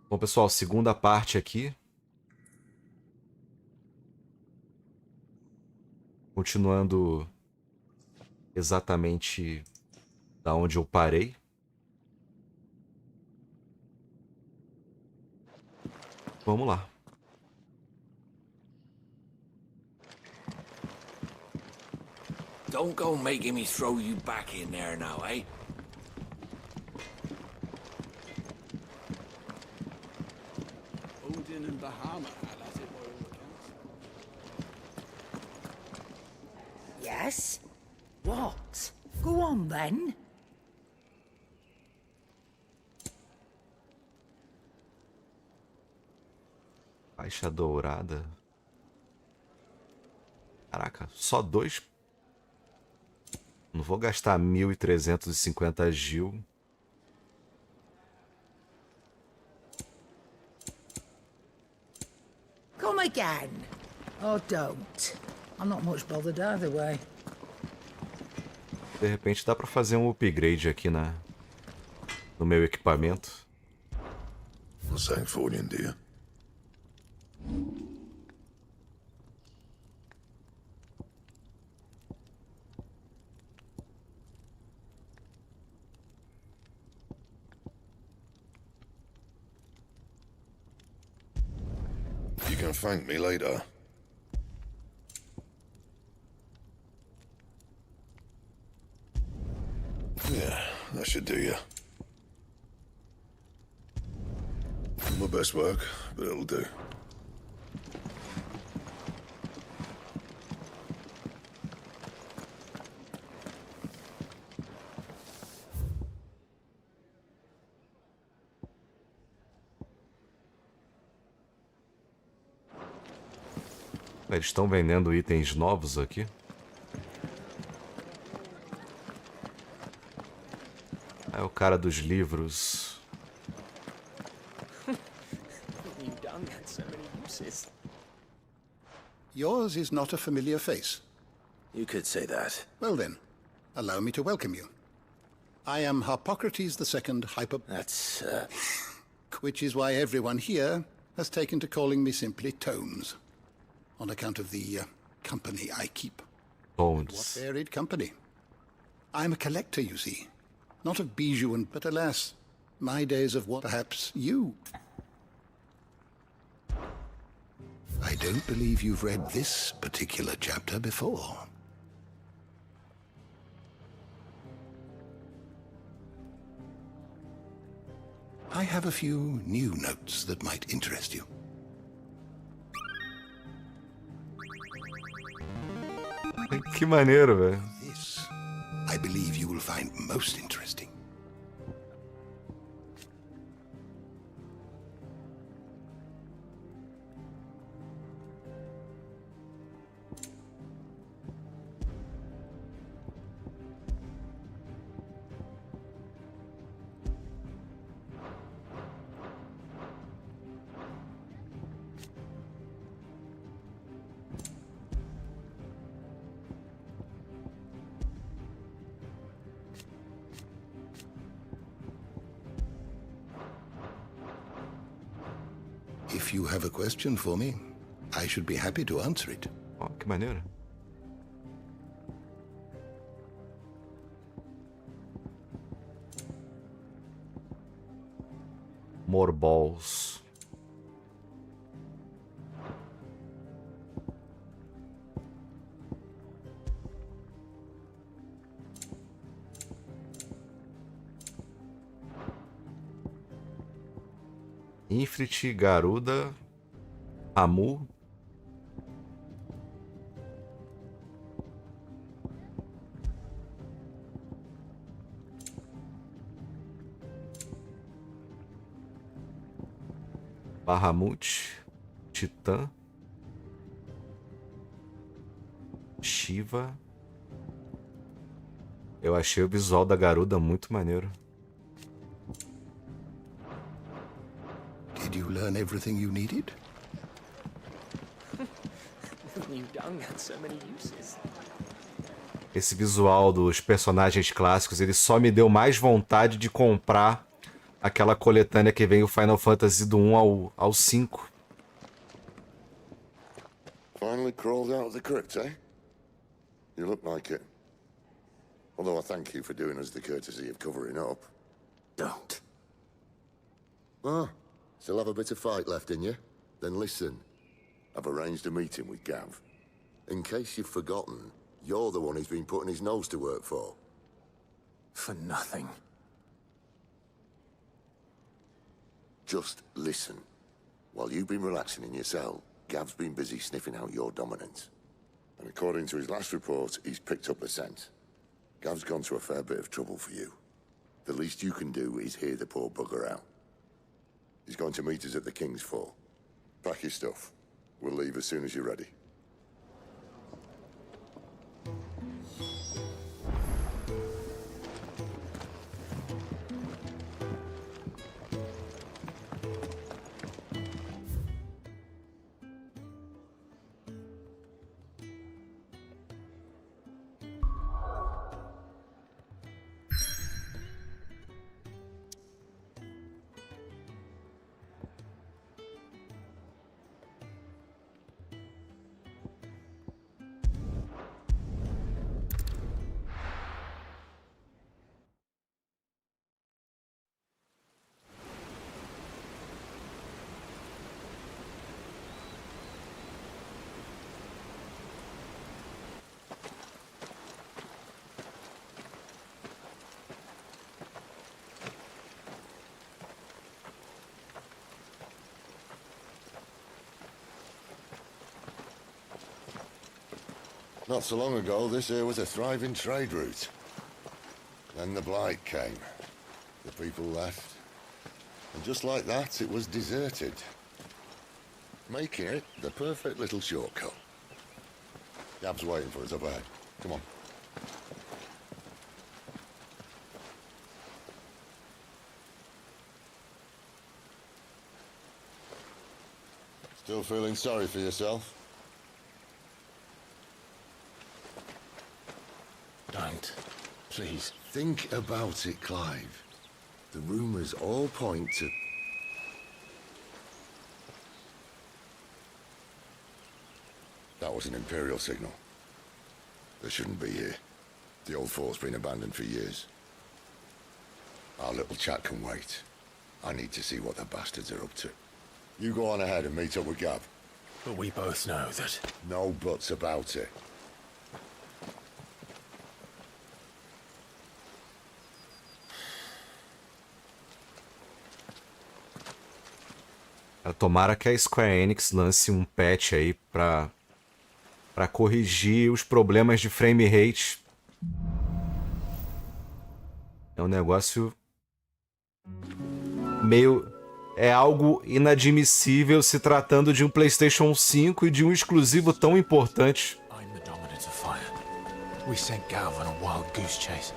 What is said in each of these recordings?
Bom, pessoal, segunda parte aqui. Continuando exatamente da onde eu parei. Vamos lá. Don't go making me throw you back in there now, eh? Odin and Bahama had at it by all accounts. Yes? What? Go on then. Faixa dourada. Caraca, só 2. Não vou gastar 1.350 gil. Come again. Or don't. I'm not much bothered either way. De repente dá pra fazer um upgrade aqui no meu equipamento. What's that for, dear? You can thank me later. Yeah, that should do you. My best work, but it'll do. Eles estão vendendo itens novos aqui. É o cara dos livros. Yours is not a familiar face. You could say that. Well then, allow me to welcome you. I am Harpocrates II That's, which is why everyone here has taken to calling me simply Tomes, on account of the company I keep. What Bones. varied company. I'm a collector, you see. Not of bijou, but alas, my days of what perhaps you. I don't believe you've read this particular chapter before. I have a few new notes that might interest you. Que maneiro, velho. This, I believe you will find most interesting. If you have a question for me, I should be happy to answer it. Ó, que maneiro. More balls. Ifrit, Garuda, Amu. Bahamut, Titã, Shiva. Eu achei o visual da Garuda muito maneiro. Did you learn everything you needed? Esse visual dos personagens clássicos, ele só me deu mais vontade de comprar aquela coletânea que vem o Final Fantasy do 1 ao 5. Finally crawled out of the crypt, eh? You look like it. Although I thank you for doing us the courtesy of covering up. Don't. Ah, still have a bit of fight left in you? Then listen. I've arranged a meeting with Gav. In case you've forgotten, you're the one he's been putting his nose to work for. For nothing. Just listen. While you've been relaxing in your cell, Gav's been busy sniffing out your dominance. And according to his last report, he's picked up the scent. Gav's gone to a fair bit of trouble for you. The least you can do is hear the poor bugger out. He's going to meet us at the King's Fall. Pack your stuff. We'll leave as soon as you're ready. Not so long ago, this here was a thriving trade route. Then the blight came. The people left. And just like that, it was deserted. Making it the perfect little shortcut. Gav's waiting for us up ahead. Come on. Still feeling sorry for yourself? Don't. Please. Think about it, Clive. The rumors all point to... That was an Imperial signal. They shouldn't be here. The old fort's been abandoned for years. Our little chat can wait. I need to see what the bastards are up to. You go on ahead and meet up with Gav. But we both know that... No buts about it. Tomara que a Square Enix lance um patch aí pra corrigir os problemas de frame rate. É um negócio meio... É algo inadmissível se tratando de um PlayStation 5 e de um exclusivo tão importante. I'm the dominant of fire. We sent Gav on a wild goose chase.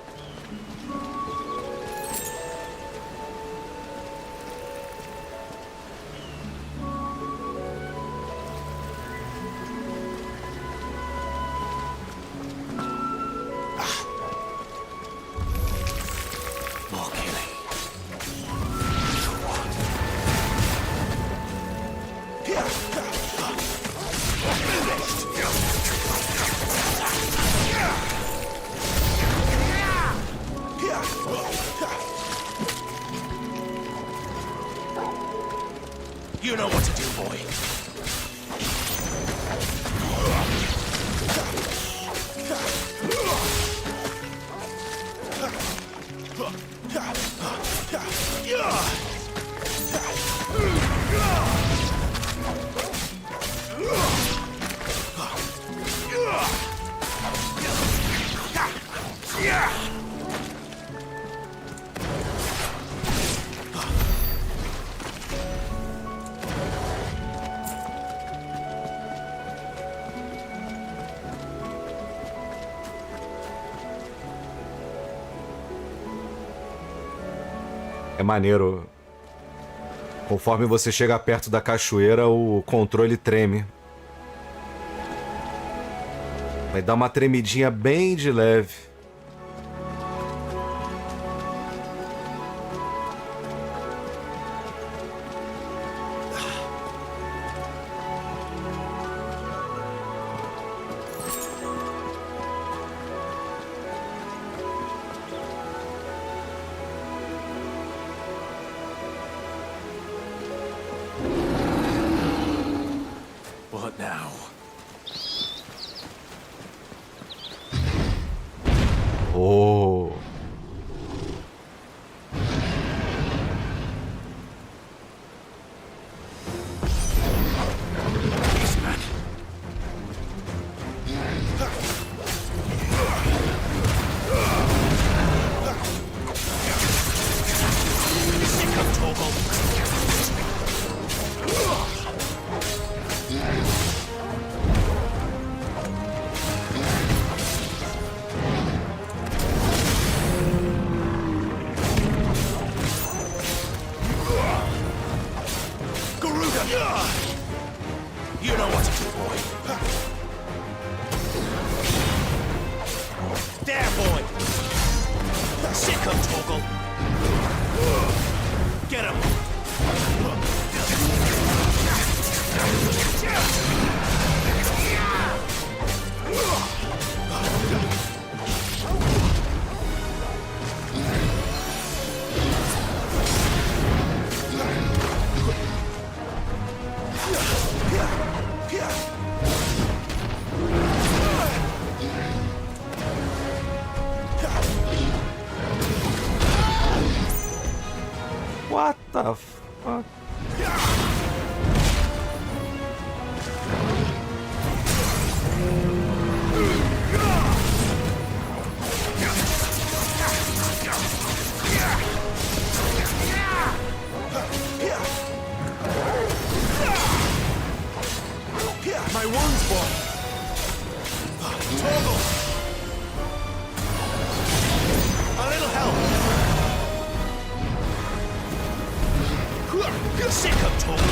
You know what to do, boy. É maneiro. Conforme você chega perto da cachoeira, o controle treme. Vai dar uma tremidinha bem de leve. Toggle! You know what to do, boy. There, boy. Sick of Toggle. Get him. What the fuck? My wounds, boy. Toggle. A little help. Sick of Toggle.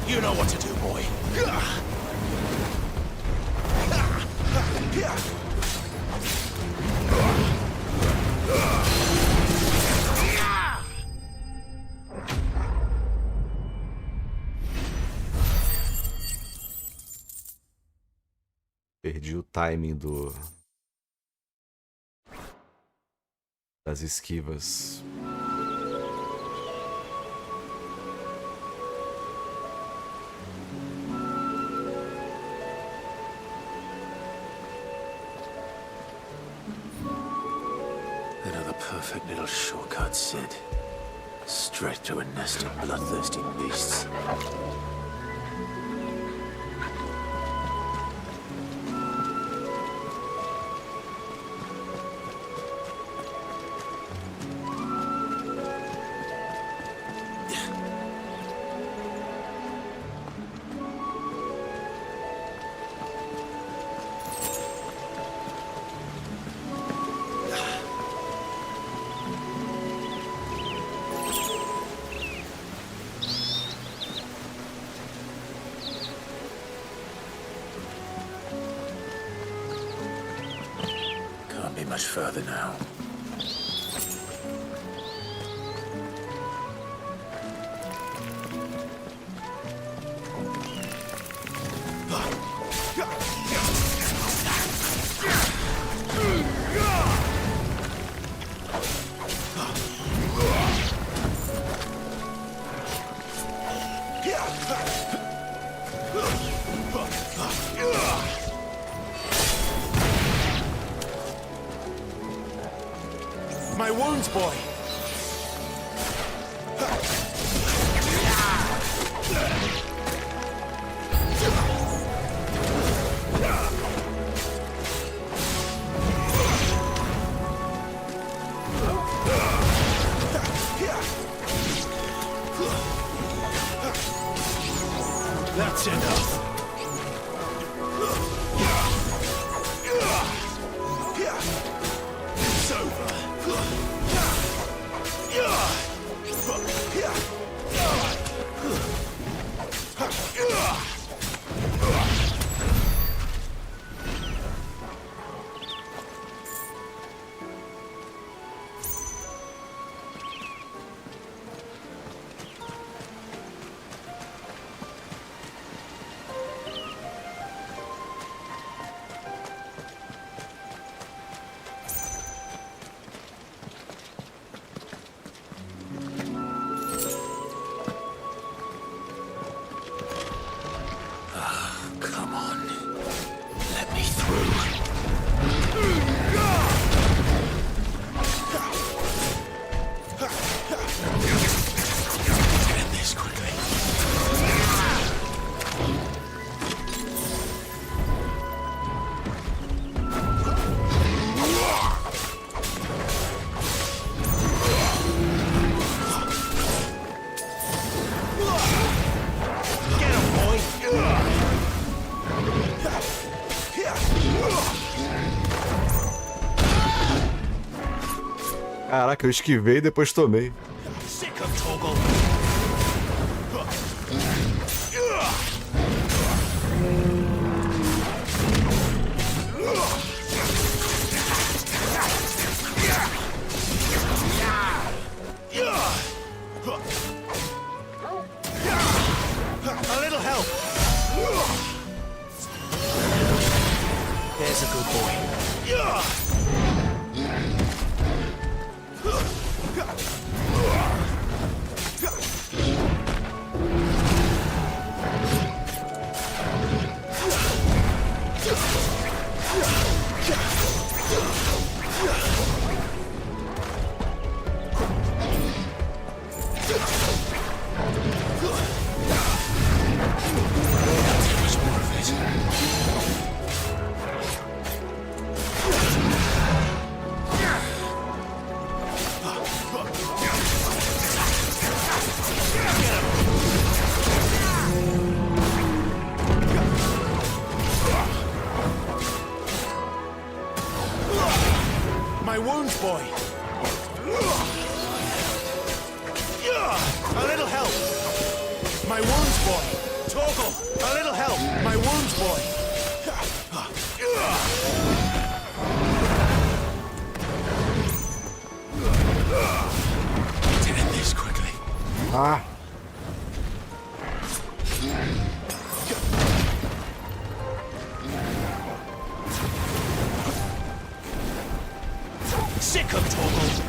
You know what to do, boy. Perdi o timing das esquivas. Another perfect little shortcut, Sid. Straight to a nest of bloodthirsty beasts. Much further now. My wounds, boy. That's enough. It's over. Caraca, eu esquivei e depois tomei. Sick of toggle. A little help. There's a good boy. My wounds, boy. A little help. My wounds, boy. Toggle. A little help. My wounds, boy. To end this quickly. Ah, Sick of toggle.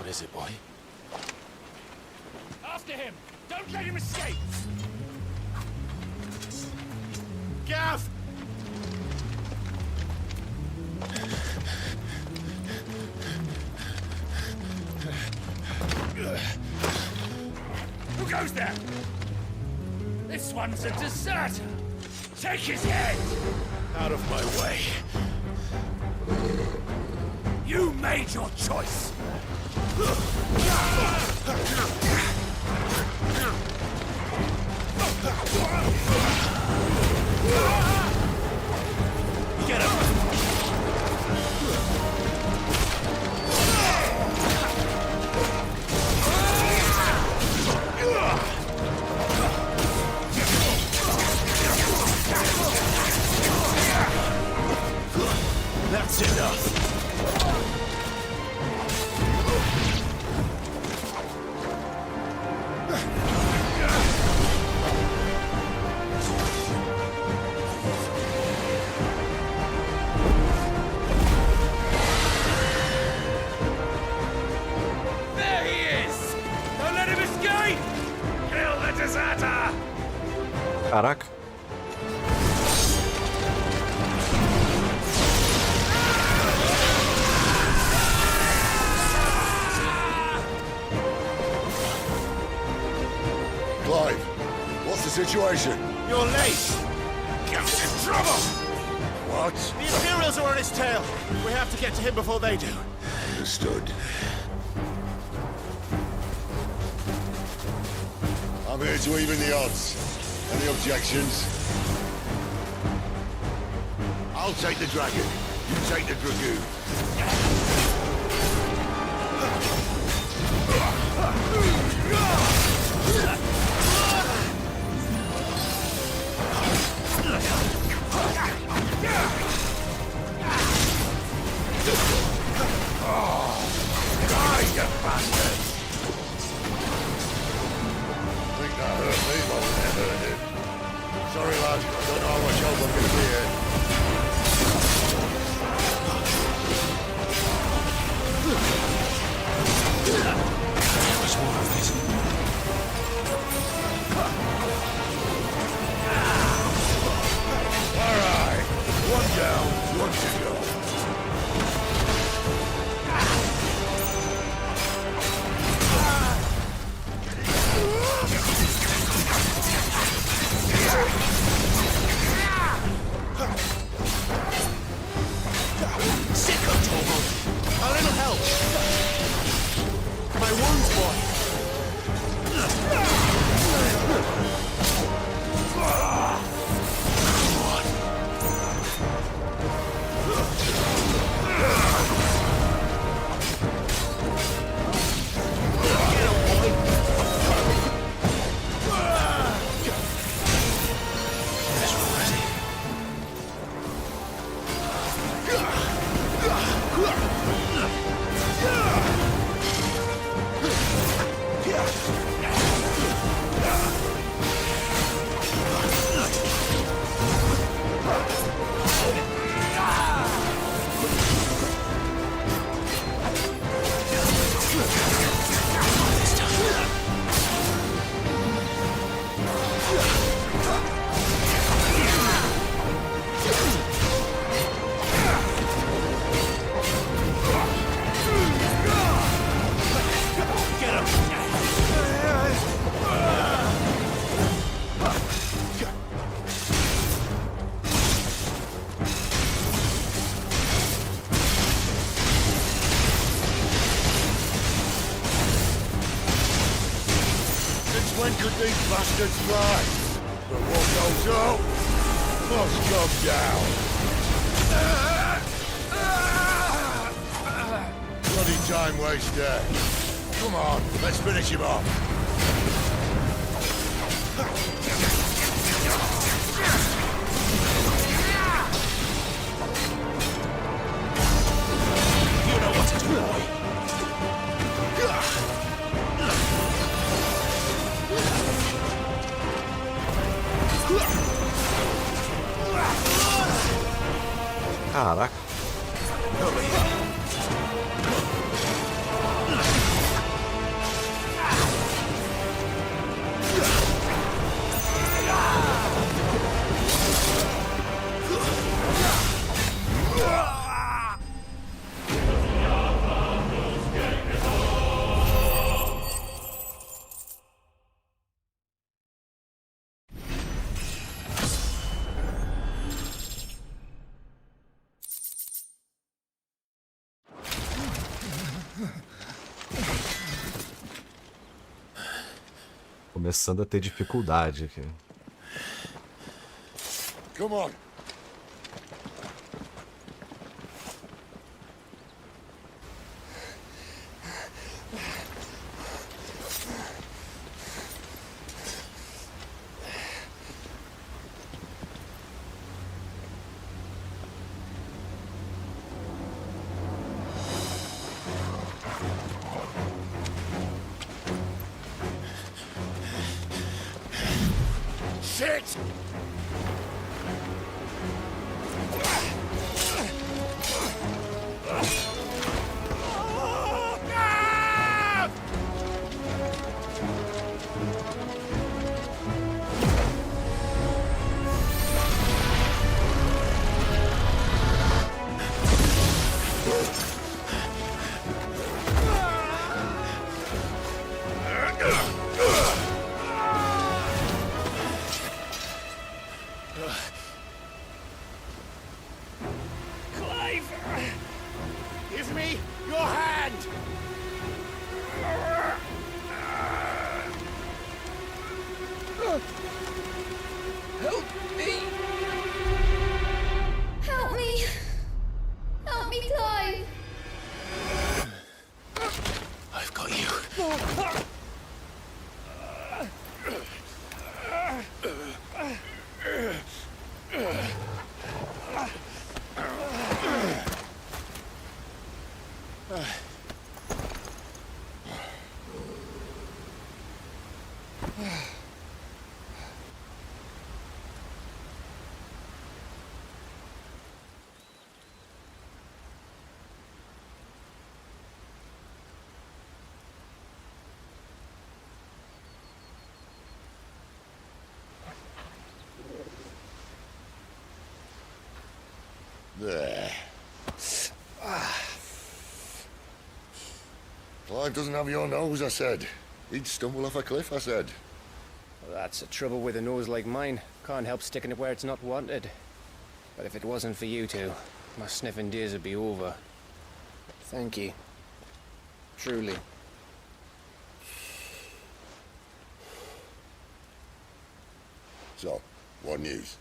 What is it, boy? After him! Don't let him escape! Gav! Who goes there? This one's a deserter! Take his head! Out of my way. You made your choice! Get him! That's enough. There he is! Don't let him escape! Kill the deserter! caraca. Clive, what's the situation? You're late. Game's in trouble! What? The Imperials are on his tail. We have to get to him before they do. Understood. I'm here to even the odds. Any objections? I'll take the dragon. You take the dragoon. When could these bastards fly? But what goes up must come down. Bloody time waster. Come on, let's finish him off. You know what to do, boy. Caraca. Começando a ter dificuldade aqui. Come on. Shit! Give me your hand! Help me! Help me! Help me, Clive! I've got you. There. Clive doesn't have your nose, I said. He'd stumble off a cliff, I said. Well, that's the trouble with a nose like mine. Can't help sticking it where it's not wanted. But if it wasn't for you two, my sniffing days would be over. Thank you. Truly. So, what news?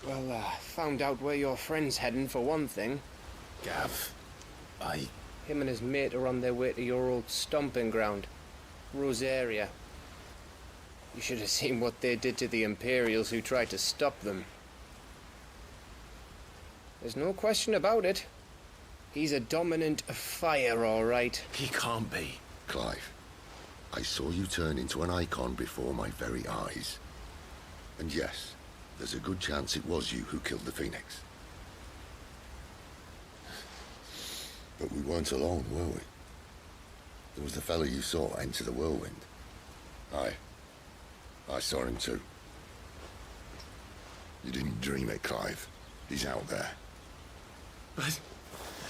Well, found out where your friend's heading for one thing. Gav, Him and his mate are on their way to your old stomping ground, Rosaria. You should have seen what they did to the Imperials who tried to stop them. There's no question about it. He's a dominant fire, all right. he can't be. Clive, I saw you turn into an icon before my very eyes. And yes, there's a good chance it was you who killed the Phoenix. But we weren't alone, were we? There was the fellow you saw enter the whirlwind. I saw him too. You didn't dream it, Clive. He's out there. But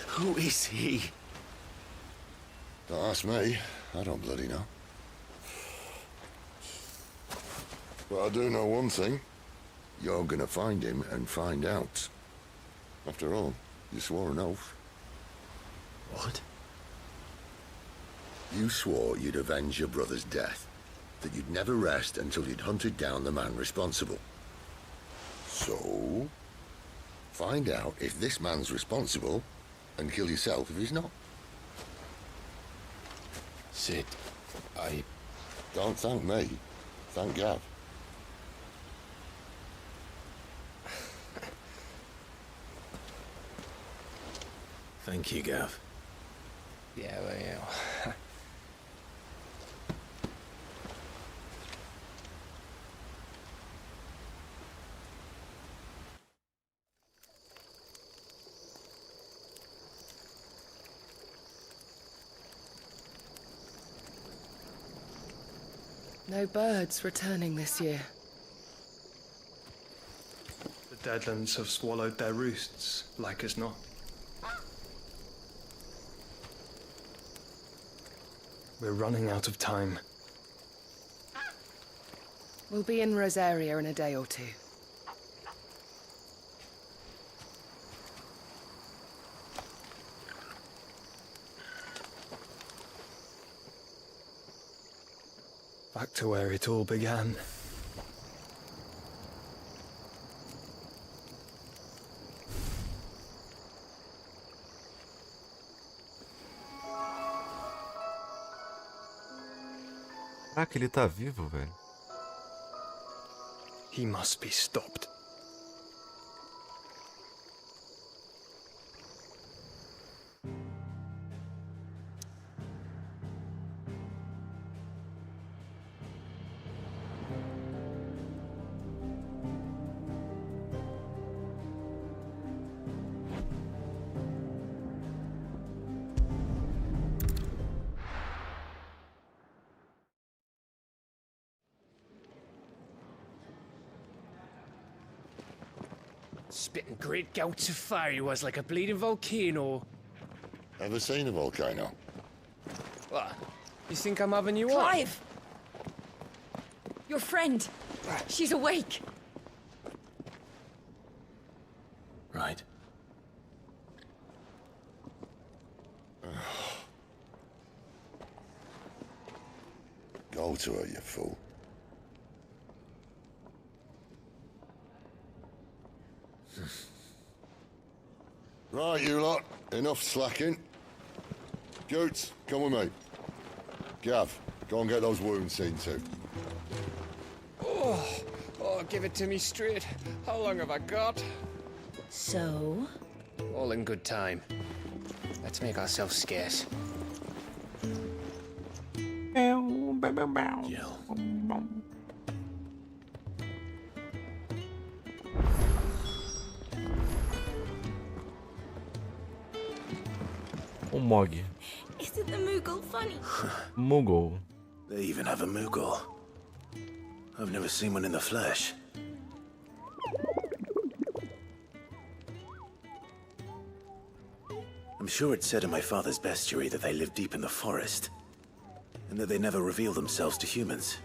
who is he? Don't ask me. I don't bloody know. But I do know one thing. You're gonna find him and find out. After all, you swore an oath. What? You swore you'd avenge your brother's death, that you'd never rest until you'd hunted down the man responsible. So, find out if this man's responsible, and kill yourself if he's not. Sid, I... Don't thank me. Thank Gav. Thank you, Gav. Yeah, well, yeah. No birds returning this year. The Deadlands have swallowed their roosts, like as not. We're running out of time. We'll be in Rosaria in a day or two. Back to where it all began. Caraca, ele tá vivo, velho. He must be stopped. Spitting great gouts of fire he was, like a bleeding volcano. Ever seen a volcano? What? You think I'm having you on? Clive! Your friend. She's awake. Right. Go to her, you fool. Right, you lot. Enough slacking. Jutes, come with me. Gav, go and get those wounds seen to. Oh, give it to me straight. How long have I got? So? All in good time. Let's make ourselves scarce. Jill. O Mog. Isn't the Moogle funny? Moogle. They even have a Moogle. I've never seen one in the flesh. I'm sure it said in my father's bestiary that they live deep in the forest, and that they never reveal themselves to humans.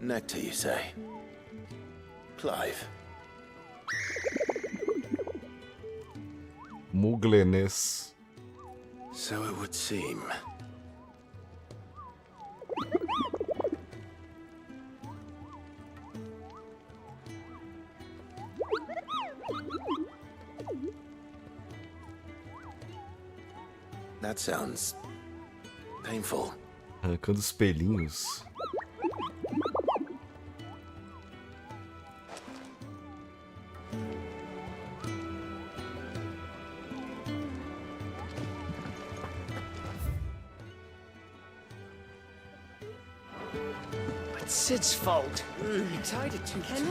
Nectar, you say? Clive. Mugleness. So it would seem. That sounds painful. Arrancando os pelinhos. It's Sid's fault. You tied it too tight.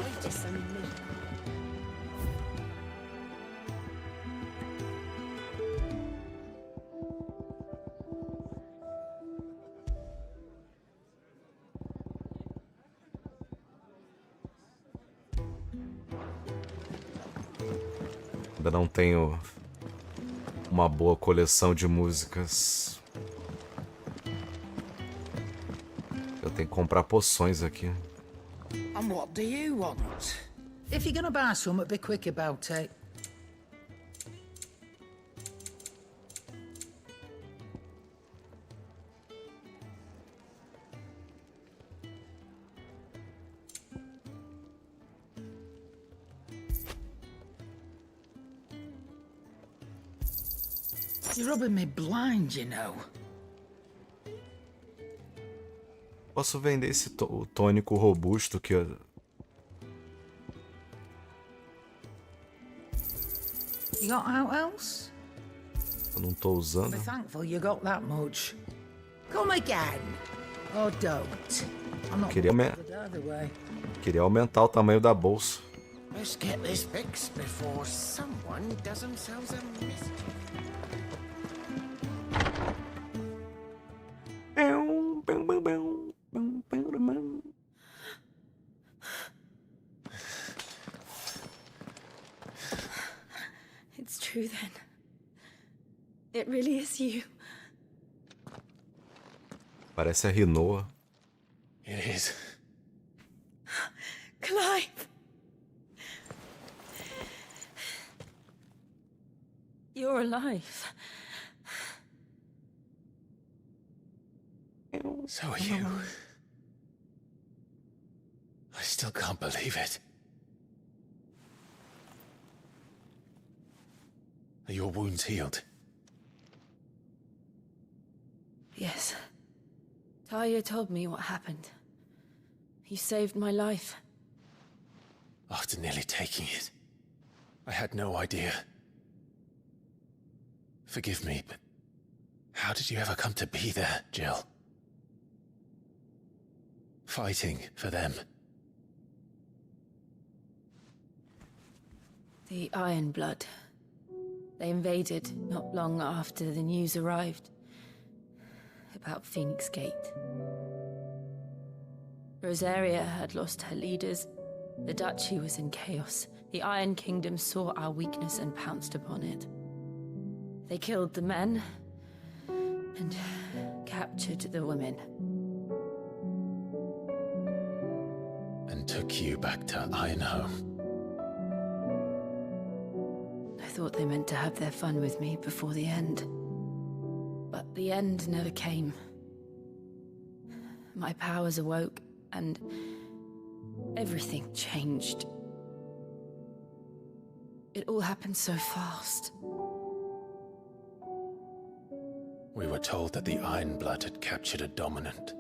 Ainda não tenho uma boa coleção de músicas. Eu tenho que comprar poções aqui. And what do you want? If you're gonna buy some, be quick about it. You're rubbing me blind, you know. Posso vender esse tônico robusto que eu... You got out else? eu não tô usando. Be thankful you got that much. Come again. Or don't. I'm not Queria, bothered either way. Queria aumentar o tamanho da bolsa. Let's get this fixed before someone does themselves a mischief. It's true then. It really is you. Parece a Rinoa. It is. Clive! You're alive. So are you. I still can't believe it. Are your wounds healed? Yes. Talia told me what happened. You saved my life. After nearly taking it, I had no idea. Forgive me, but how did you ever come to be there, Jill? Fighting for them. The Iron Blood. They invaded not long after the news arrived about Phoenix Gate. Rosaria had lost her leaders. The Duchy was in chaos. The Iron Kingdom saw our weakness and pounced upon it. They killed the men and captured the women. And took you back to Ironhome. I thought they meant to have their fun with me before the end. But the end never came. My powers awoke, and everything changed. It all happened so fast. We were told that the Iron Blood had captured a dominant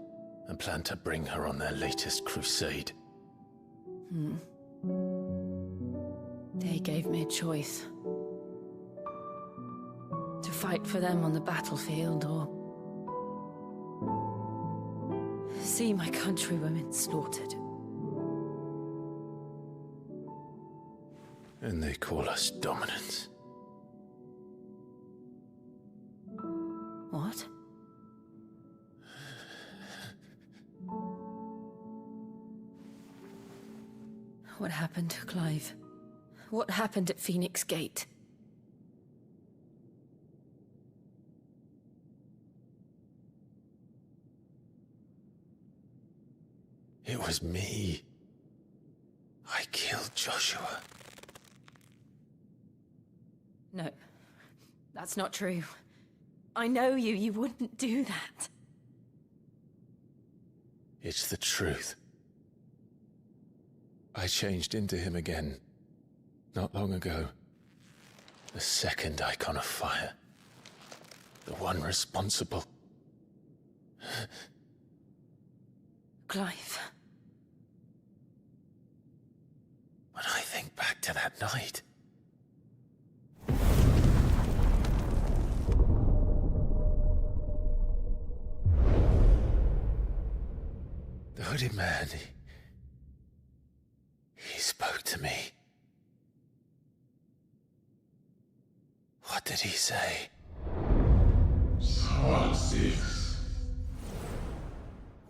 and planned to bring her on their latest crusade. They gave me a choice. To fight for them on the battlefield, or see my countrywomen slaughtered. And they call us dominants. What? What happened, Clive? What happened at Phoenix Gate? It was me. I killed Joshua. No, that's not true. I know you. You wouldn't do that. It's the truth. I changed into him again, not long ago. The second icon of fire. The one responsible. Clive. When I think back to that night... The hooded man, he spoke to me. What did he say?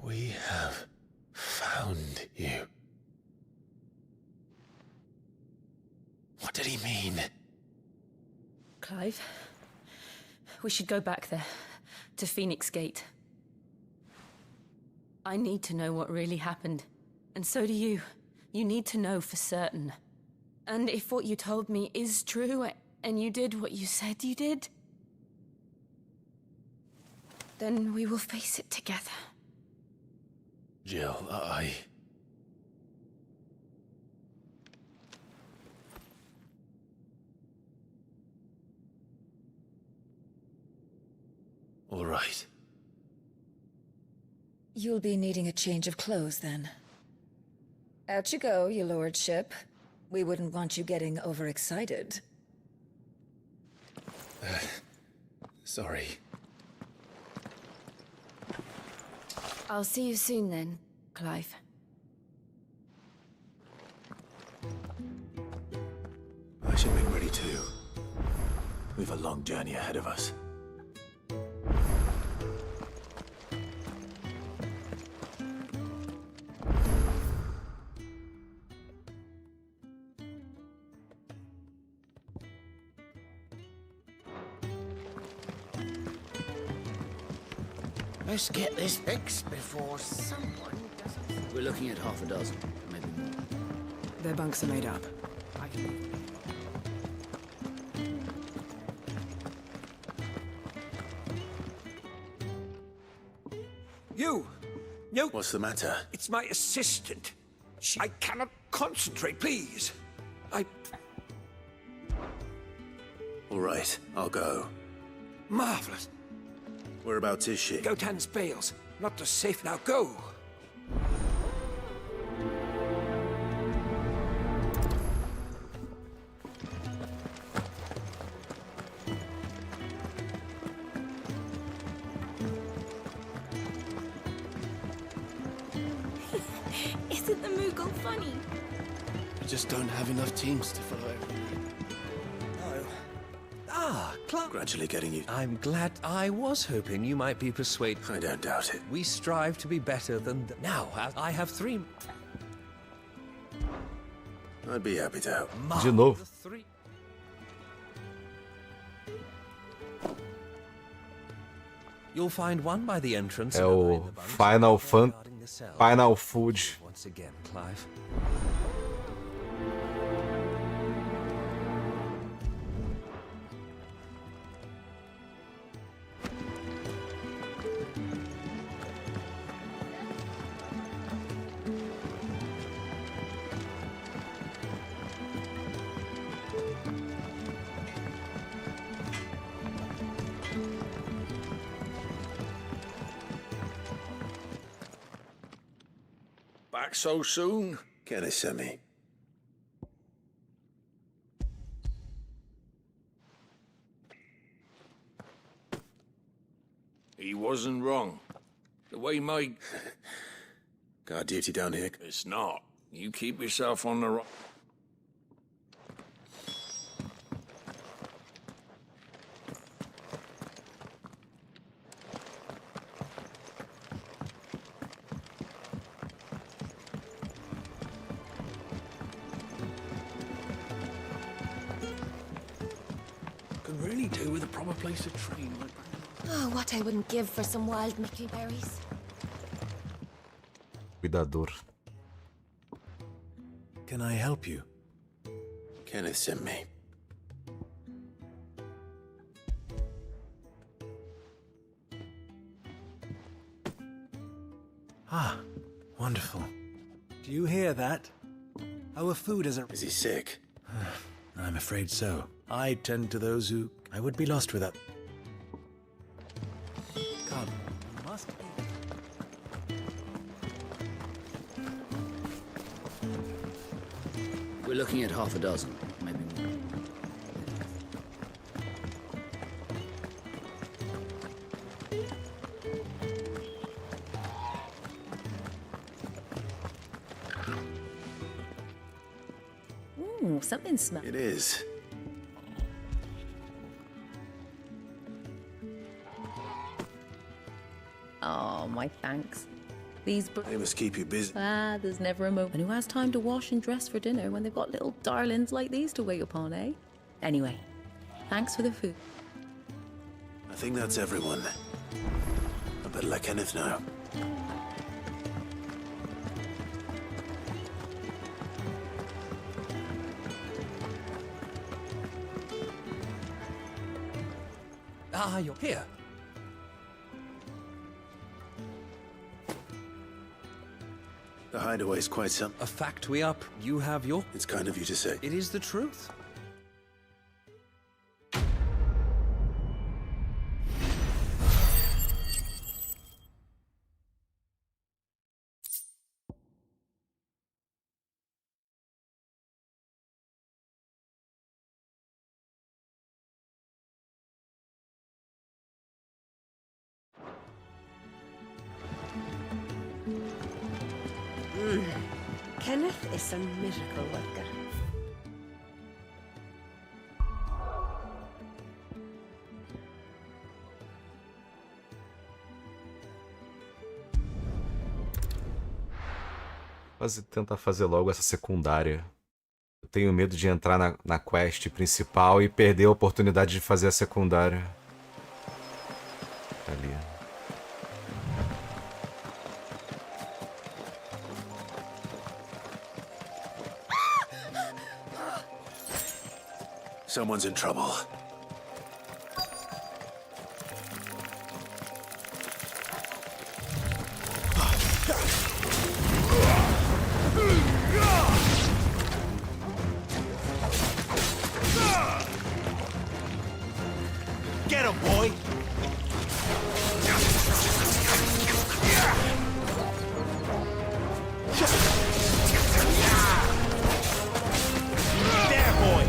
We have found you. What did he mean? Clive, we should go back there, to Phoenix Gate. I need to know what really happened, and so do you. You need to know for certain. And if what you told me is true, and you did what you said you did, then we will face it together. Jill, All right. You'll be needing a change of clothes, then. Out you go, your lordship. We wouldn't want you getting overexcited. Sorry. I'll see you soon then, Clive. I should make ready too. We've a long journey ahead of us. Let's get this fixed before someone doesn't... We're looking at half a dozen, maybe more. Their bunks are made up. I can... You! No! What's the matter? It's my assistant. I cannot concentrate, please. All right, I'll go. Marvelous. Whereabouts is she? Gotan's bales. Not so safe now. Go! Isn't the Moogle funny? We just don't have enough teams to follow everything. Ah, Clark. Gradually getting you. I'm glad. I was hoping you might be persuaded. I don't doubt it. We strive to be better than... Now, I have 3... I'd be happy to help. De novo. You'll find one by the entrance. É o Final Food. Once again, Clive. Back so soon? Can they send me? He wasn't wrong. The way my... Guard duty down here. It's not. You keep yourself on the right... Could really do with a proper place to train. Oh, what I wouldn't give for some wild Mickey berries. Cuidador. Can I help you? Kenneth sent me. Ah, wonderful. Do you hear that? Our food isn't... Is he sick? I'm afraid so. I tend to those who... I would be lost without... Come, you must eat. We're looking at half a dozen, maybe more. Ooh, something smells. It is. Oh, my thanks. These... They must keep you busy. Ah, there's never a moment who has time to wash and dress for dinner when they've got little darlings like these to wait upon, eh? Anyway, thanks for the food. I think that's everyone. I better let Kenneth know. Ah, you're here. The hideaway's quite some... A factory up. You have your... It's kind of you to say. It is the truth. Kenneth is a miracle worker. Tentar fazer logo essa secundária. Eu tenho medo de entrar na quest principal e perder a oportunidade de fazer a secundária. Ali. Someone's in trouble. Get him, boy! There, boy!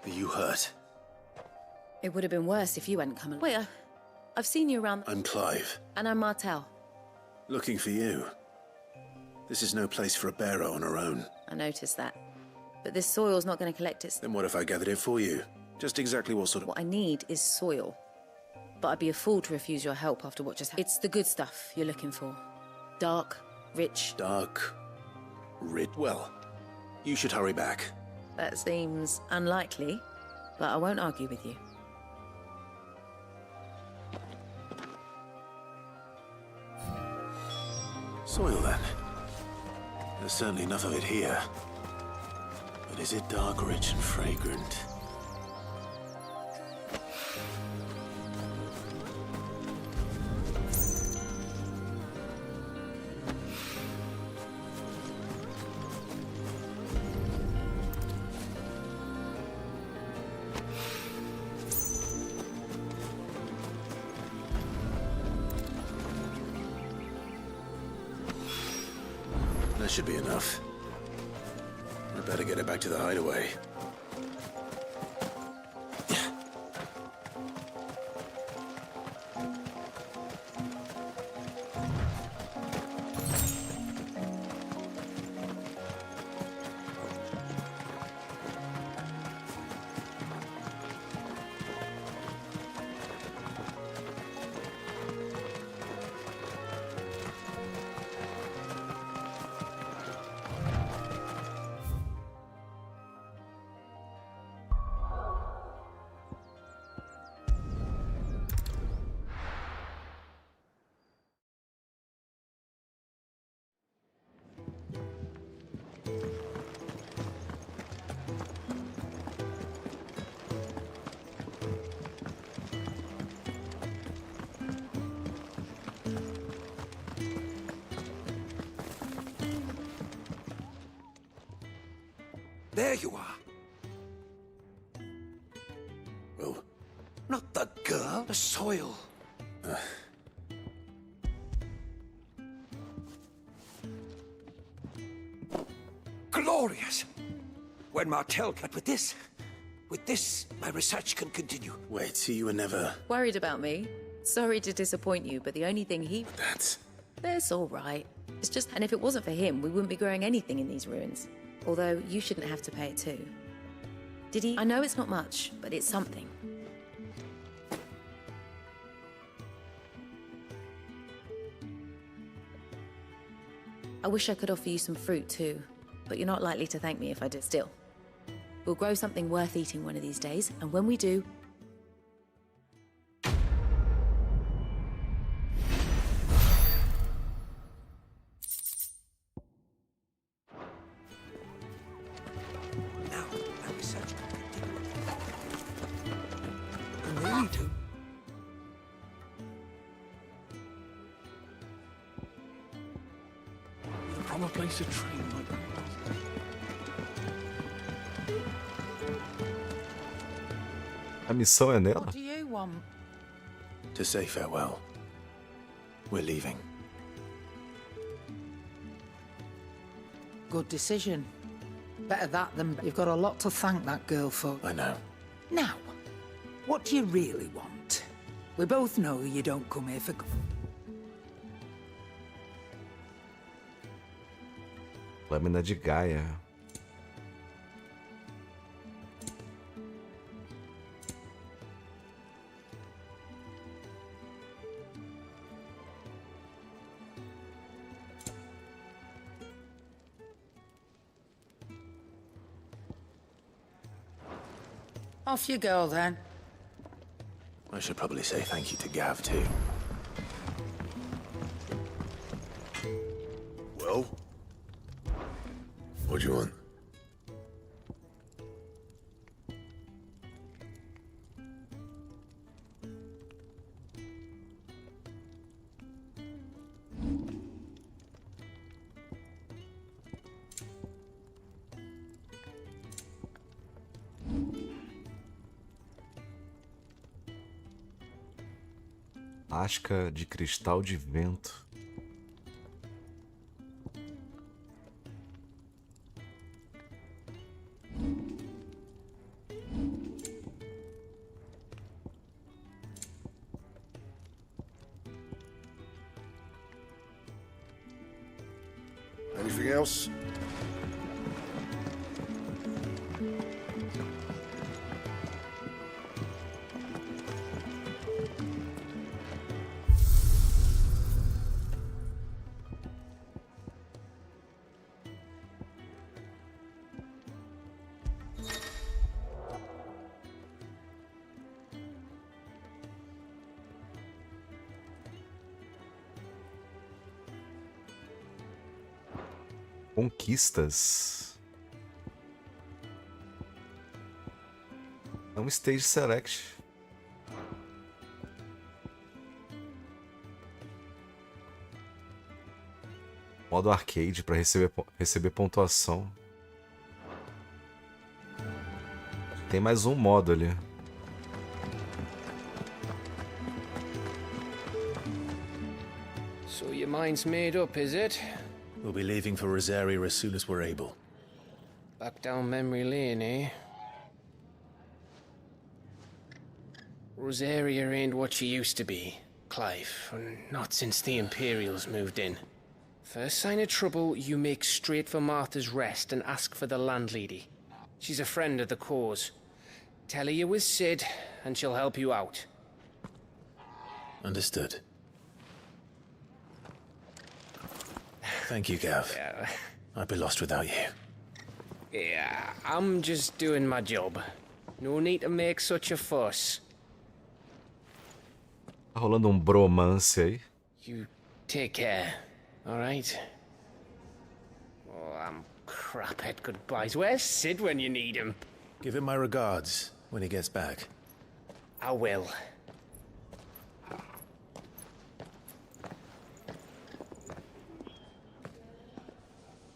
Are you hurt? It would have been worse if you hadn't come along. Wait, I've seen you around. I'm Clive. And I'm Martel. Looking for you. This is no place for a bearer on her own. I noticed that. But this soil's not going to collect its... Then what if I gathered it for you? Just exactly what sort of... What I need is soil. But I'd be a fool to refuse your help after what just happened. It's the good stuff you're looking for. Dark, rich... Dark... rich... Well, you should hurry back. That seems unlikely, but I won't argue with you. Soil, then. There's certainly enough of it here. But is it dark, rich, and fragrant? That should be enough. I better get it back to the hideaway. There you are. Oh. Not the girl, the soil. Glorious. When Martel got with this, my research can continue. Wait, so you were never... Worried about me? Sorry to disappoint you, but the only thing he... That's all right. It's just... And if it wasn't for him, we wouldn't be growing anything in these ruins. Although, you shouldn't have to pay it too. Did he? I know it's not much, but it's something. I wish I could offer you some fruit too, but you're not likely to thank me if I did. Still, we'll grow something worth eating one of these days, and when we do... from a place of train like that. A missão é nela? What do you want? To say farewell. We're leaving. Good decision. Better that than you've got a lot to thank that girl for. I know. Now, what do you really want? We both know you don't come here for... Lâmina de Gaia. Off you go, then. I should probably say thank you to Gav, too. Well? What do you want? Lasca de cristal de vento. Anything else? Conquistas. É um stage select. Modo arcade para receber pontuação. Tem mais um modo ali. So your mind's made up, is it? We'll be leaving for Rosaria as soon as we're able. Back down memory lane, eh? Rosaria ain't what she used to be, Clive, and not since the Imperials moved in. First sign of trouble, you make straight for Martha's Rest and ask for the landlady. She's a friend of the cause. Tell her you're with Sid, and she'll help you out. Understood. Thank you, Gav. Yeah. I'd be lost without you. Yeah, I'm just doing my job. No need to make such a fuss. Tá rolando um bromance aí. You take care, alright? Oh, I'm crap at goodbyes. Where's Sid when you need him? Give him my regards when he gets back. I will.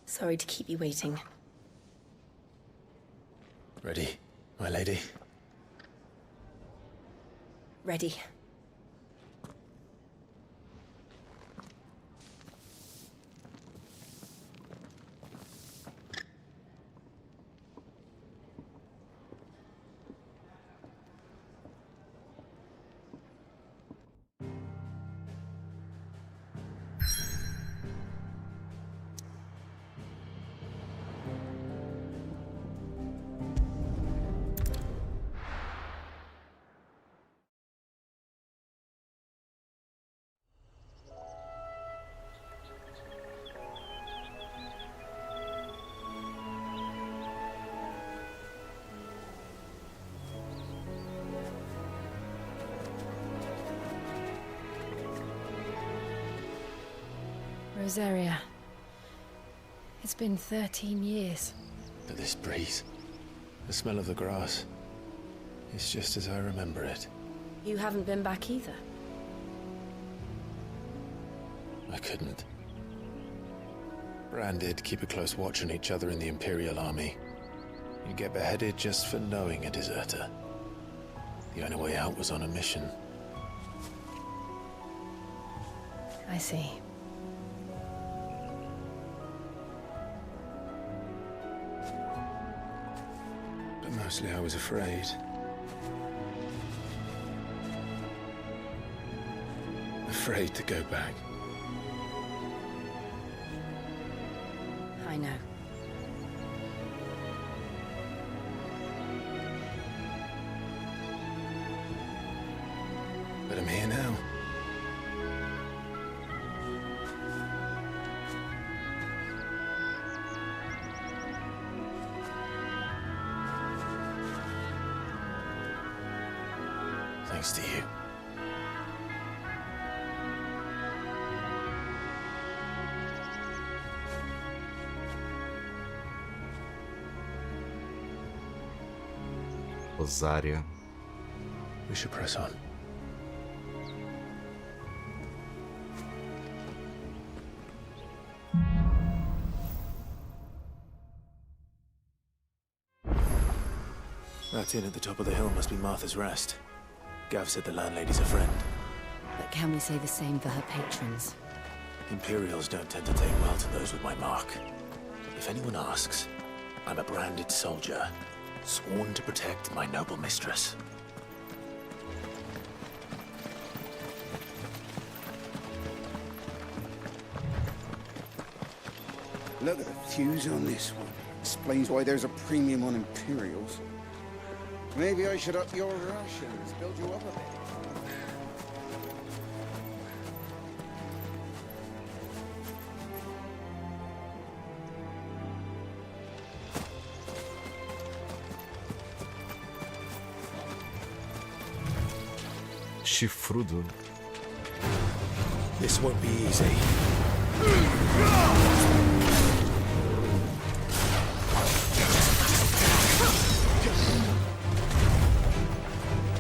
Sorry to keep you waiting. Ready, my lady? Ready. Rosaria. It's been 13 years. But this breeze, the smell of the grass, it's just as I remember it. You haven't been back either. I couldn't. Branded, keep a close watch on each other in the Imperial Army. You get beheaded just for knowing a deserter. The only way out was on a mission. I see. But mostly I was afraid. Afraid to go back. I know. But I'm here now. Thanks to you. Rosária. We should press on. That inn at the top of the hill must be Martha's Rest. Gav said the landlady's a friend. But can we say the same for her patrons? Imperials don't tend to take well to those with my mark. If anyone asks, I'm a branded soldier, sworn to protect my noble mistress. Look at the fuse on this one. Explains why there's a premium on Imperials. Maybe I should up your rations, build you up a bit. Chifrudo. This won't be easy.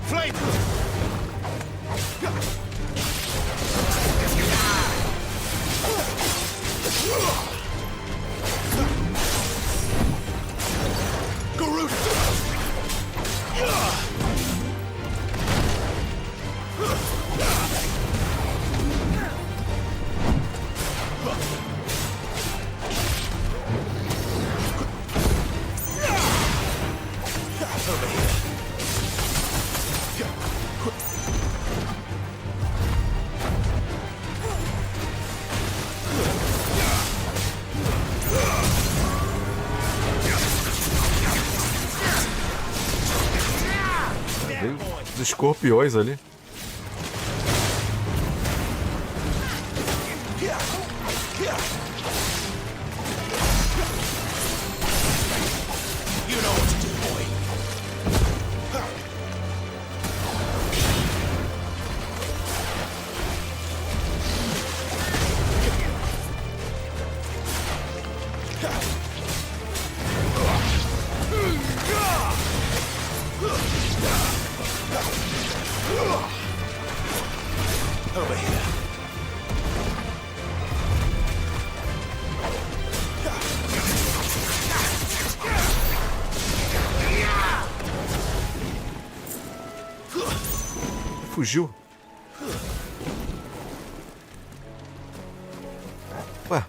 Flame! Os escorpiões ali. Over here. Fugiu. Ué.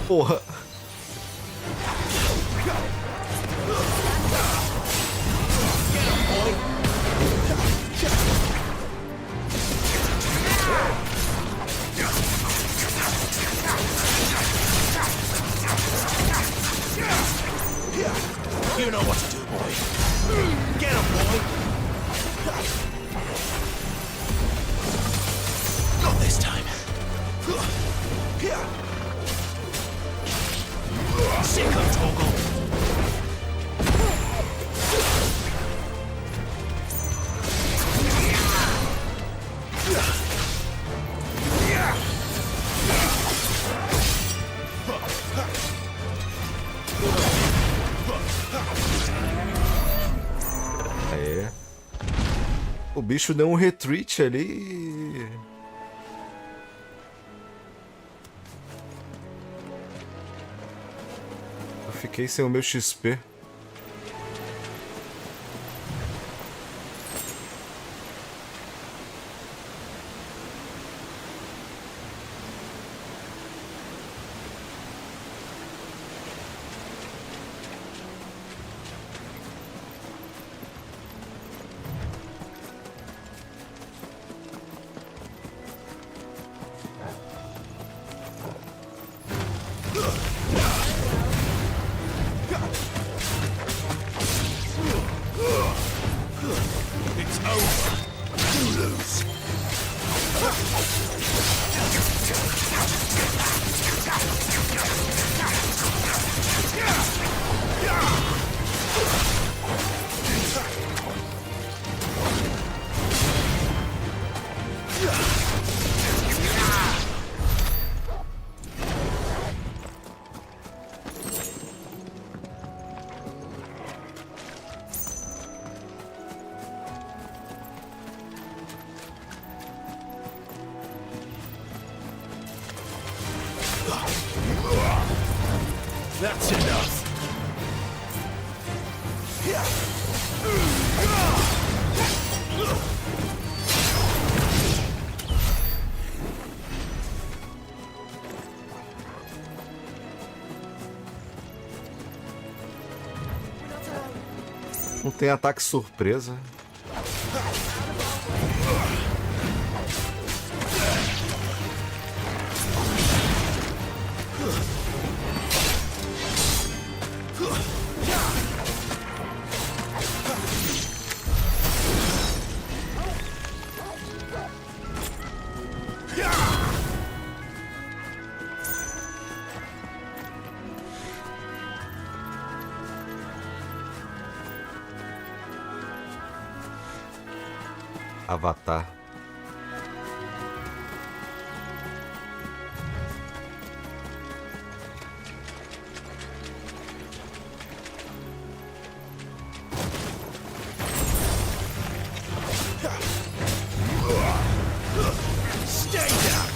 Porra. You know what to do, boy. Get him, boy. Not this time. Sick of Toggle. Aê. O bicho deu um retreat ali. Eu fiquei sem o meu XP. That's enough. Não tem ataque surpresa. Avatar. Stay down.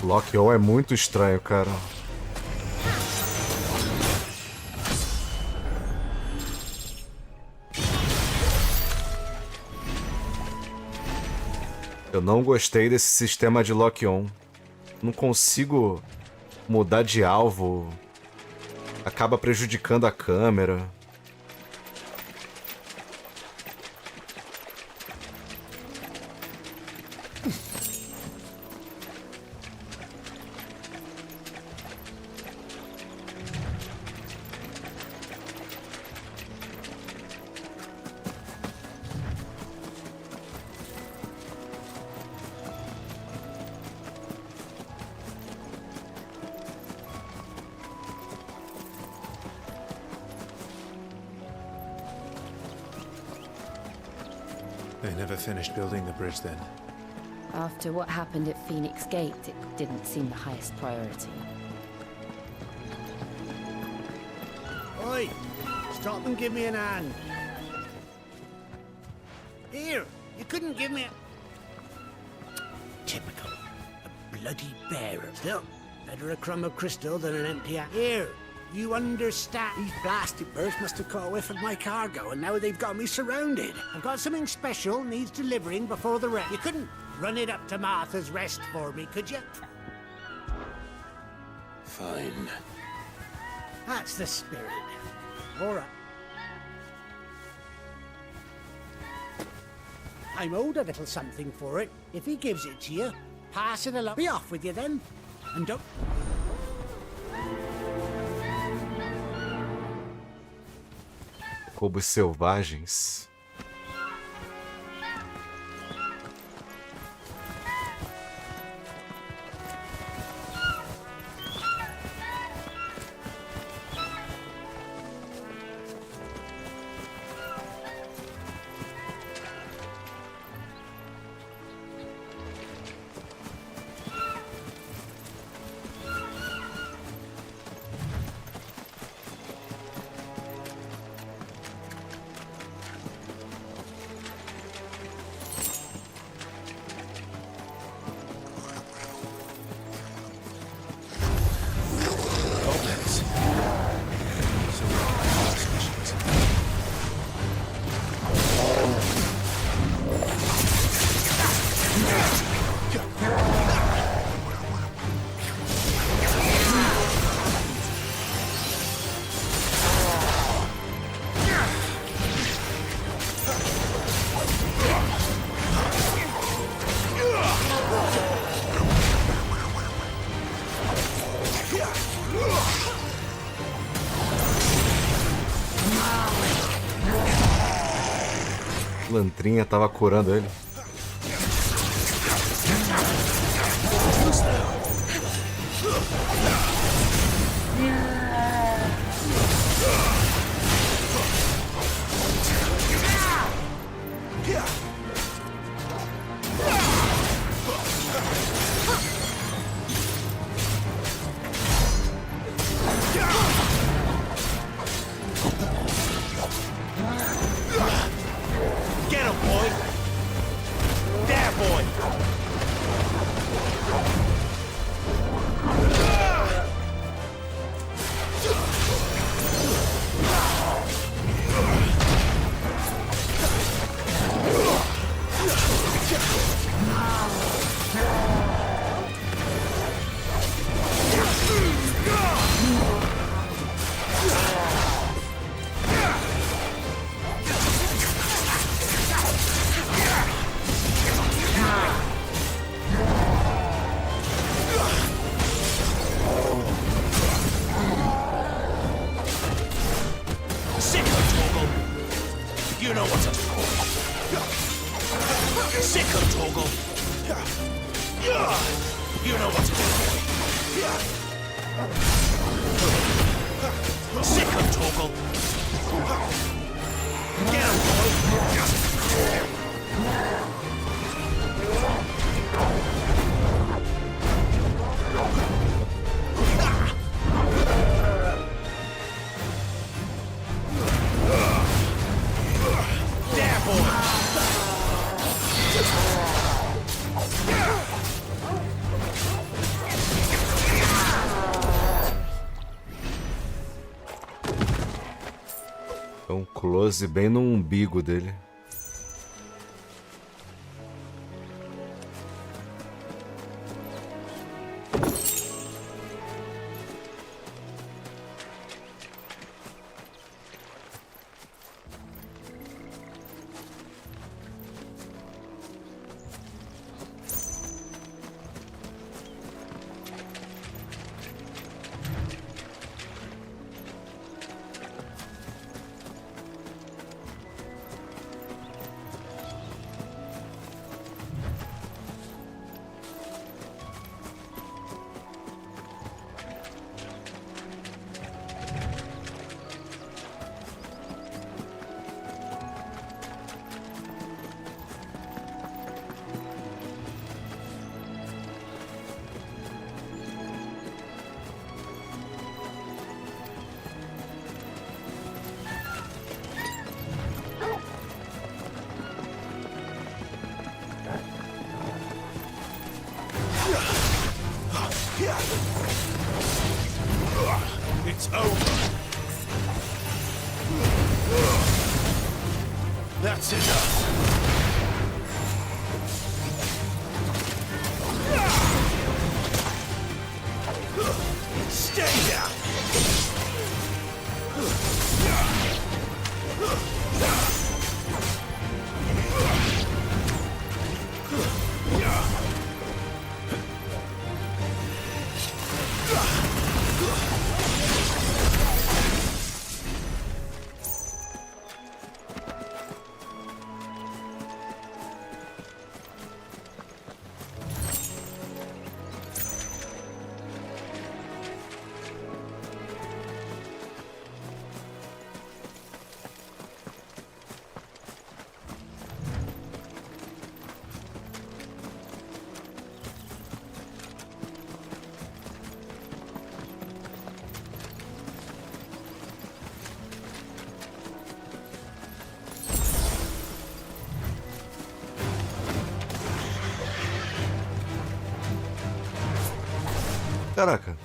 Lock-on é muito estranho, cara. Eu não gostei desse sistema de lock-on. Não consigo mudar de alvo. Acaba prejudicando a câmera. They never finished building the bridge then. After what happened at Phoenix Gate, it didn't seem the highest priority. Oi! Stop and give me an hand. Here! You couldn't give me a... Typical. A bloody bearer. Still, better a crumb of crystal than an empty hand. Here! You understand? These blasted birds must have caught a whiff of my cargo, and now they've got me surrounded. I've got something special needs delivering before the rest. You couldn't run it up to Martha's Rest for me, could you? Fine. That's the spirit. All right. I'm owed a little something for it. If he gives it to you, pass it along. Be off with you then. And don't... Lobos selvagens. Lantrinha tava curando ele. É um close bem no umbigo dele. over. That's enough. Stay down. Caraca.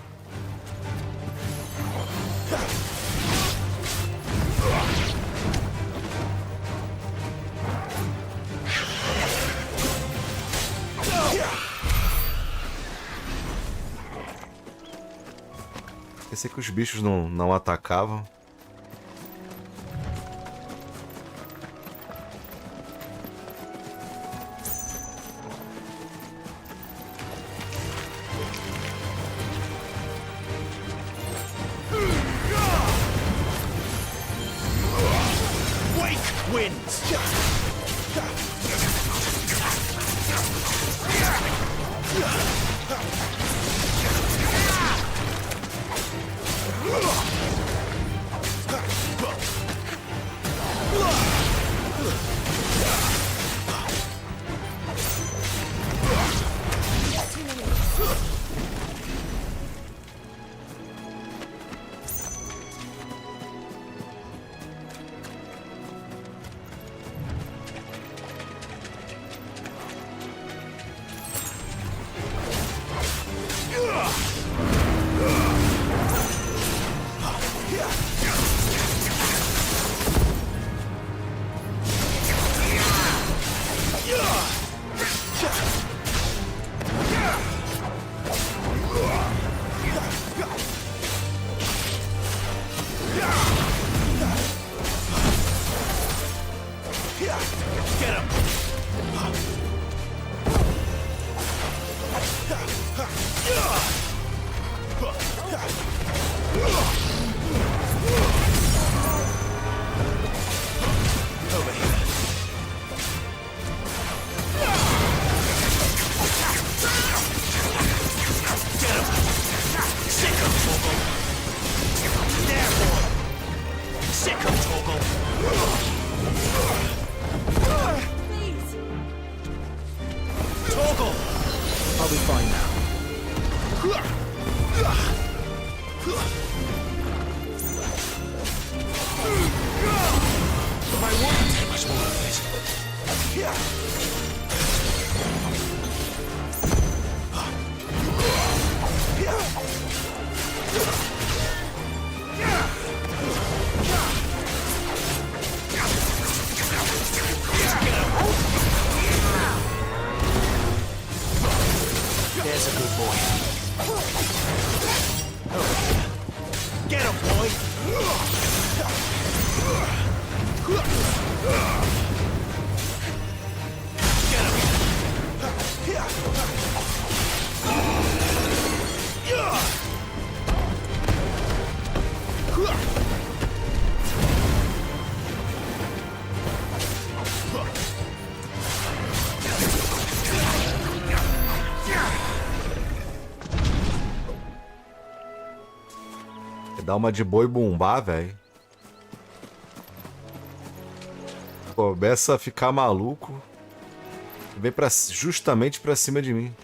Pensei que os bichos não atacavam. Dá uma de boi bumbá, velho. Começa a ficar maluco. Vem justamente pra cima de mim.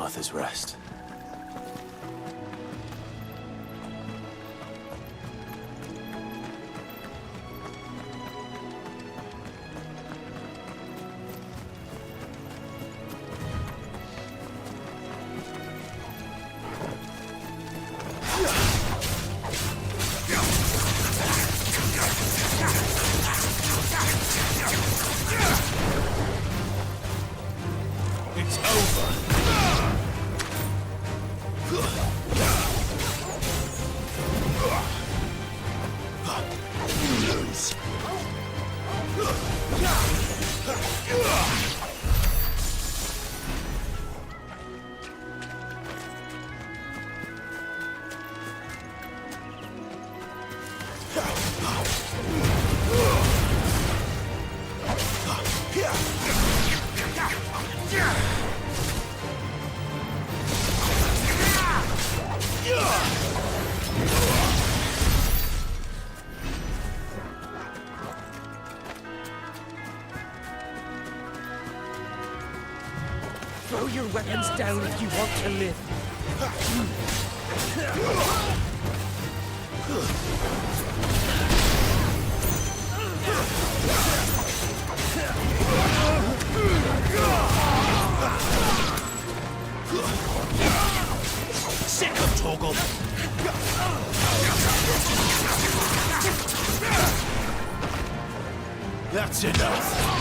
Arthur's Rest. It's over. Throw your weapons down if you want to live. Sick of Torgal. That's enough.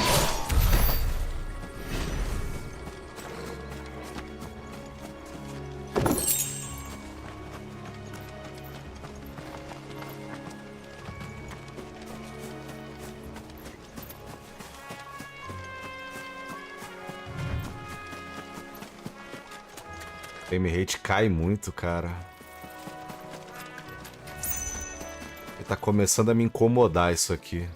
Frame rate cai muito, cara. E tá começando a me incomodar isso aqui.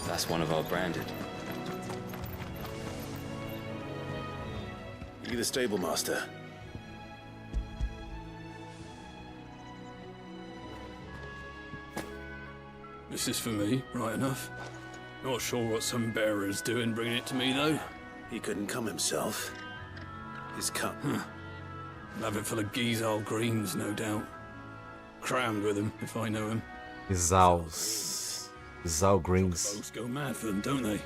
That's one of our branded. You the stable master? This is for me, right enough. Not sure what some bearer's doing bringing it to me, though. He couldn't come himself. His cup. I'll have it full of Gizal greens, no doubt. Crammed with them, if I know him. Gizal greens. Folks go mad for them, don't they?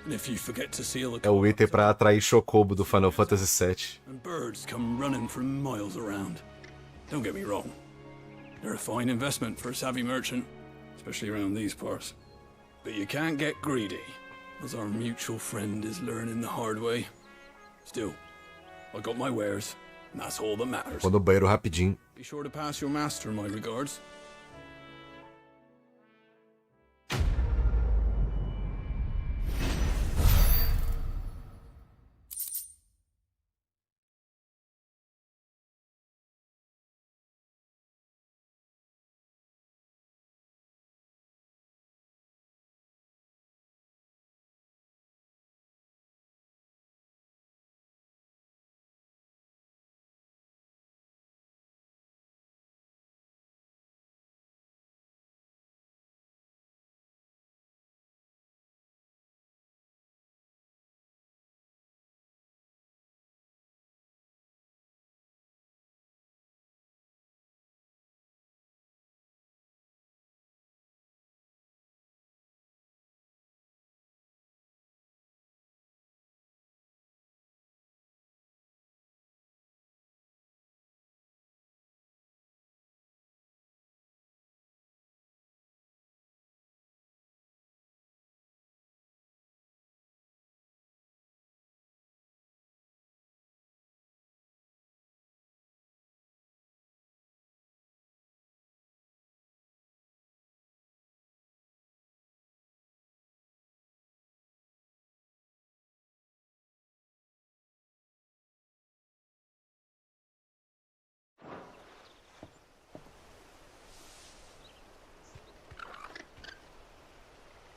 And if you forget to seal the É o item pra atrair Chocobo do Final Fantasy VII. and birds come running from miles around. Don't get me wrong. They're a fine investment for a savvy merchant, especially around these parts. But you can't get greedy, as our mutual friend is learning the hard way. Still, I got my wares, and that's all that matters. Vou no banheiro rapidinho. Be sure to pass your master my regards.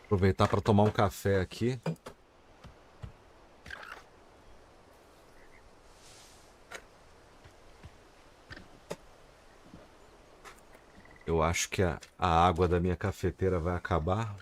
Aproveitar para tomar um café aqui. Eu acho que a água da minha cafeteira vai acabar.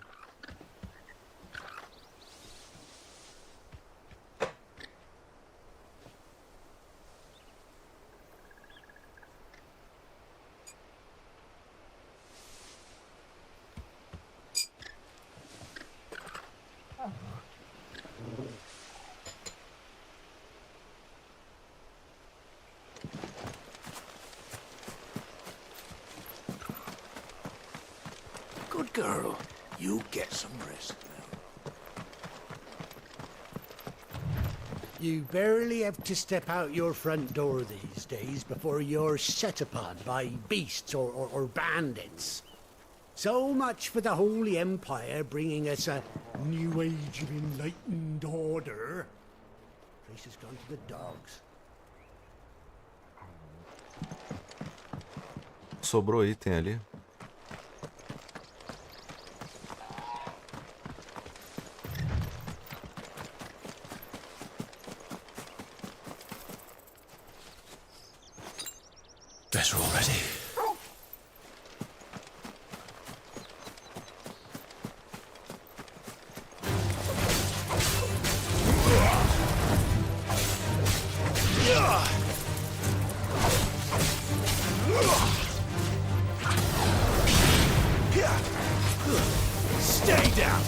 Good girl. You get some rest now. You barely have to step out your front door these days before you're set upon by beasts or bandits. So much for the Holy Empire bringing us a new age of enlightened order. Place has gone to the dogs. Sobrou item ali. Better already. Stay down.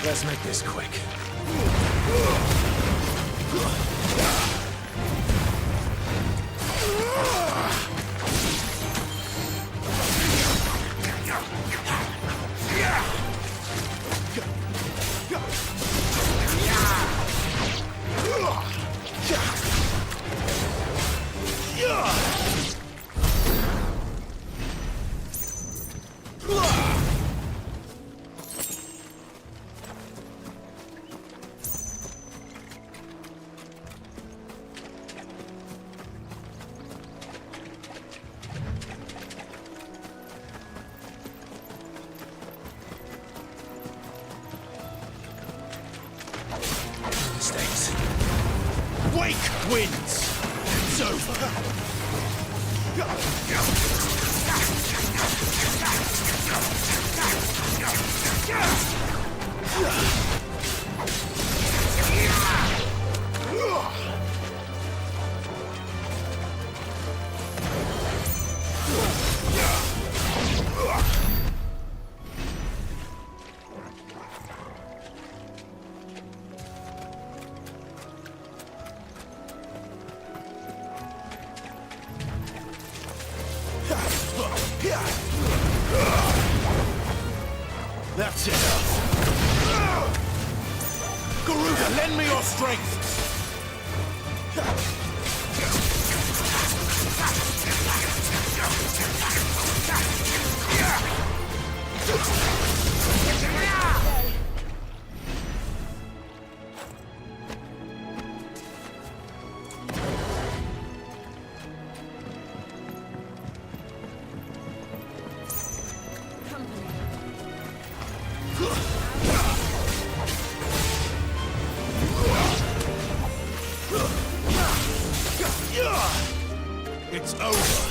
Let's make this quick. wins. It's over. That's enough. Garuda, lend me your strength. It's over.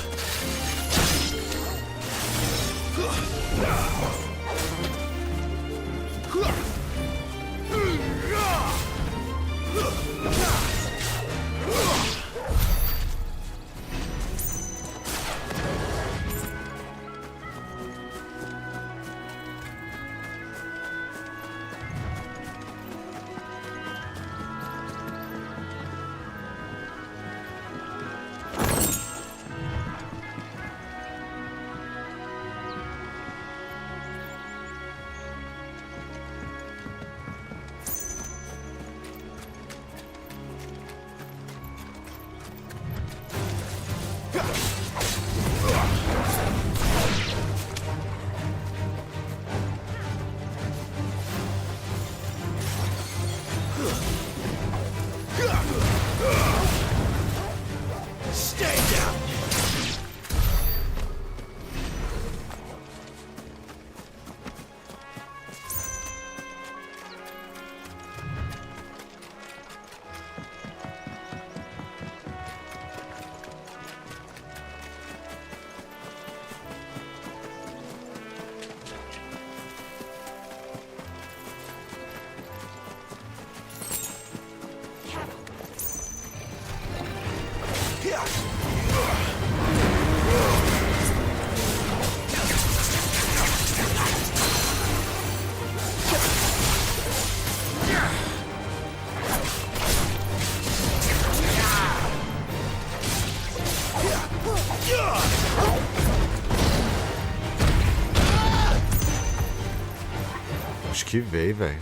Esquivei, velho.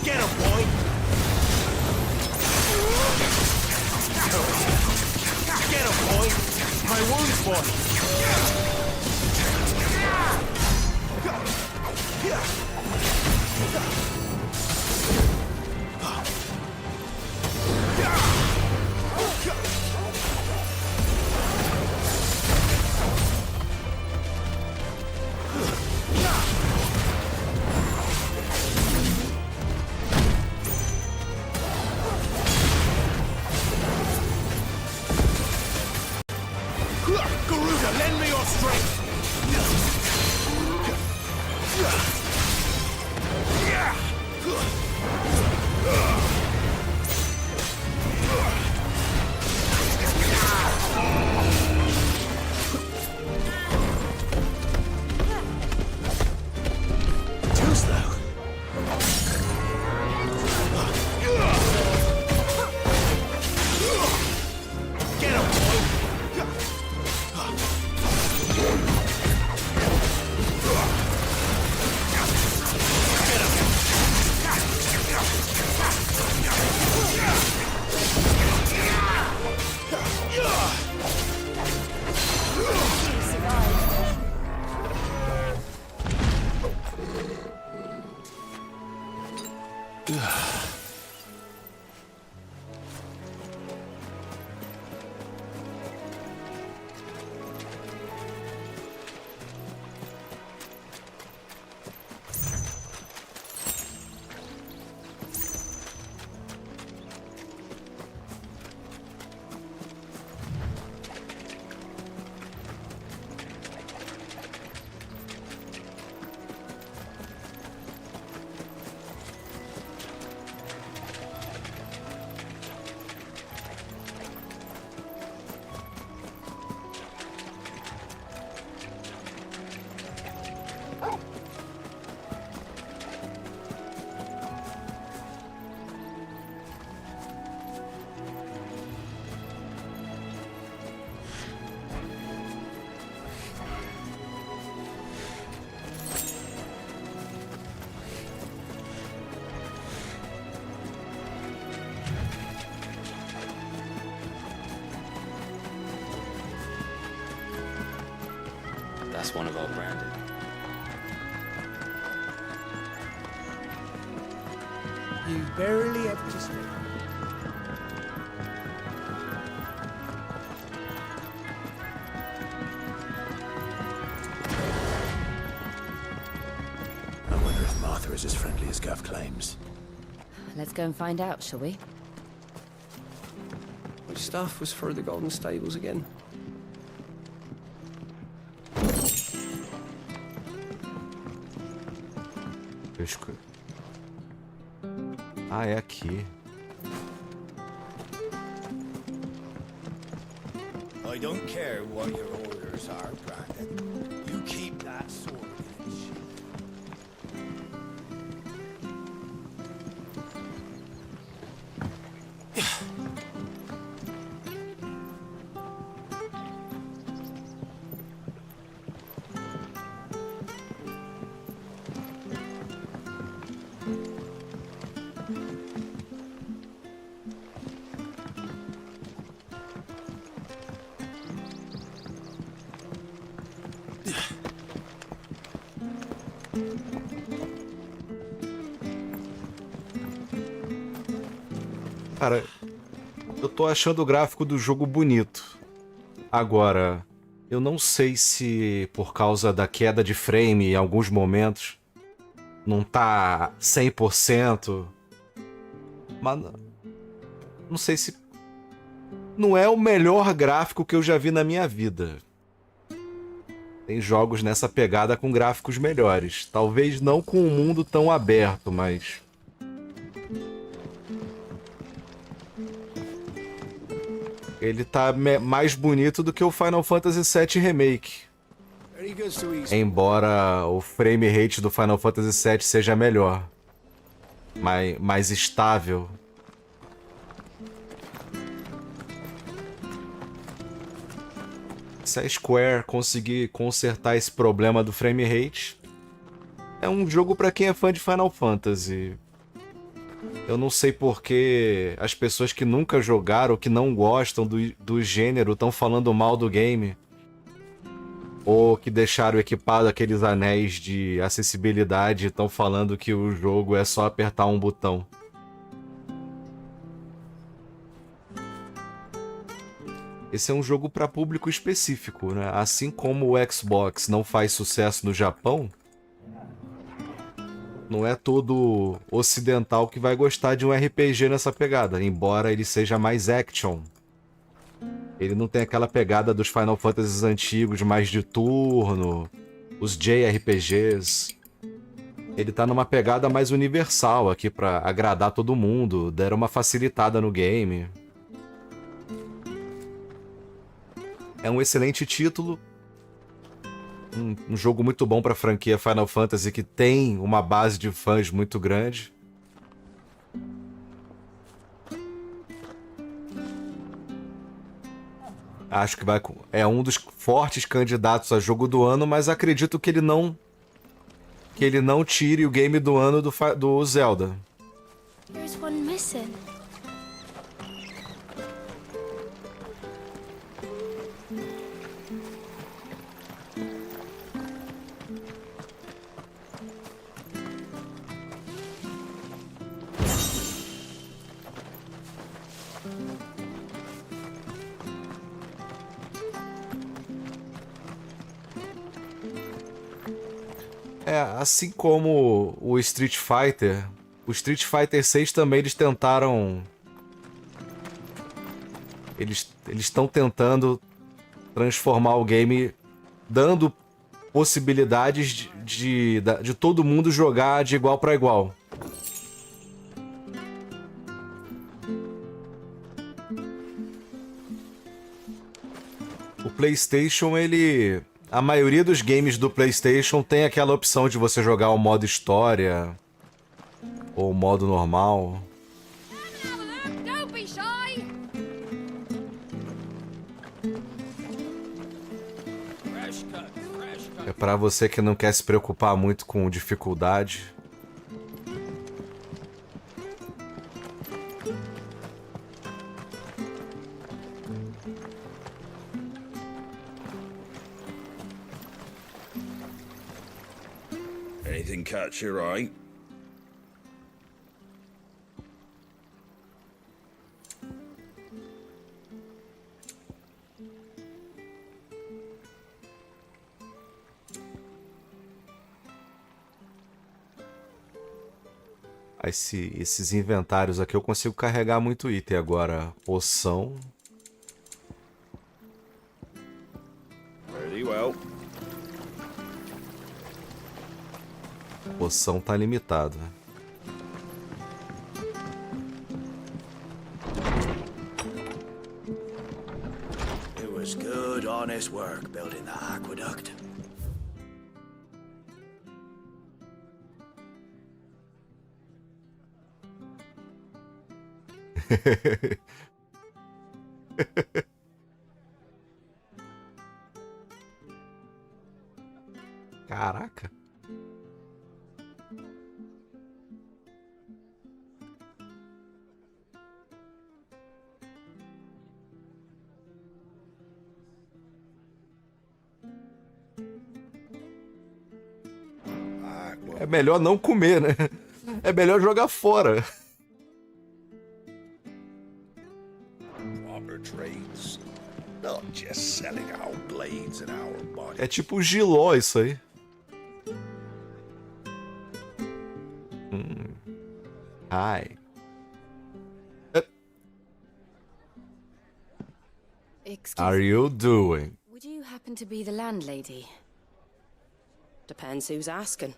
Get him, boy. Get him, boy. My wounds, boy. Garuda, lend me your strength! Too slow. Get him, boy! That's one of our branded. You barely have to stay. I wonder if Martha is as friendly as Gav claims. Let's go and find out, shall we? Which staff was for the Golden Stables again? Ah, é aqui. I don't care what your orders are, Brandon. You keep that sword in its sheath. Cara, eu tô achando o gráfico do jogo bonito. Agora, eu não sei se por causa da queda de frame em alguns momentos não tá 100%. Mas não sei se... Não é o melhor gráfico que eu já vi na minha vida. Tem jogos nessa pegada com gráficos melhores. Talvez não com um mundo tão aberto, mas... Ele tá mais bonito do que o Final Fantasy VII Remake. Embora o frame rate do Final Fantasy VII seja melhor. Mais estável. Se a Square conseguir consertar esse problema do frame rate, é um jogo pra quem é fã de Final Fantasy. Eu não sei porque as pessoas que nunca jogaram, que não gostam do gênero, estão falando mal do game. Ou que deixaram equipado aqueles anéis de acessibilidade e estão falando que o jogo é só apertar um botão. Esse é um jogo para público específico, né? Assim como o Xbox não faz sucesso no Japão, não é todo ocidental que vai gostar de um RPG nessa pegada, embora ele seja mais action. Ele não tem aquela pegada dos Final Fantasy antigos, mais de turno, os JRPGs. Ele tá numa pegada mais universal aqui pra agradar todo mundo, deram uma facilitada no game. É um excelente título. Um jogo muito bom para a franquia Final Fantasy, que tem uma base de fãs muito grande. Acho que é um dos fortes candidatos a jogo do ano, mas acredito que ele não tire o game do ano do Zelda. There's one missing. É, assim como o Street Fighter 6 também eles tentaram... Eles estão tentando transformar o game, dando possibilidades de todo mundo jogar de igual para igual. O PlayStation, a maioria dos games do PlayStation tem aquela opção de você jogar o modo história ou o modo normal. Don't be shy. É pra você que não quer se preocupar muito com dificuldade. Anything catch your eye? Esses inventários aqui eu consigo carregar muito item. Agora, poção... Very well. Poção tá limitado, né? It was good, honest work building the aqueduct. Caraca. É melhor não comer, né? É melhor jogar fora. Trades, not just selling our blades and our bodies. É tipo giló isso aí. Hi. Are you doing? Would you happen to be the landlady? Depends who's asking,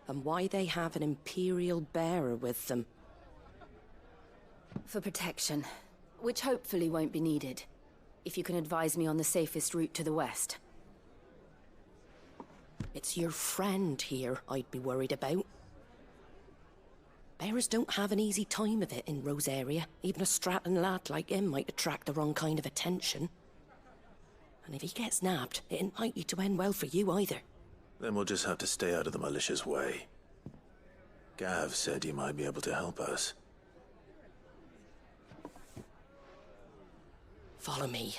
and why they have an Imperial bearer with them. For protection, which hopefully won't be needed. If you can advise me on the safest route to the west. It's your friend here I'd be worried about. Bearers don't have an easy time of it in Rose area. Even a Stratton lad like him might attract the wrong kind of attention. And if he gets nabbed, it ain't likely to end well for you either. Then we'll just have to stay out of the malicious way. Gav said you might be able to help us. Follow me.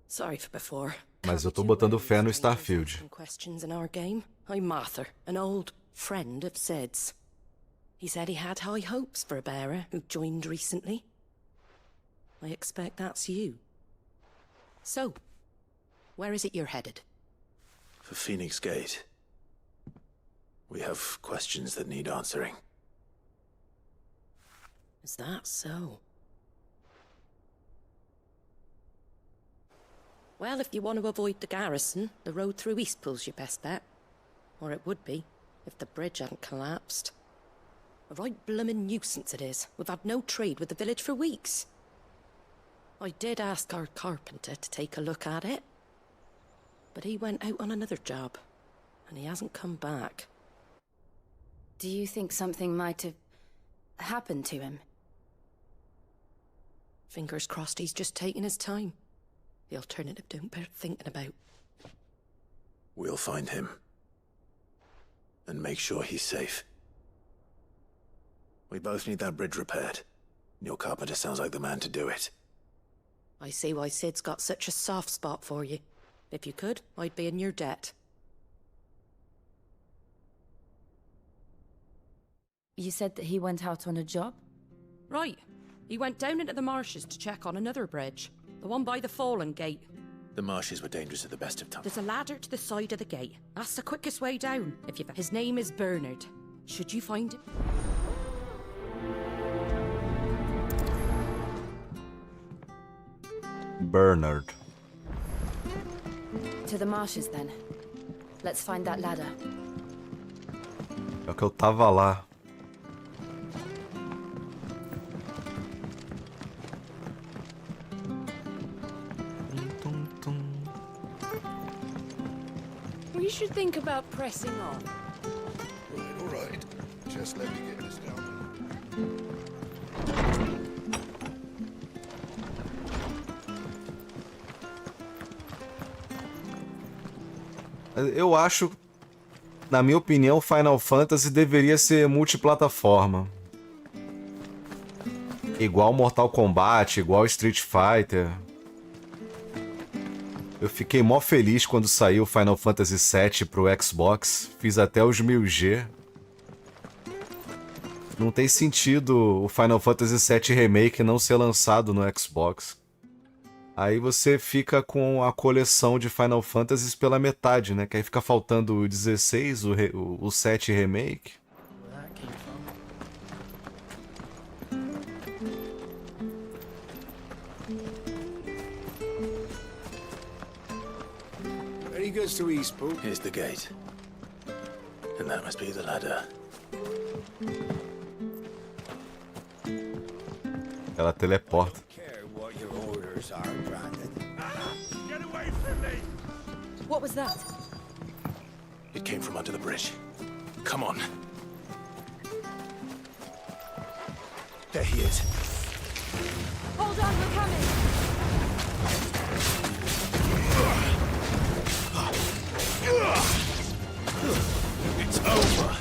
Sorry for before. Mas eu tô botando fé no Starfield. Questions in our game. I'm Martha, an old friend of Sid's. He said he had high hopes for a bearer who joined recently. I expect that's you. So, where is it you're headed? For Phoenix Gate. We have questions that need answering. Is that so? Well, if you want to avoid the garrison, the road through Eastpool's your best bet. Or it would be, if the bridge hadn't collapsed. A right bloomin' nuisance it is. We've had no trade with the village for weeks. I did ask our carpenter to take a look at it. But he went out on another job, and he hasn't come back. Do you think something might have happened to him? Fingers crossed he's just taking his time. The alternative don't bear thinking about. We'll find him. And make sure he's safe. We both need that bridge repaired. Your carpenter sounds like the man to do it. I see why Sid's got such a soft spot for you. If you could, I'd be in your debt. You said that he went out on a job? Right. He went down into the marshes to check on another bridge. The one by the Fallen Gate. The marshes were dangerous at the best of times. There's a ladder to the side of the gate. That's the quickest way down. If you, his name is Bernard. Should you find him? Bernard. To the marshes, then. Let's find that ladder. É o que eu tava lá. We should think about pressing on. All right. Just let me get this down. Eu acho, na minha opinião, Final Fantasy deveria ser multiplataforma. Igual Mortal Kombat, igual Street Fighter. Eu fiquei mó feliz quando saiu Final Fantasy VII pro Xbox. Fiz até os 1000G. Não tem sentido o Final Fantasy VII Remake não ser lançado no Xbox. Aí você fica com a coleção de Final Fantasies pela metade, né? Que aí fica faltando o 16, o 7 Remake. He goes to Eastpool. Here's the gate. And that must be the ladder. Ela teleporta. Care what your orders are, Brandon. Get away from me! What was that? It came from under the bridge. Come on. There he is. Hold on, we're coming! It's over.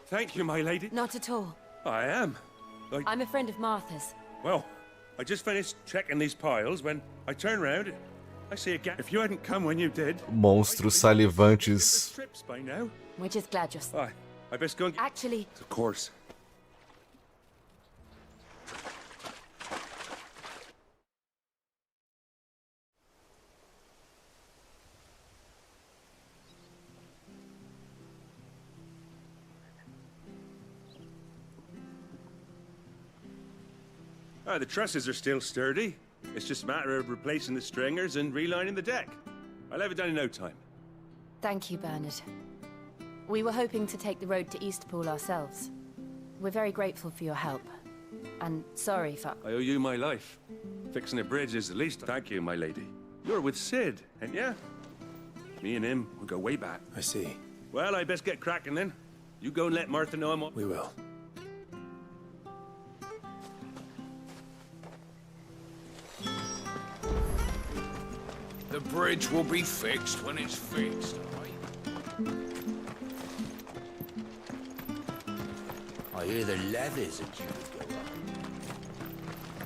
Thank you, my lady. Not at all. I am. I'm a friend of Martha's. Well, I just finished checking these piles when I turn round. I see a gap. If you hadn't come when you did... Monstros salivantes. ...trips by now. We're just glad you're... I best go and... Actually... Of course. The trusses are still sturdy. It's just a matter of replacing the stringers and relining the deck. I'll have it done in no time. Thank you, Bernard. We were hoping to take the road to Eastpool ourselves. We're very grateful for your help. And sorry for... I owe you my life. Fixing a bridge is the least. Thank you, my lady. You're with Sid, ain't ya? Me and him, we go way back. I see. Well, I best get cracking then. You go and let Martha know I'm on... We will. The bridge will be fixed when it's fixed, all right? I hear the leathers are due to go up.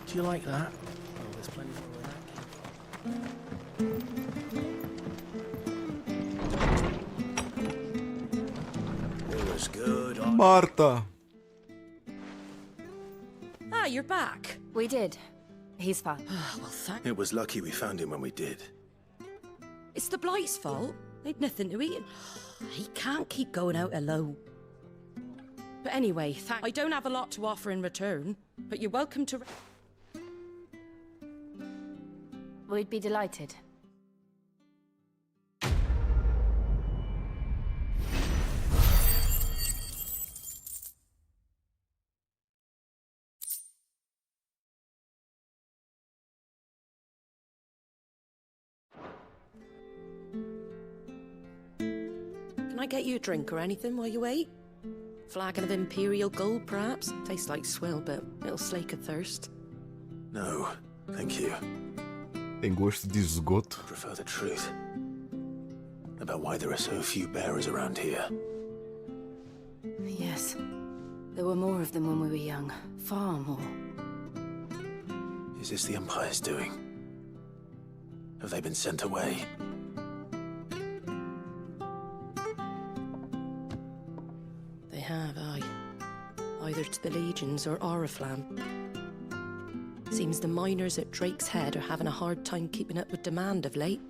Do you like that? Oh, there's plenty more where that came from. It was good. Martha! Ah, you're back. We did. He's fine. Well, thank... It was lucky we found him when we did. It's the Blight's fault. They'd nothing to eat. He can't keep going out alone. But anyway, I don't have a lot to offer in return, but you're welcome to... We'd be delighted. Can I get you a drink or anything while you wait? Flagon of Imperial Gold, perhaps? Tastes like swill, but it'll slake a thirst. No, thank you. Tem gosto de esgoto. I prefer the truth. About why there are so few bearers around here. Yes. There were more of them when we were young. Far more. Is this the Empire's doing? Have they been sent away? They have, aye. Either to the Legions or Oriflamme. Seems the miners at Drake's Head are having a hard time keeping up with demand of late,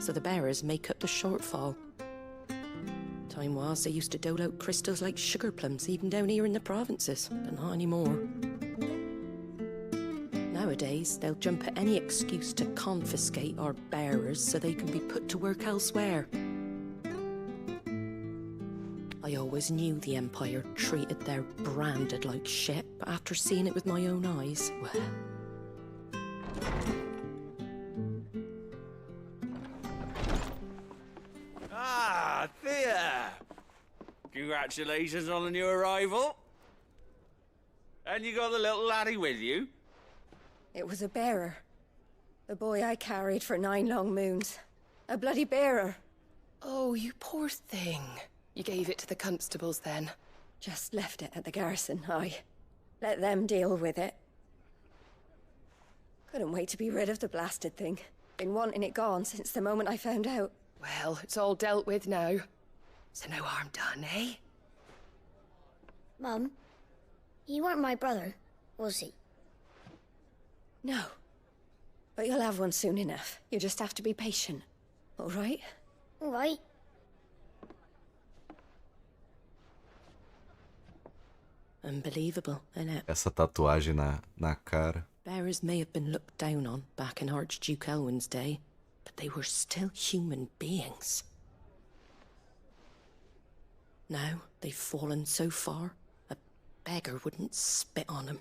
so the bearers make up the shortfall. Time was they used to dole out crystals like sugar plums even down here in the provinces, but not anymore. Nowadays, they'll jump at any excuse to confiscate our bearers so they can be put to work elsewhere. I always knew the Empire treated their branded like shit, but after seeing it with my own eyes, well... Ah, Thea! Congratulations on the new arrival. And you got the little laddie with you? It was a bearer. The boy I carried for 9 long moons. A bloody bearer. Oh, you poor thing. You gave it to the constables then? Just left it at the garrison, I. Let them deal with it. Couldn't wait to be rid of the blasted thing. Been wanting it gone since the moment I found out. Well, it's all dealt with now. So no harm done, eh? Mum, you weren't my brother, was he? No. But you'll have one soon enough. You just have to be patient. All right? All right. Unbelievable, innit? Essa tatuagem na cara. Bearers may have been looked down on back in Archduke Elwin's day, but they were still human beings. Now they've fallen so far, a beggar wouldn't spit on them.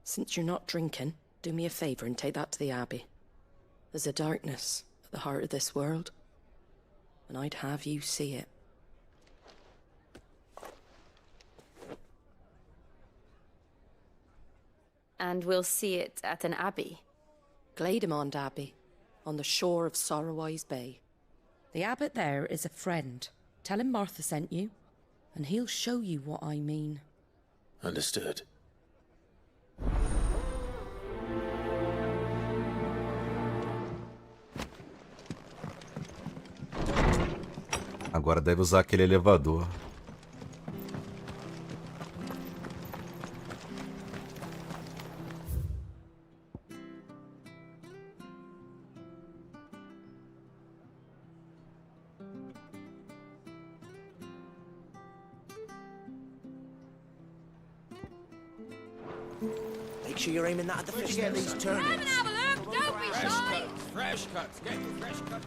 Since you're not drinking, do me a favour and take that to the Abbey. There's a darkness at the heart of this world, and I'd have you see it. And we'll see it at an abbey? Glademond Abbey, on the shore of Sorrowise Bay. The abbot there is a friend. Tell him Martha sent you, and he'll show you what I mean. Understood. Agora deve usar aquele elevador. Make sure you're aiming that at the fish. Get these turnips. Come and have a look, don't be shy. Fresh cuts. Get your fresh cuts.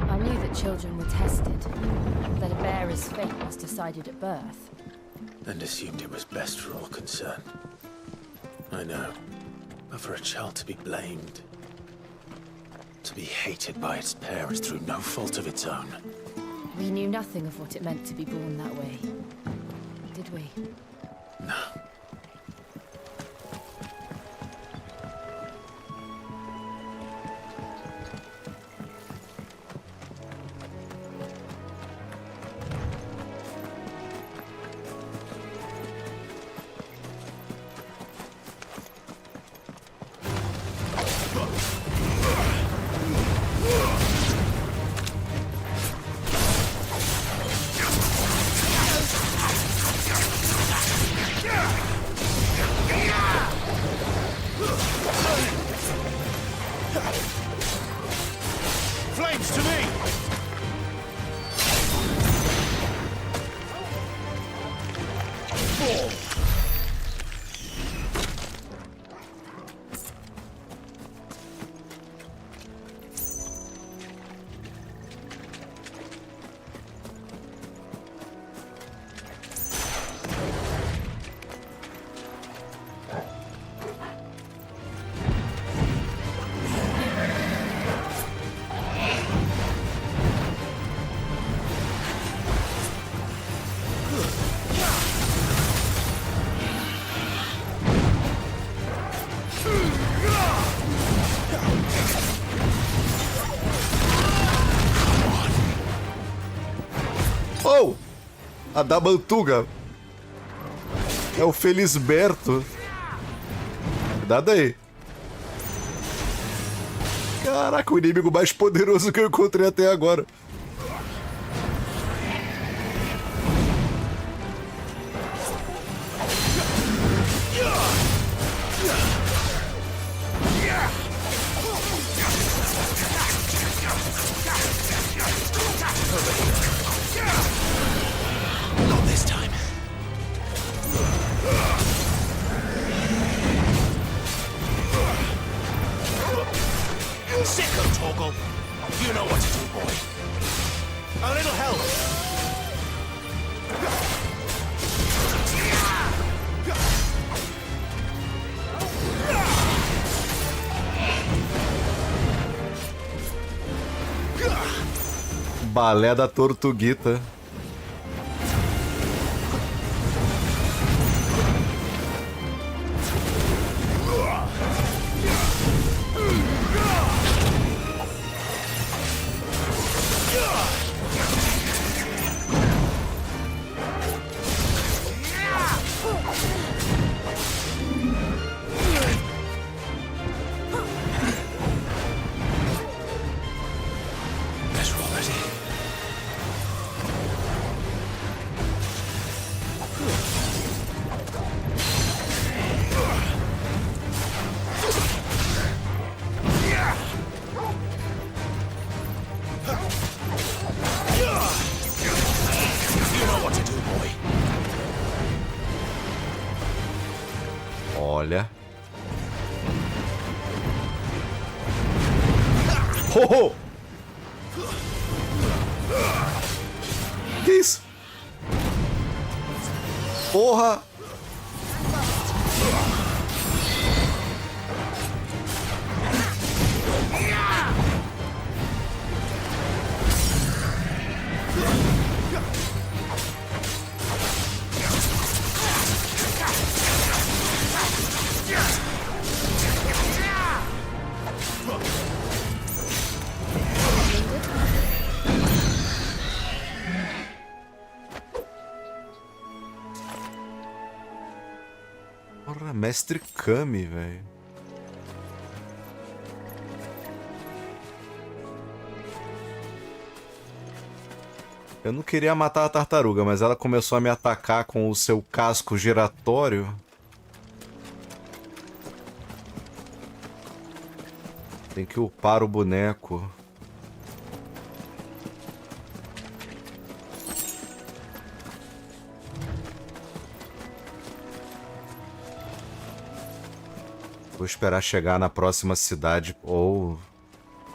I knew that children were tested, that a bearer's fate was decided at birth. And assumed it was best for all concerned. I know. But for a child to be blamed, to be hated by its parents through no fault of its own. We knew nothing of what it meant to be born that way, did we? No. Flames to me! Oh! A da Bantuga. É o Felisberto. Cuidado aí. Caraca, o inimigo mais poderoso que eu encontrei até agora. Balé da Tortuguita. Olha. Oh, oh. Que isso? Porra! Porra, mestre Kami, velho. Eu não queria matar a tartaruga, mas ela começou a me atacar com o seu casco giratório. Tem que upar o boneco. Vou esperar chegar na próxima cidade ou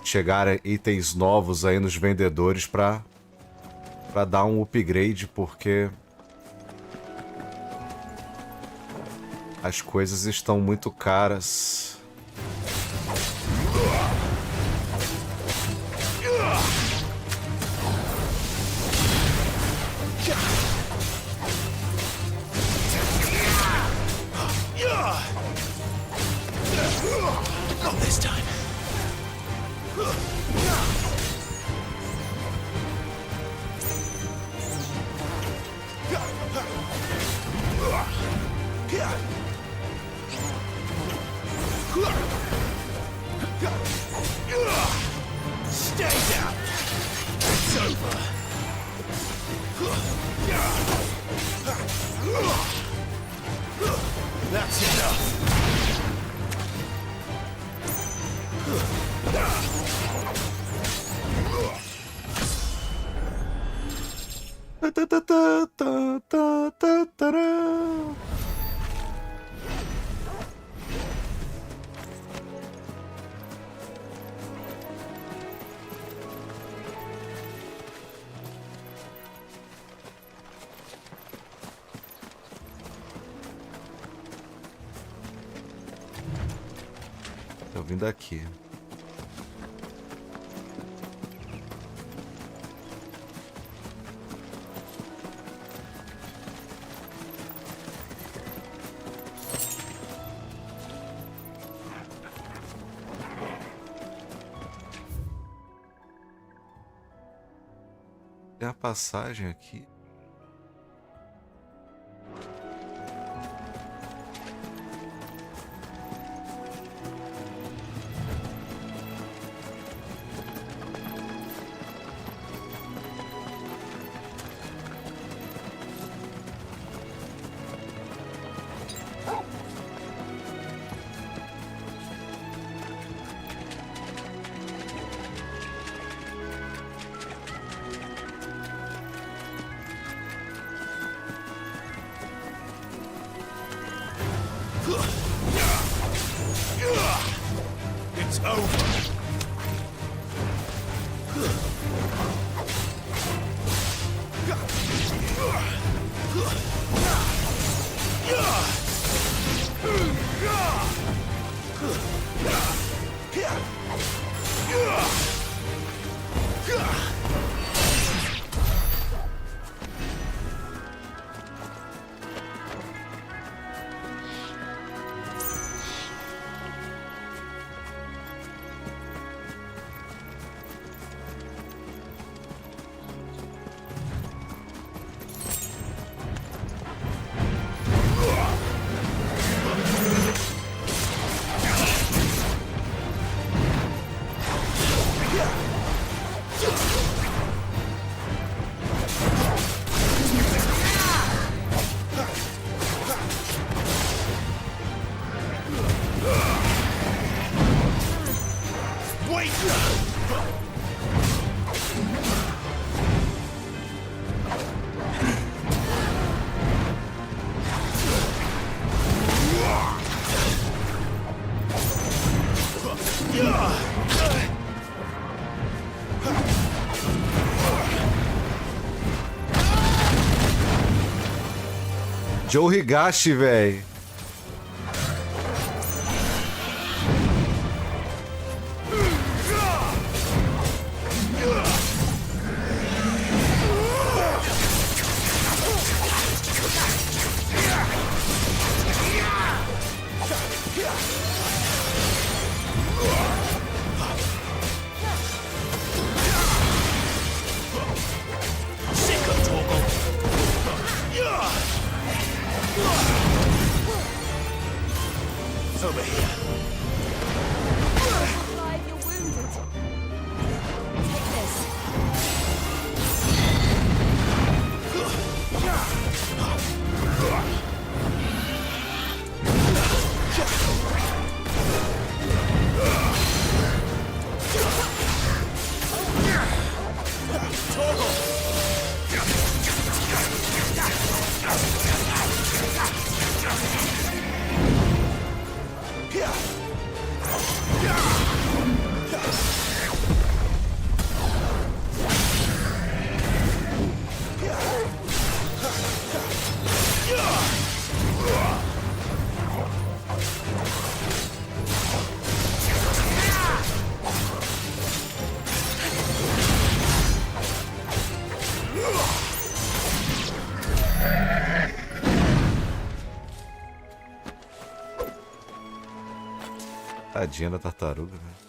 chegar a itens novos aí nos vendedores pra dar um upgrade, porque as coisas estão muito caras. Not this time. Stay down. It's over. That's enough. Tô vindo aqui. Tem a passagem aqui. It's over. Joe Higashi, velho. Over here. Clive, you're wounded. Take this. Tadinha da tartaruga, velho.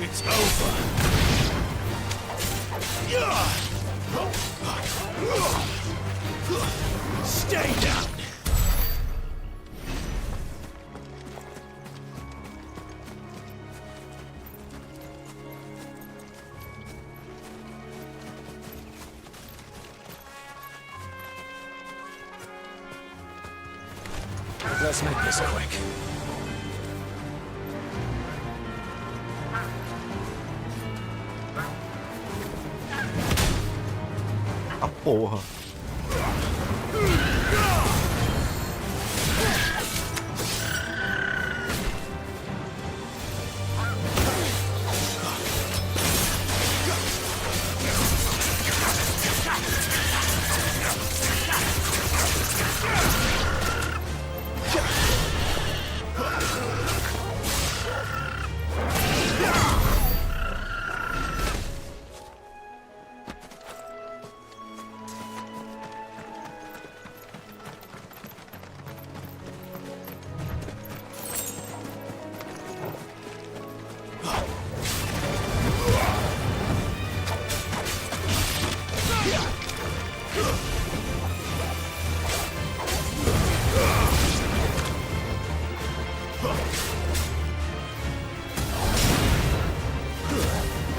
It's over. Stay down. Let's make this quick. A porra.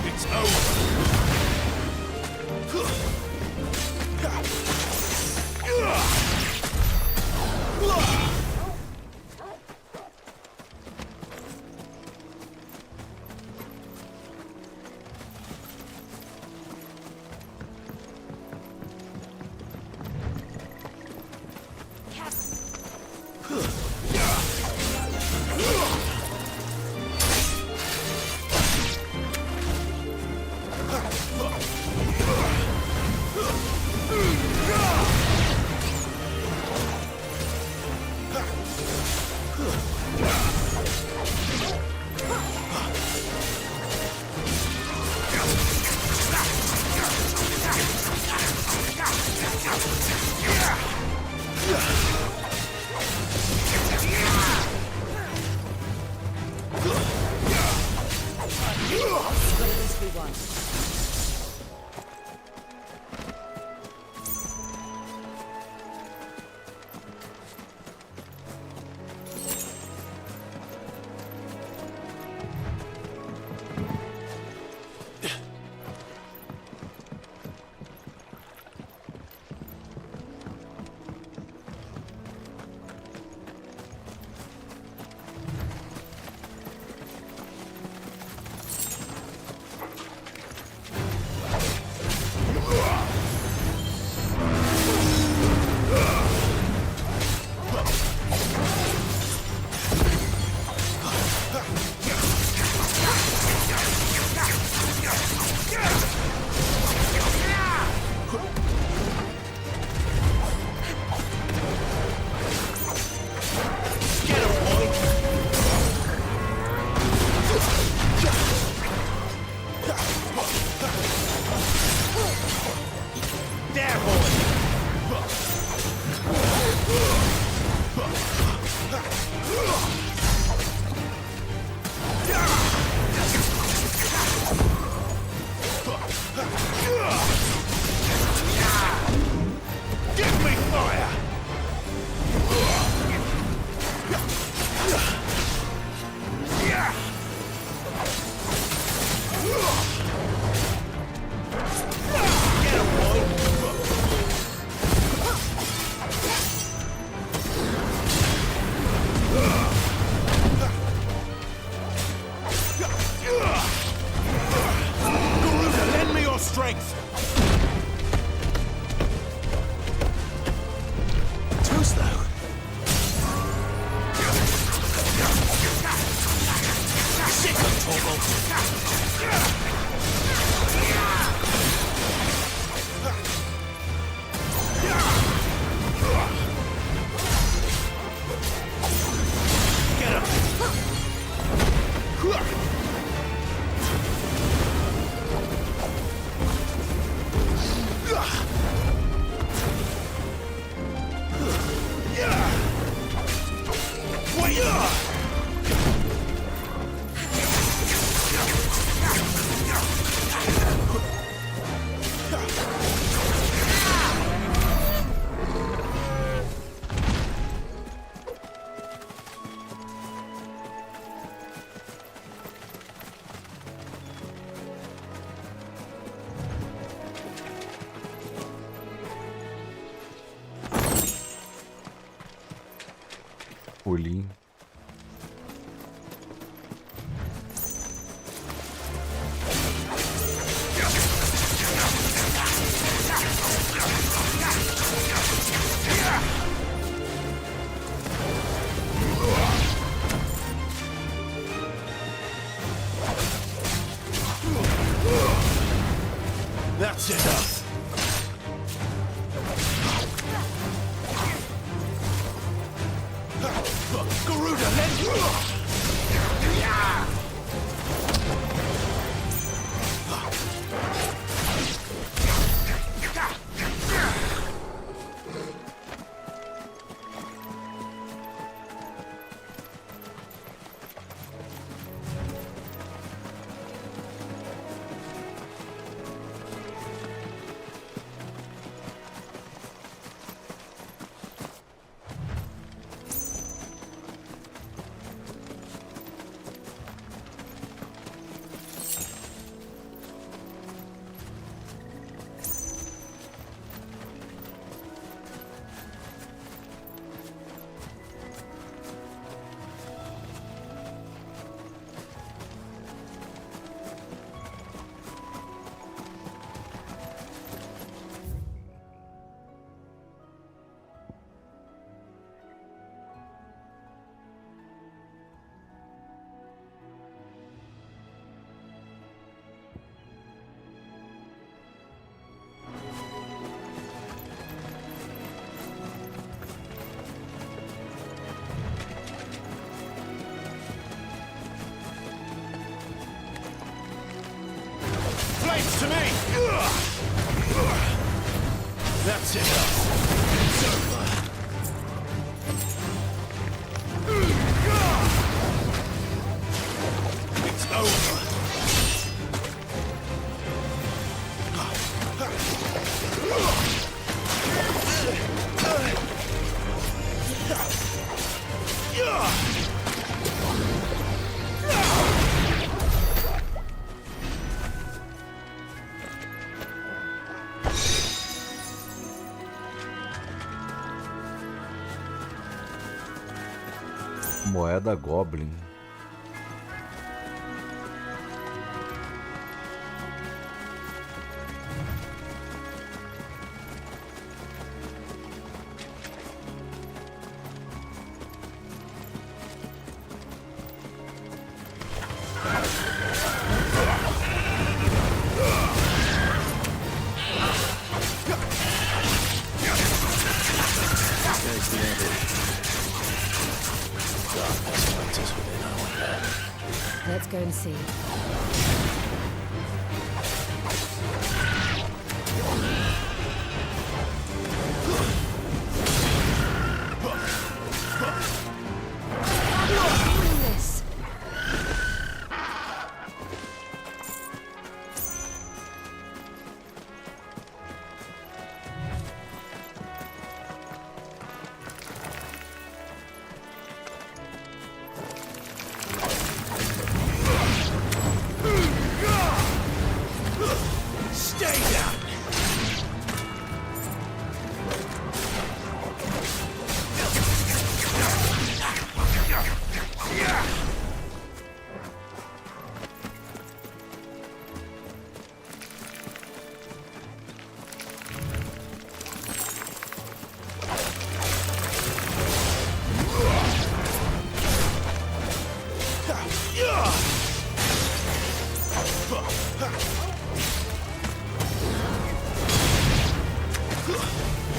It's over. Pulinho. That's enough. Garuda, let's Thanks to me! That's enough. It's over. It's over. Moeda Goblin. Let's go and see.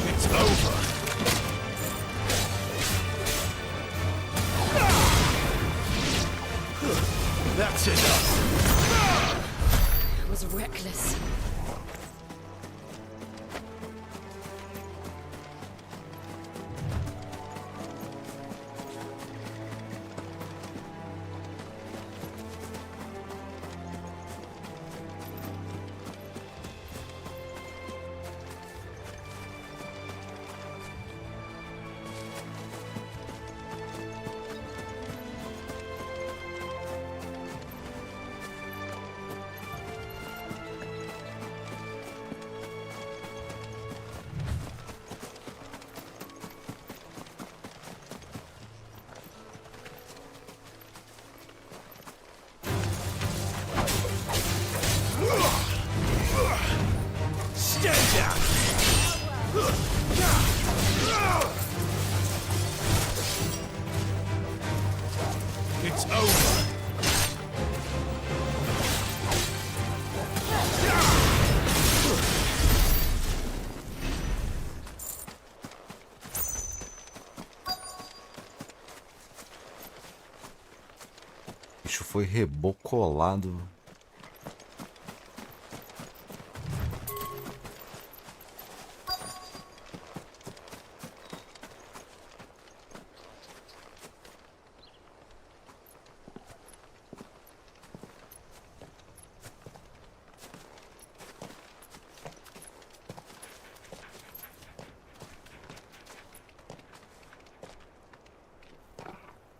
It's over. That's enough. It was reckless. Stay down. It's over. O bicho foi rebocolado.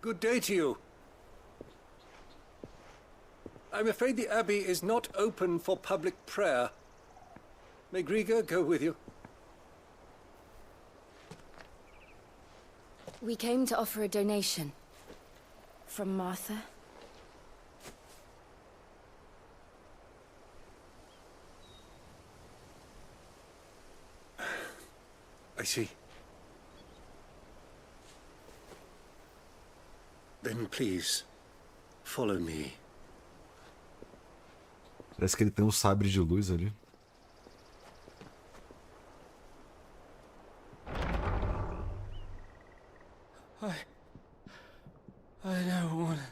Good day to you. I'm afraid the Abbey is not open for public prayer. May Grieger go with you? We came to offer a donation. From Martha. I see. Then please, follow me. Parece que ele tem um sabre de luz ali. I don't want to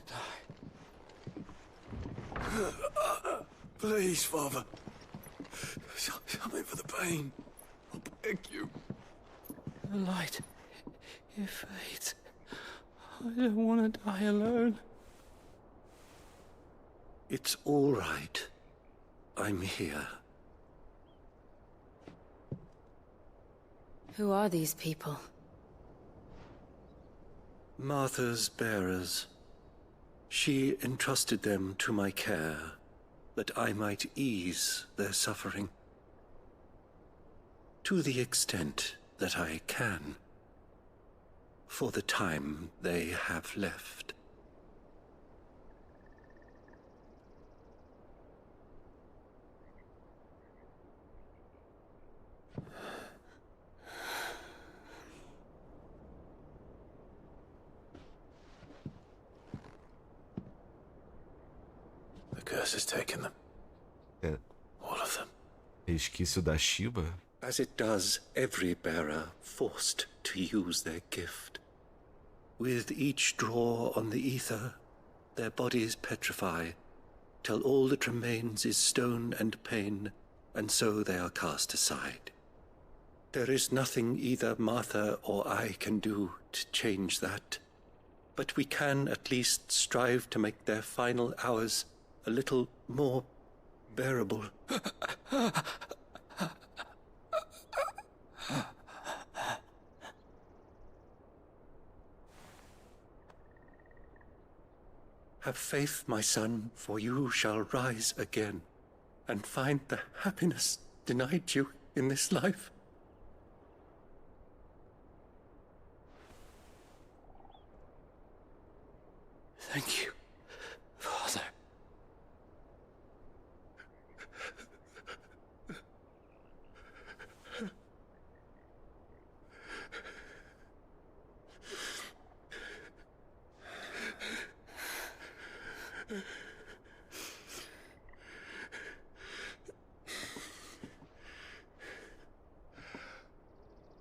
die. Please, Father. vain. I beg you. The light, it fades. I don't want to die alone. It's all right. I'm here. Who are these people? Martha's bearers. She entrusted them to my care, that I might ease their suffering. To the extent that I can, for the time they have left. The curse has taken them. É. All of them. Resquício da Shiba? As it does every bearer forced to use their gift. With each draw on the ether, their bodies petrify, till all that remains is stone and pain, and so they are cast aside. There is nothing either Martha or I can do to change that, but we can at least strive to make their final hours a little more bearable. Have faith, my son, for you shall rise again, and find the happiness denied you in this life. Thank you, Father.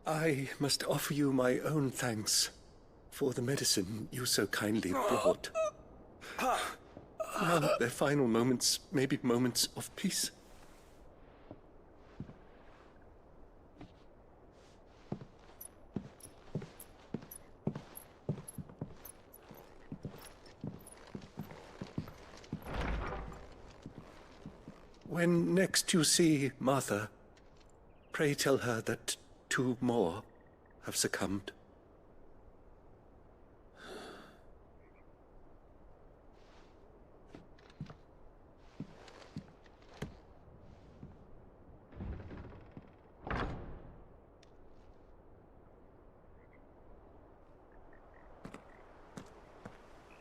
I must offer you my own thanks for the medicine you so kindly brought. Now their final moments may be moments of peace. When next you see Martha, pray tell her that 2 more have succumbed.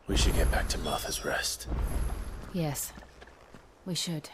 We should get back to Martha's Rest. Yes, we should.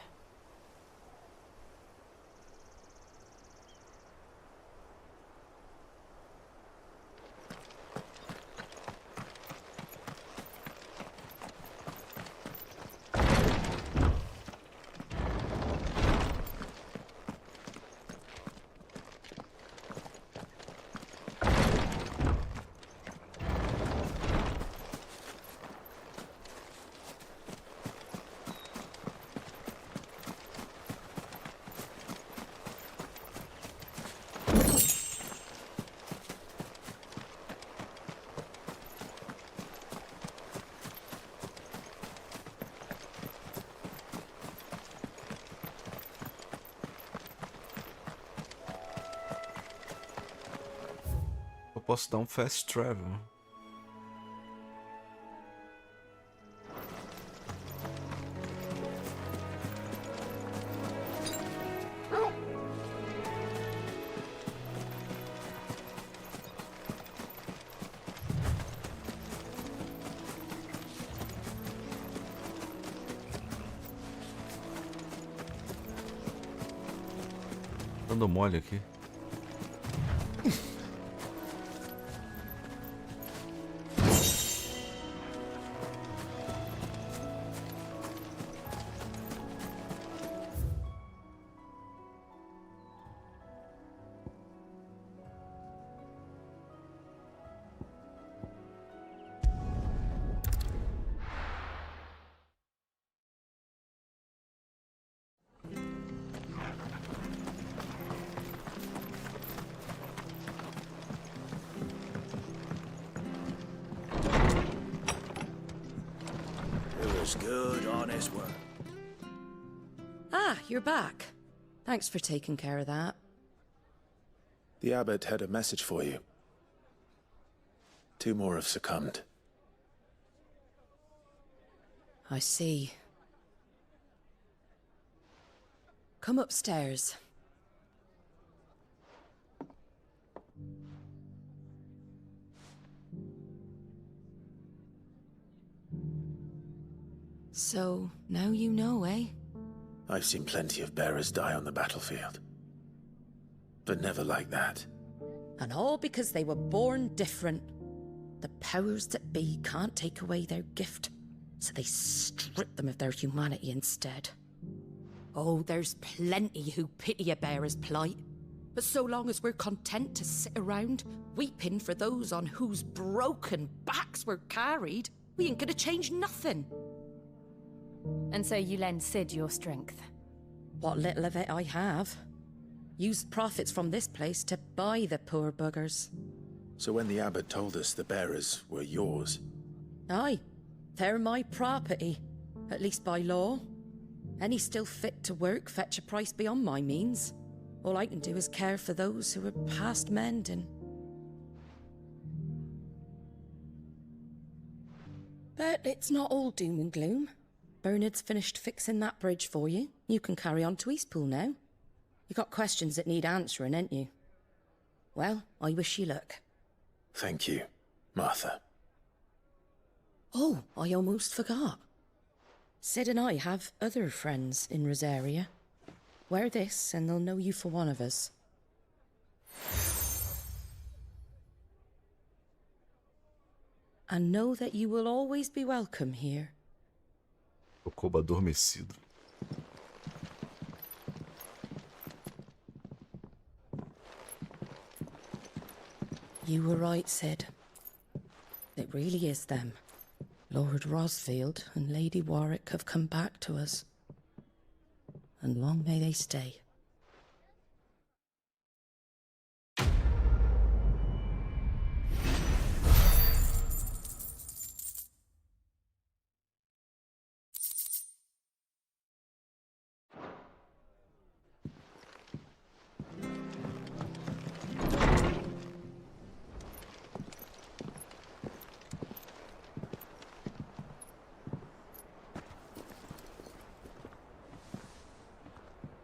Eu posso dar um fast travel. Dando mole aqui. Just good, honest work. Ah, you're back. Thanks for taking care of that. The abbot had a message for you. 2 more have succumbed. I see. Come upstairs. So, now you know, eh? I've seen plenty of bearers die on the battlefield. But never like that. And all because they were born different. The powers that be can't take away their gift, so they strip them of their humanity instead. Oh, there's plenty who pity a bearer's plight. But so long as we're content to sit around, weeping for those on whose broken backs we're carried, we ain't gonna change nothing. And so you lend Sid your strength? What little of it I have. Used profits from this place to buy the poor buggers. So when the abbot told us the bearers were yours... Aye, they're my property, at least by law. Any still fit to work fetch a price beyond my means. All I can do is care for those who are past mending. But it's not all doom and gloom. Bernard's finished fixing that bridge for you. You can carry on to Eastpool now. You got questions that need answering, ain't you? Well, I wish you luck. Thank you, Martha. Oh, I almost forgot. Sid and I have other friends in Rosaria. Wear this and they'll know you for one of us. And know that you will always be welcome here. O Koba adormecido. You were right, Sid. It really is them. Lord Rosfield and Lady Warwick have come back to us. And long may they stay.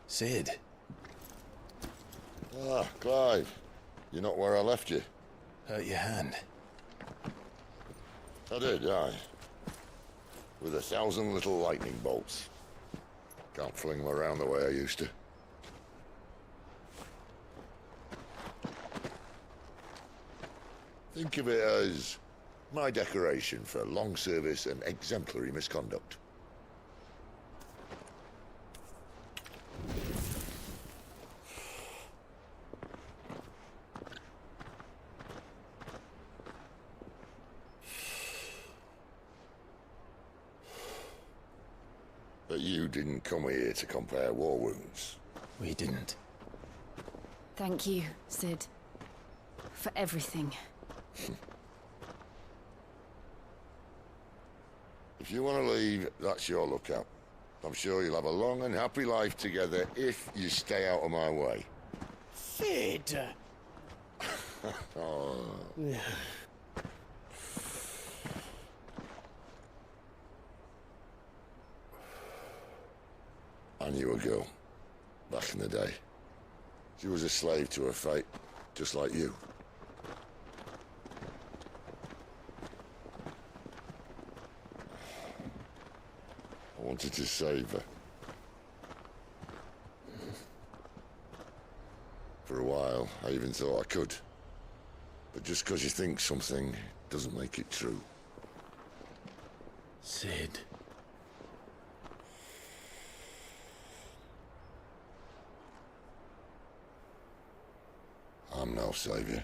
Sid. Ah, Clive. You're not where I left you. Hurt your hand. I did, aye. With 1,000 little lightning bolts. Can't fling them around the way I used to. Think of it as my decoration for long service and exemplary misconduct. But you didn't come here to compare war wounds. We didn't. Thank you, Sid. For everything. If you want to leave, that's your lookout. I'm sure you'll have a long and happy life together if you stay out of my way. Sid! Oh. I knew a girl, back in the day. She was a slave to her fate, just like you. I wanted to save her. For a while, I even thought I could. But just because you think something doesn't make it true. Sid. I'm no savior.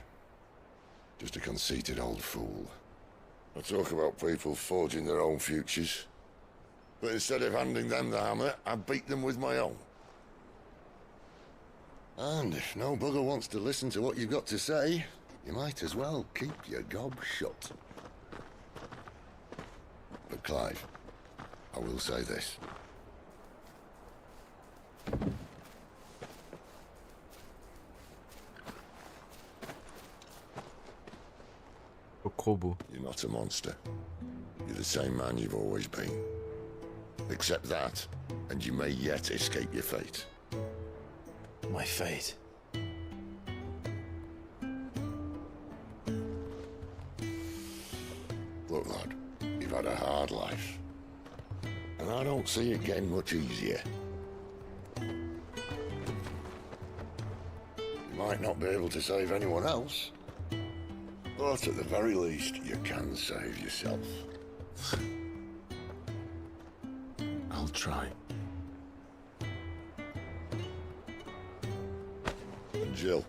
Just a conceited old fool. I talk about people forging their own futures. But instead of handing them the hammer, I beat them with my own. And if no bugger wants to listen to what you've got to say, you might as well keep your gob shut. But Clive, I will say this. Kobo. You're not a monster. You're the same man you've always been. Accept that, and you may yet escape your fate. My fate? Look, lad, you've had a hard life. And I don't see it getting much easier. You might not be able to save anyone else, but at the very least, you can save yourself. I'll try. And Jill,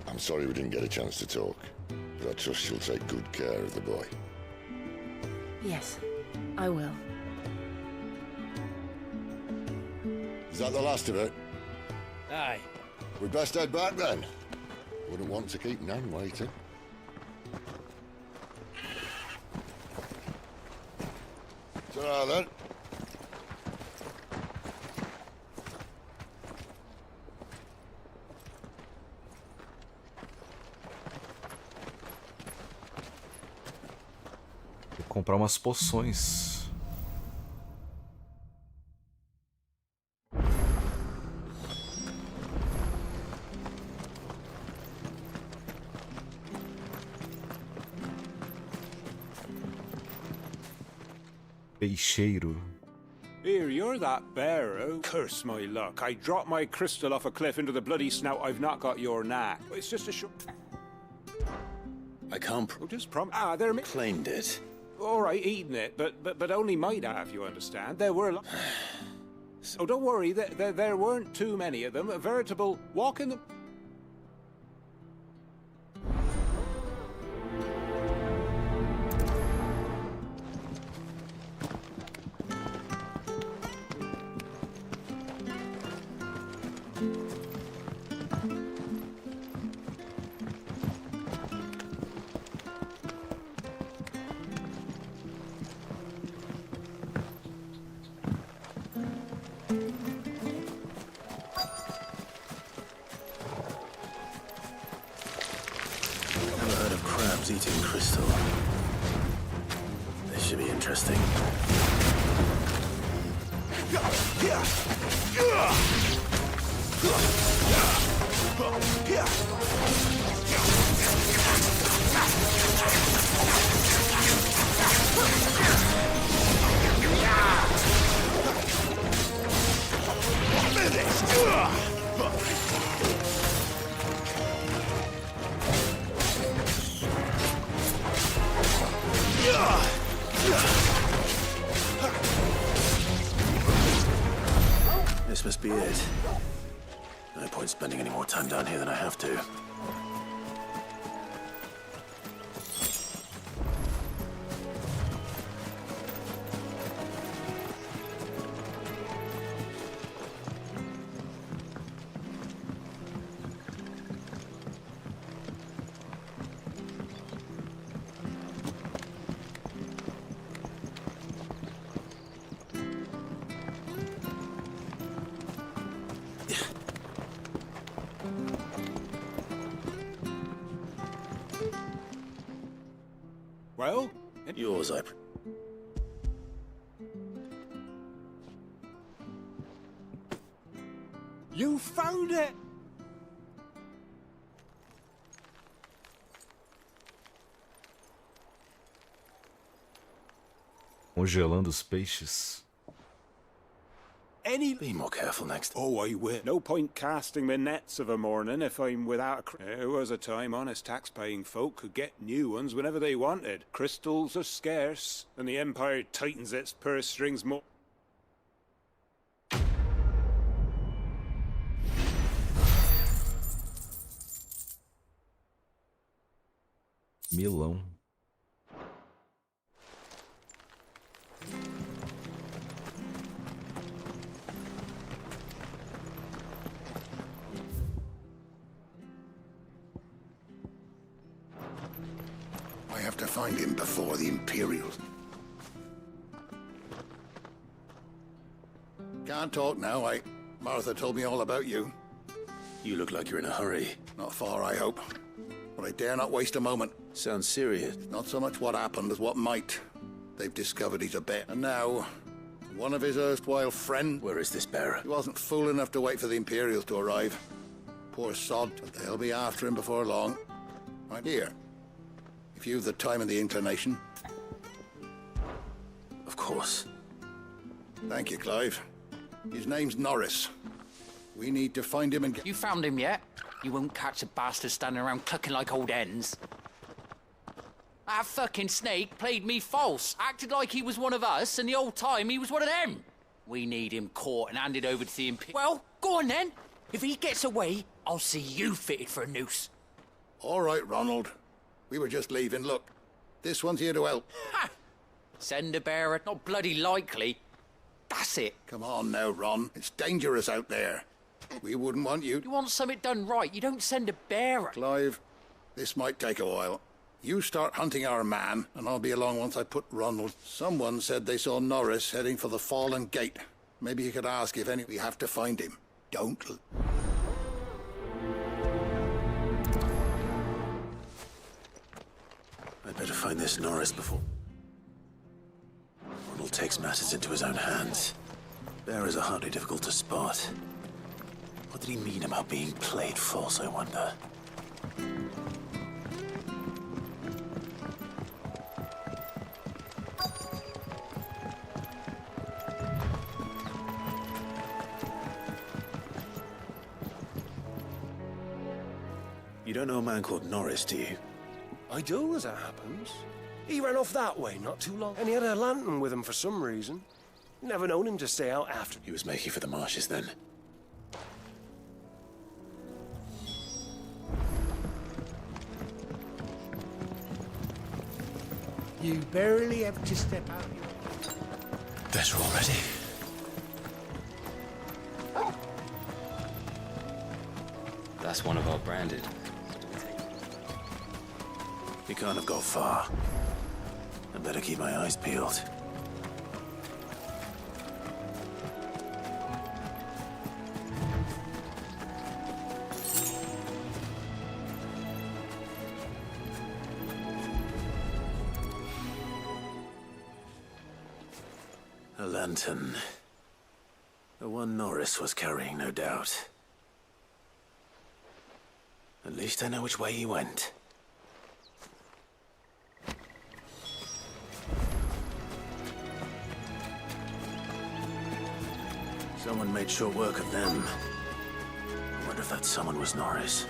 I'm sorry we didn't get a chance to talk, but I trust you'll take good care of the boy. Yes, I will. Is that the last of it? Aye. We'd best head back then. Wouldn't want to keep Nan waiting. Ta-ra then. Vou comprar umas poções. Peixeiro. Here, you're that bear. Curse my luck. I dropped my crystal off a cliff into the bloody snout. I've not got your knack. It's just a short... I can't just they're... claimed it. All right, eating it, but only might have, you understand. There were... Oh, don't worry. There weren't too many of them. A veritable walk in the... Eating crystal. This should be interesting. This must be it. No point spending any more time down here than I have to. Well? Yours, I... You found it! Congelando os peixes. Be more careful next. Oh, I will. No point casting my nets of a morning if I'm without a... There was a time honest tax-paying folk could get new ones whenever they wanted. Crystals are scarce, and the Empire tightens its purse strings more... Milão. I have to find him before the Imperials. Can't talk now, Martha told me all about you. You look like you're in a hurry. Not far, I hope. But I dare not waste a moment. Sounds serious. Not so much what happened as what might. They've discovered he's a bear. And now, one of his erstwhile friends... Where is this bearer? He wasn't fool enough to wait for the Imperials to arrive. Poor sod, but they'll be after him before long. Right here. If you've the time and the inclination. Of course. Thank you, Clive. His name's Norris. We need to find him and get... You found him yet? You won't catch a bastard standing around clucking like old hens. That fucking snake played me false, acted like he was one of us, and the whole time he was one of them. We need him caught and handed over to the Well, go on then. If he gets away, I'll see you fitted for a noose. All right, Ronald. We were just leaving. Look, this one's here to help. Ha! Send a bearer, not bloody likely. That's it. Come on now, Ron. It's dangerous out there. We wouldn't want you... You want something done right, you don't send a bearer. Clive, this might take a while. You start hunting our man, and I'll be along once I put Ronald. Someone said they saw Norris heading for the Fallen Gate. Maybe you could ask if any... We have to find him. Don't... I'd better find this Norris before... Ronald takes matters into his own hands. Bearers are hardly difficult to spot. What did he mean about being played false, I wonder? You don't know a man called Norris, do you? I do, as it happens. He ran off that way not too long, and he had a lantern with him for some reason. Never known him to stay out after. He was making for the marshes then. You barely have to step out your... Better already. That's one of our branded. He can't have got far. I better keep my eyes peeled. A lantern. The one Norris was carrying, no doubt. At least I know which way he went. Someone made short work of them. I wonder if that someone was Norris.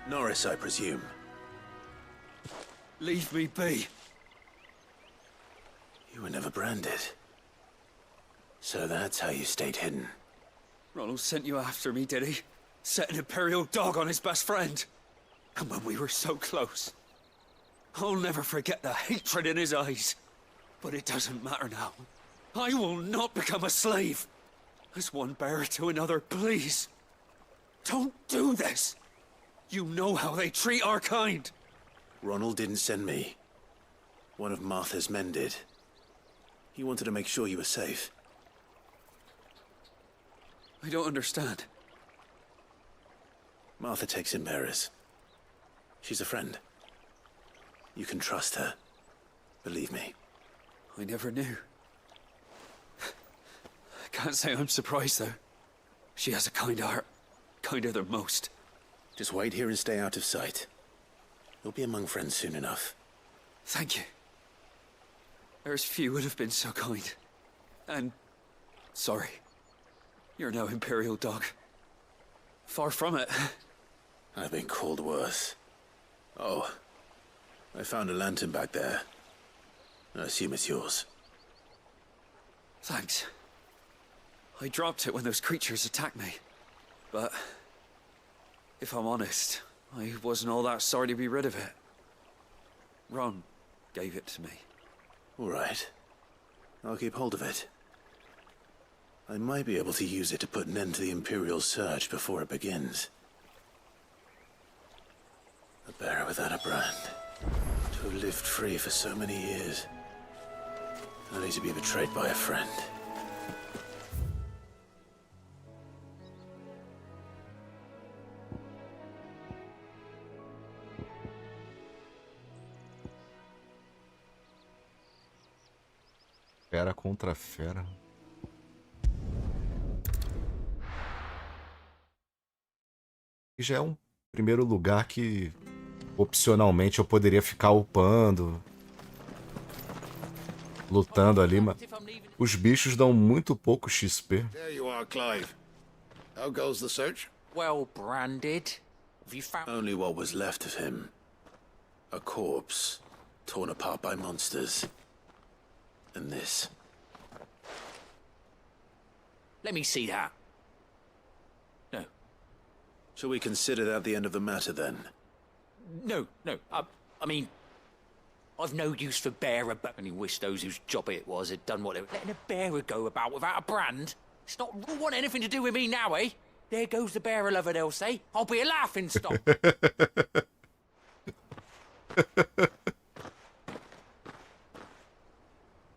Norris, I presume. Leave me be. You were never branded. So that's how you stayed hidden. Ronald sent you after me, did he? Set an Imperial dog on his best friend. And when we were so close. I'll never forget the hatred in his eyes. But it doesn't matter now. I will not become a slave. As one bearer to another, please. Don't do this. You know how they treat our kind. Ronald didn't send me. One of Martha's men did. He wanted to make sure you were safe. I don't understand. Martha takes in bearers. She's a friend. You can trust her. Believe me. I never knew. I can't say I'm surprised, though. She has a kind heart. Kinder than most. Just wait here and stay out of sight. You'll be among friends soon enough. Thank you. There's few would have been so kind. And... sorry. You're no Imperial dog. Far from it. I've been called worse. Oh. I found a lantern back there. I assume it's yours. Thanks. I dropped it when those creatures attacked me. But... if I'm honest, I wasn't all that sorry to be rid of it. Ron gave it to me. All right. I'll keep hold of it. I might be able to use it to put an end to the Imperial surge before it begins. A bearer without a brand. To have lived free for so many years. Only to be betrayed by a friend. Fera contra fera. E já é um primeiro lugar que opcionalmente eu poderia ficar upando, lutando ali, mas os bichos dão muito pouco XP. There you are, Clive. How goes the search? Well branded. Have you found Only what was left of him. A corpse, torn apart by monsters. And this. Let me see that. No. Shall we consider that the end of the matter then? No. I mean, I've no use for bearer, but only wish those whose job it was had done what they were letting a bearer go about without a brand. It's not want anything to do with me now, eh? There goes the bearer lover, they'll say. I'll be a laughing stock.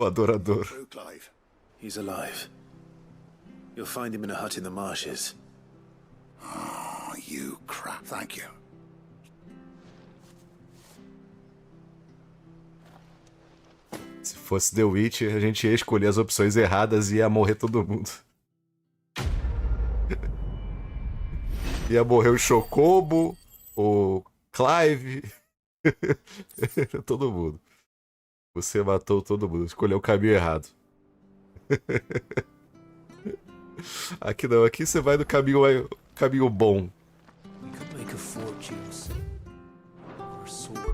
O adorador. Clive. He's alive. You'll find him in a hut in the marshes. Oh, you crap. Thank you. Se fosse The Witcher, a gente ia escolher as opções erradas e ia morrer todo mundo. Ia morrer o Chocobo, o Clive, todo mundo. Você matou todo mundo, escolheu o caminho errado. Aqui não, aqui você vai no caminho bom. We could make a fortune or swords.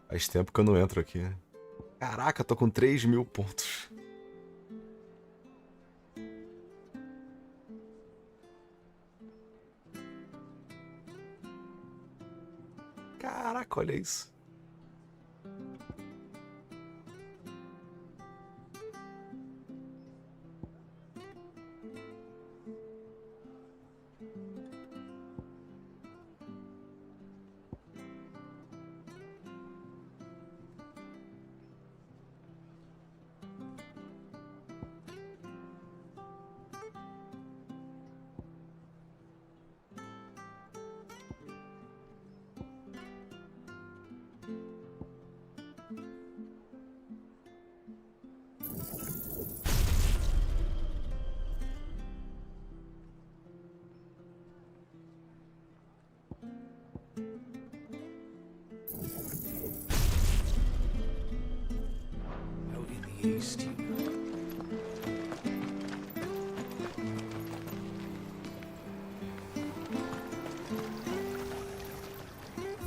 Faz tempo que eu não entro aqui. Caraca, tô com 3.000 pontos. Caraca, olha isso. East, you know.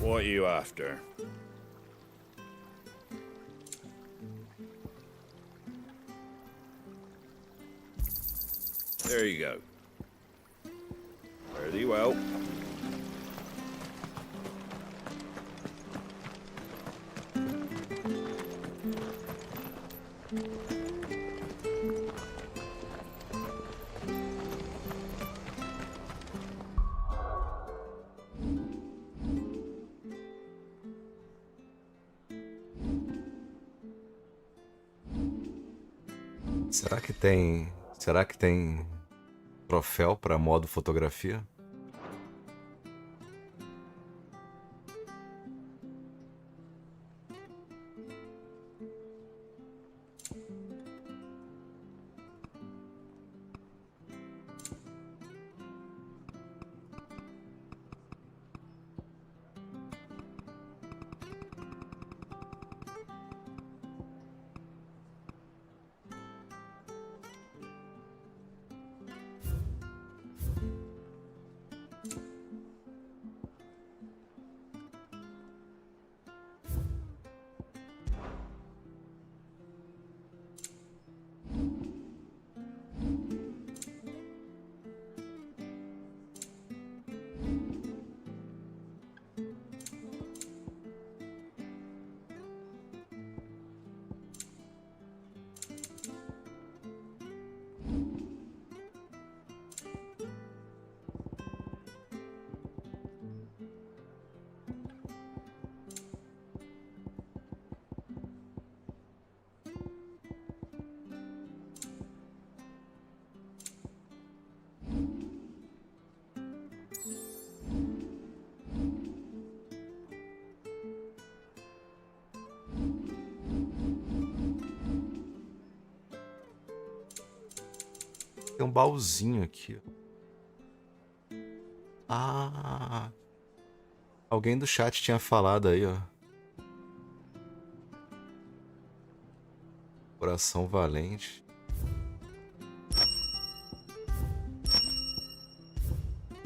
What are you after? There you go. Fare thee well. Será que tem troféu para modo fotografia? Tem um baúzinho aqui. Ah, alguém do chat tinha falado aí, ó. Coração valente.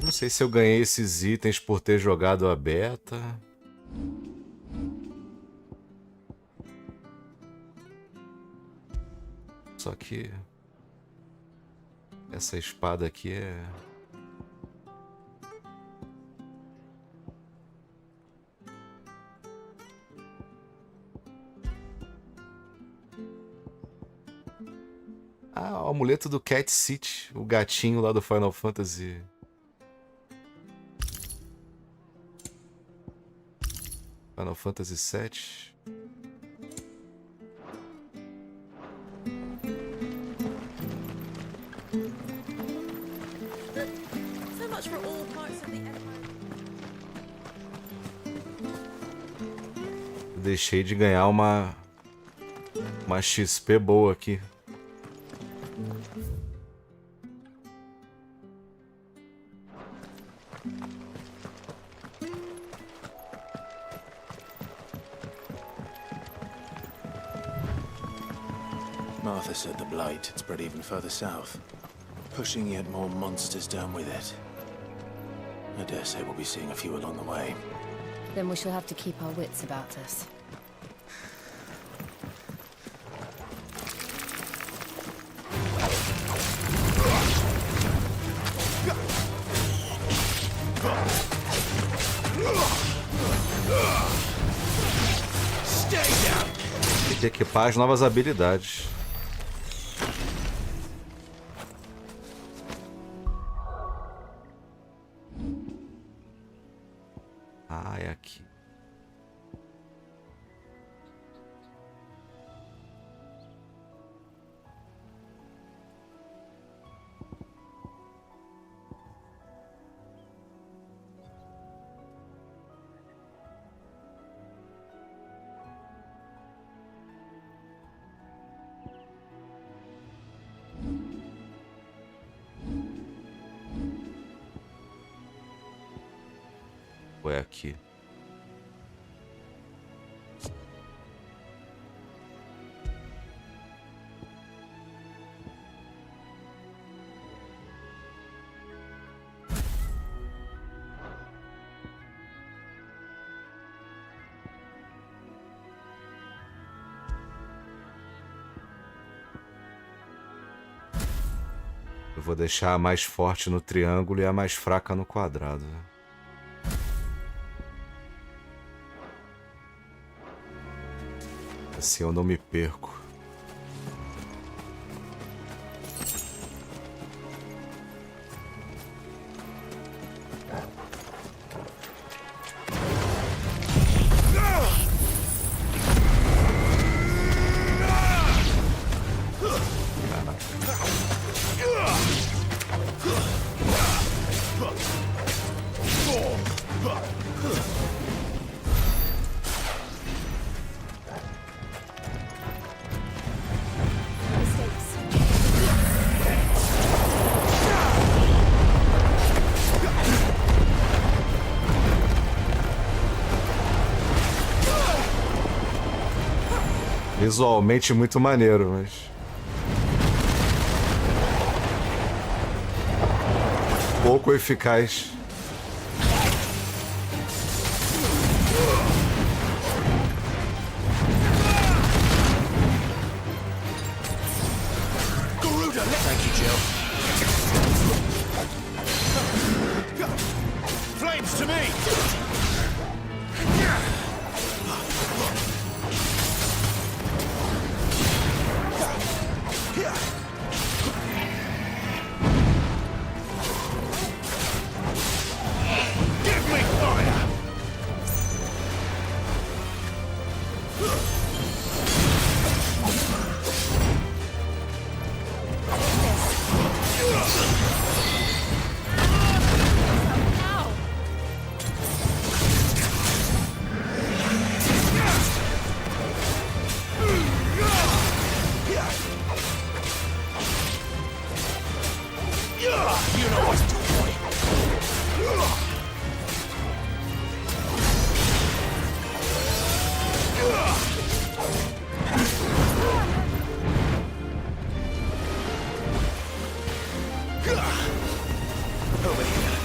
Não sei se eu ganhei esses itens por ter jogado a beta. Só que essa espada aqui é... Ah, o amuleto do Cat City, o gatinho lá do Final Fantasy. Final Fantasy VII. So much for all parts of the empire. Deixei de ganhar uma XP boa aqui. Martha said the blight had spread even further south, pushing yet more monsters down with it. I dare say we'll be seeing a few along the way. Then we shall have to keep our wits about us. Tem que equipar as novas habilidades. Ah, é aqui. É aqui. Eu vou deixar a mais forte no triângulo e a mais fraca no quadrado. Assim eu não me perco. Visualmente muito maneiro, mas... pouco eficaz. Thank you, Jill. Flames to me! Give me fire! You know what to do, boy. Over here.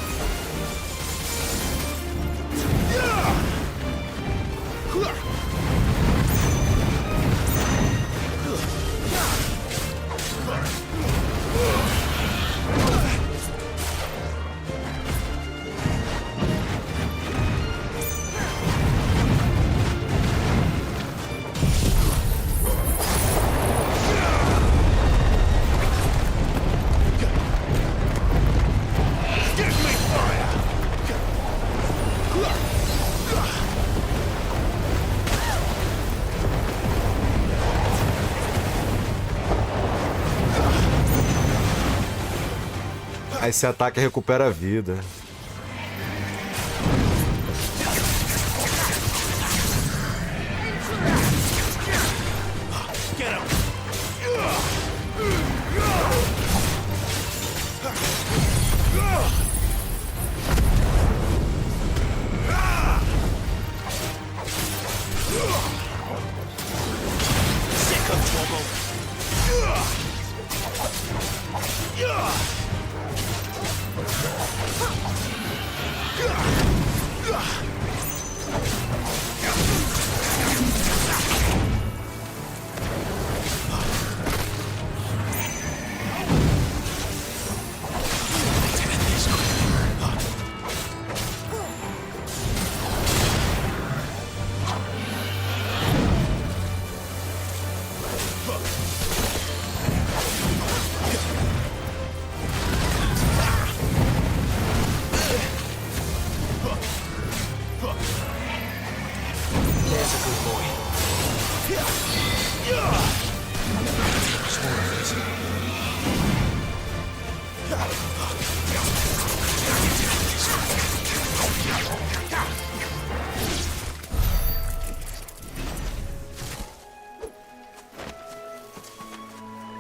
Aí esse ataque recupera a vida.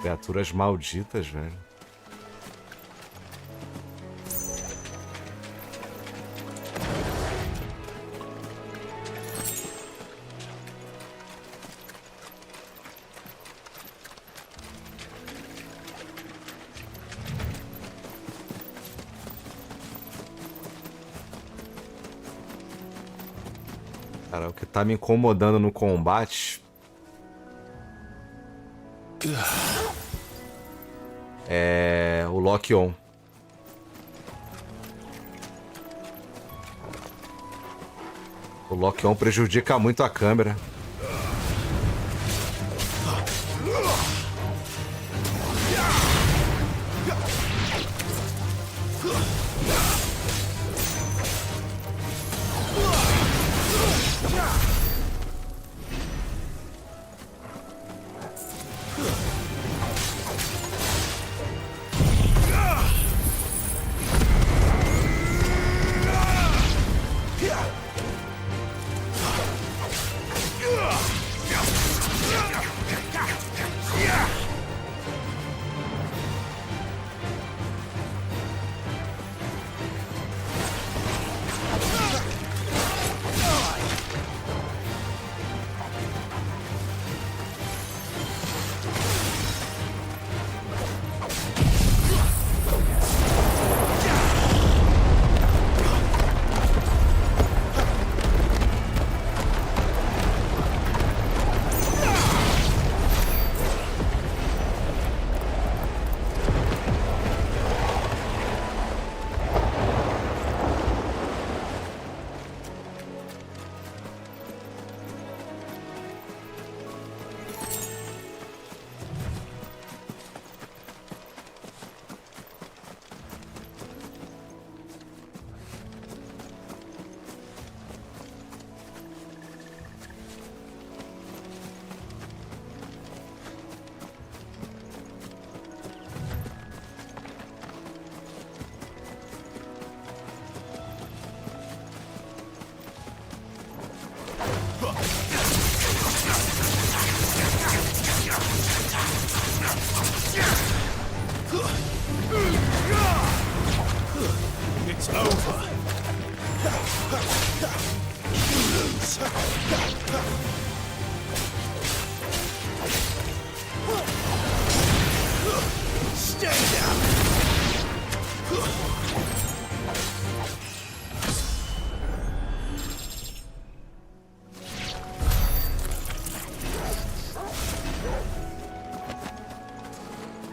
Criaturas malditas, velho. Cara, o que tá me incomodando no combate é o lock-on. O lock-on prejudica muito a câmera.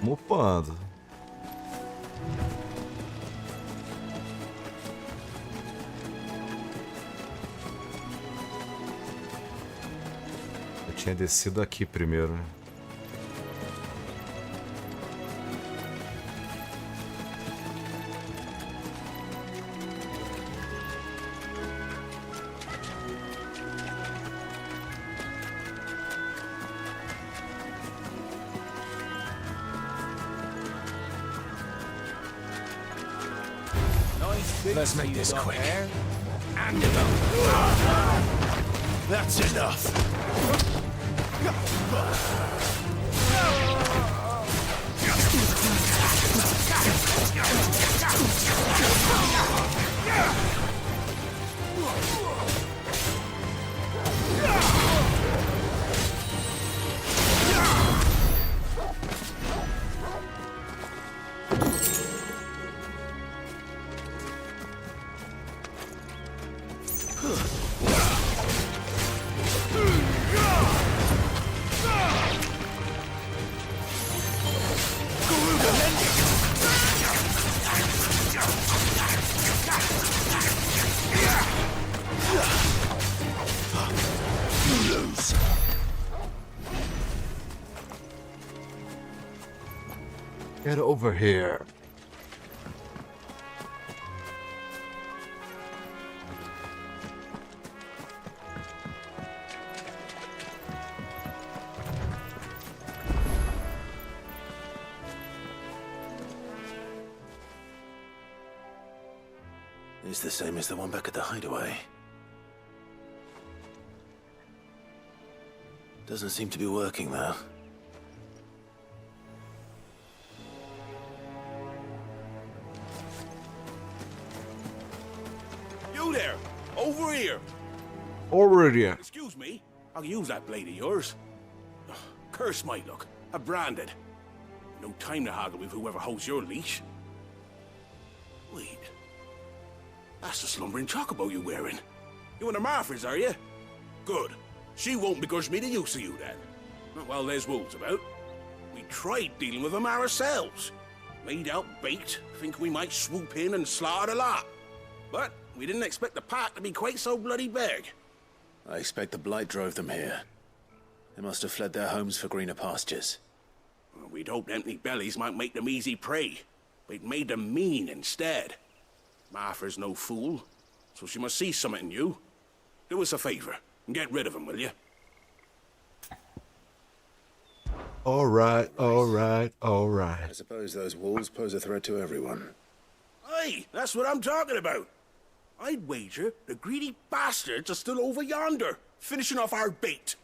Upando. Eu tinha descido aqui primeiro, né? Let's make this quick. And That's enough. Get over here. It's the same as the one back at the hideaway. Doesn't seem to be working though. You there! Over here! Over here. Excuse me, I'll use that blade of yours. Ugh, curse my luck. I'm branded. No time to haggle with whoever holds your leash. Wait. That's the slumbering chocobo you're wearing. You and the Marfers, are you? Good. She won't begrudge me the use of you then. Not while there's wolves about. We tried dealing with them ourselves. Made out baked, think we might swoop in and slaughter the lot. But we didn't expect the pack to be quite so bloody big. I expect the blight drove them here. They must have fled their homes for greener pastures. Well, we'd hoped empty bellies might make them easy prey, but it made them mean instead. Martha's no fool, so she must see something in you. Do us a favor and get rid of them, will you? Alright, alright, alright. I suppose those wolves pose a threat to everyone. Aye, that's what I'm talking about. I'd wager the greedy bastards are still over yonder, finishing off our bait.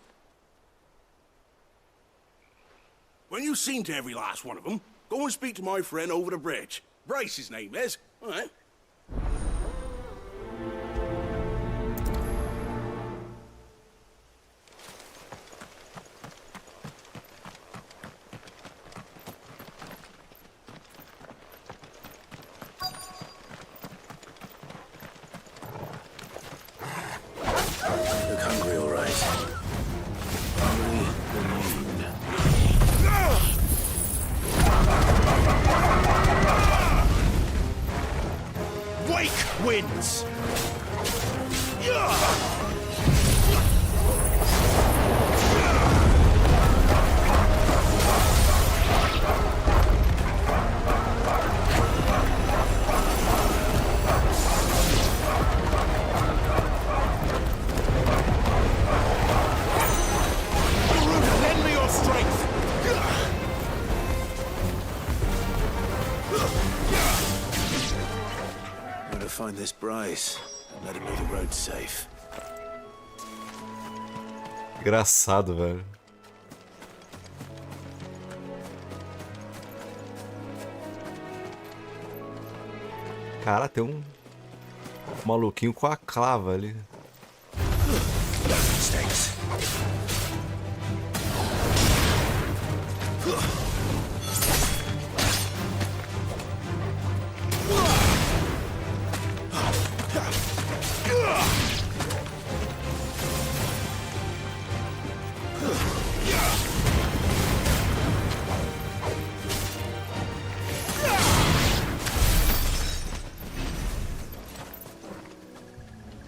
When you've seen to every last one of them, go and speak to my friend over the bridge. Bryce, his name is. All right. Look hungry, all right. Hungry Wake wins! Lend me your strength! Gotta find this Bryce and let him know the road's safe. Engraçado, velho. Cara, tem um maluquinho com a clava ali. Mistakes.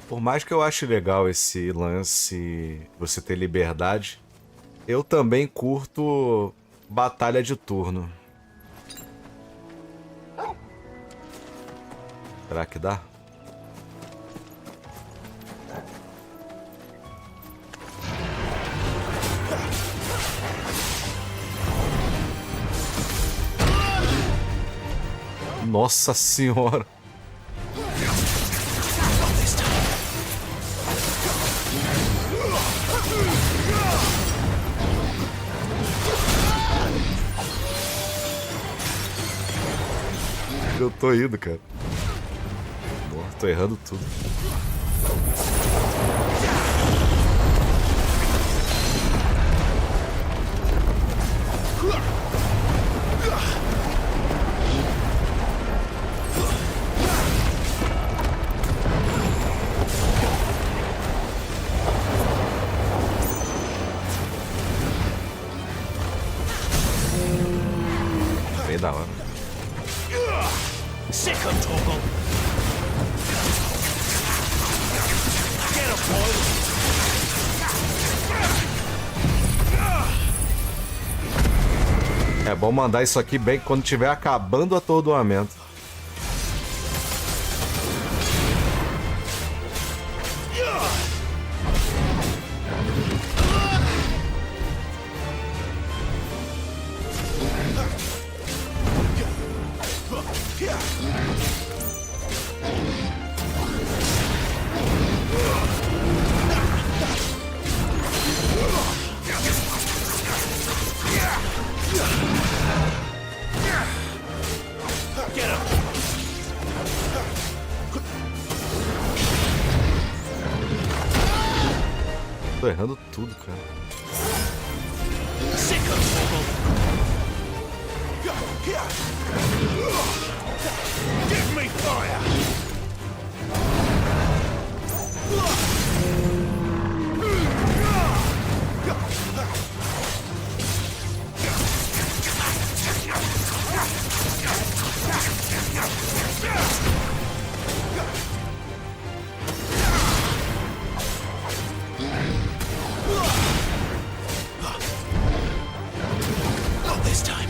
Por mais que eu ache legal esse lance, você ter liberdade, eu também curto batalha de turno. Será que dá? Nossa senhora! Eu tô indo, cara. Boa, tô errando tudo. Bem da hora. Sick of Toggle. Get a boy. É bom mandar isso aqui bem quando tiver acabando o atordoamento. Tô errando tudo, cara. Give me fire. Not this time.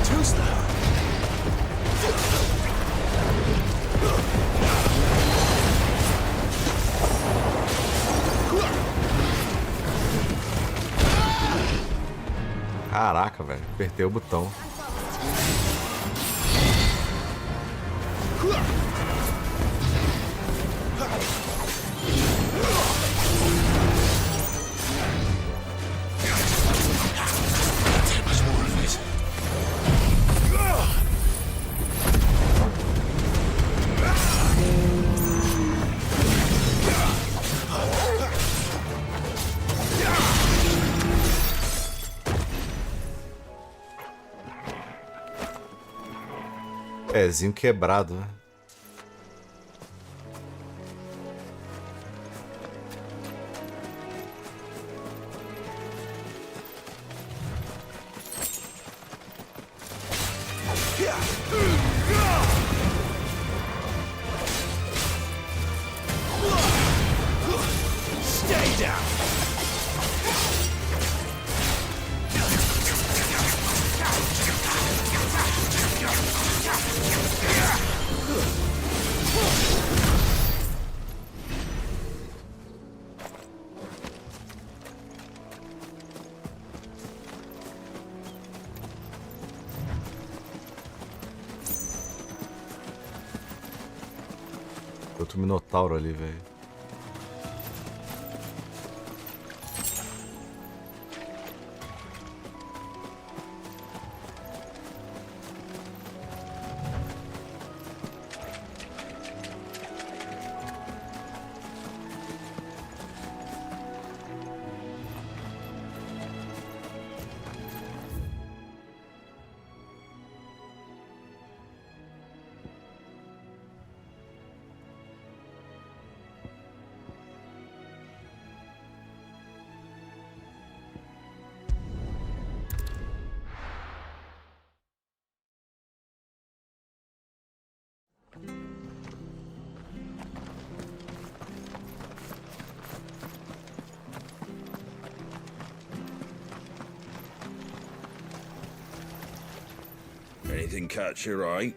Too slow. Caraca, velho. Apertei o botão. Pezinho quebrado, né? Stay down. outro minotauro ali, velho. Anything catch your eye?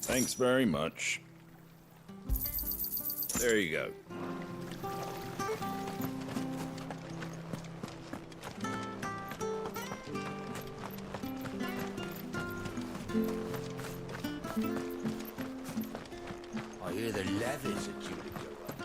Thanks very much. There you go. I hear the levies are due to go up.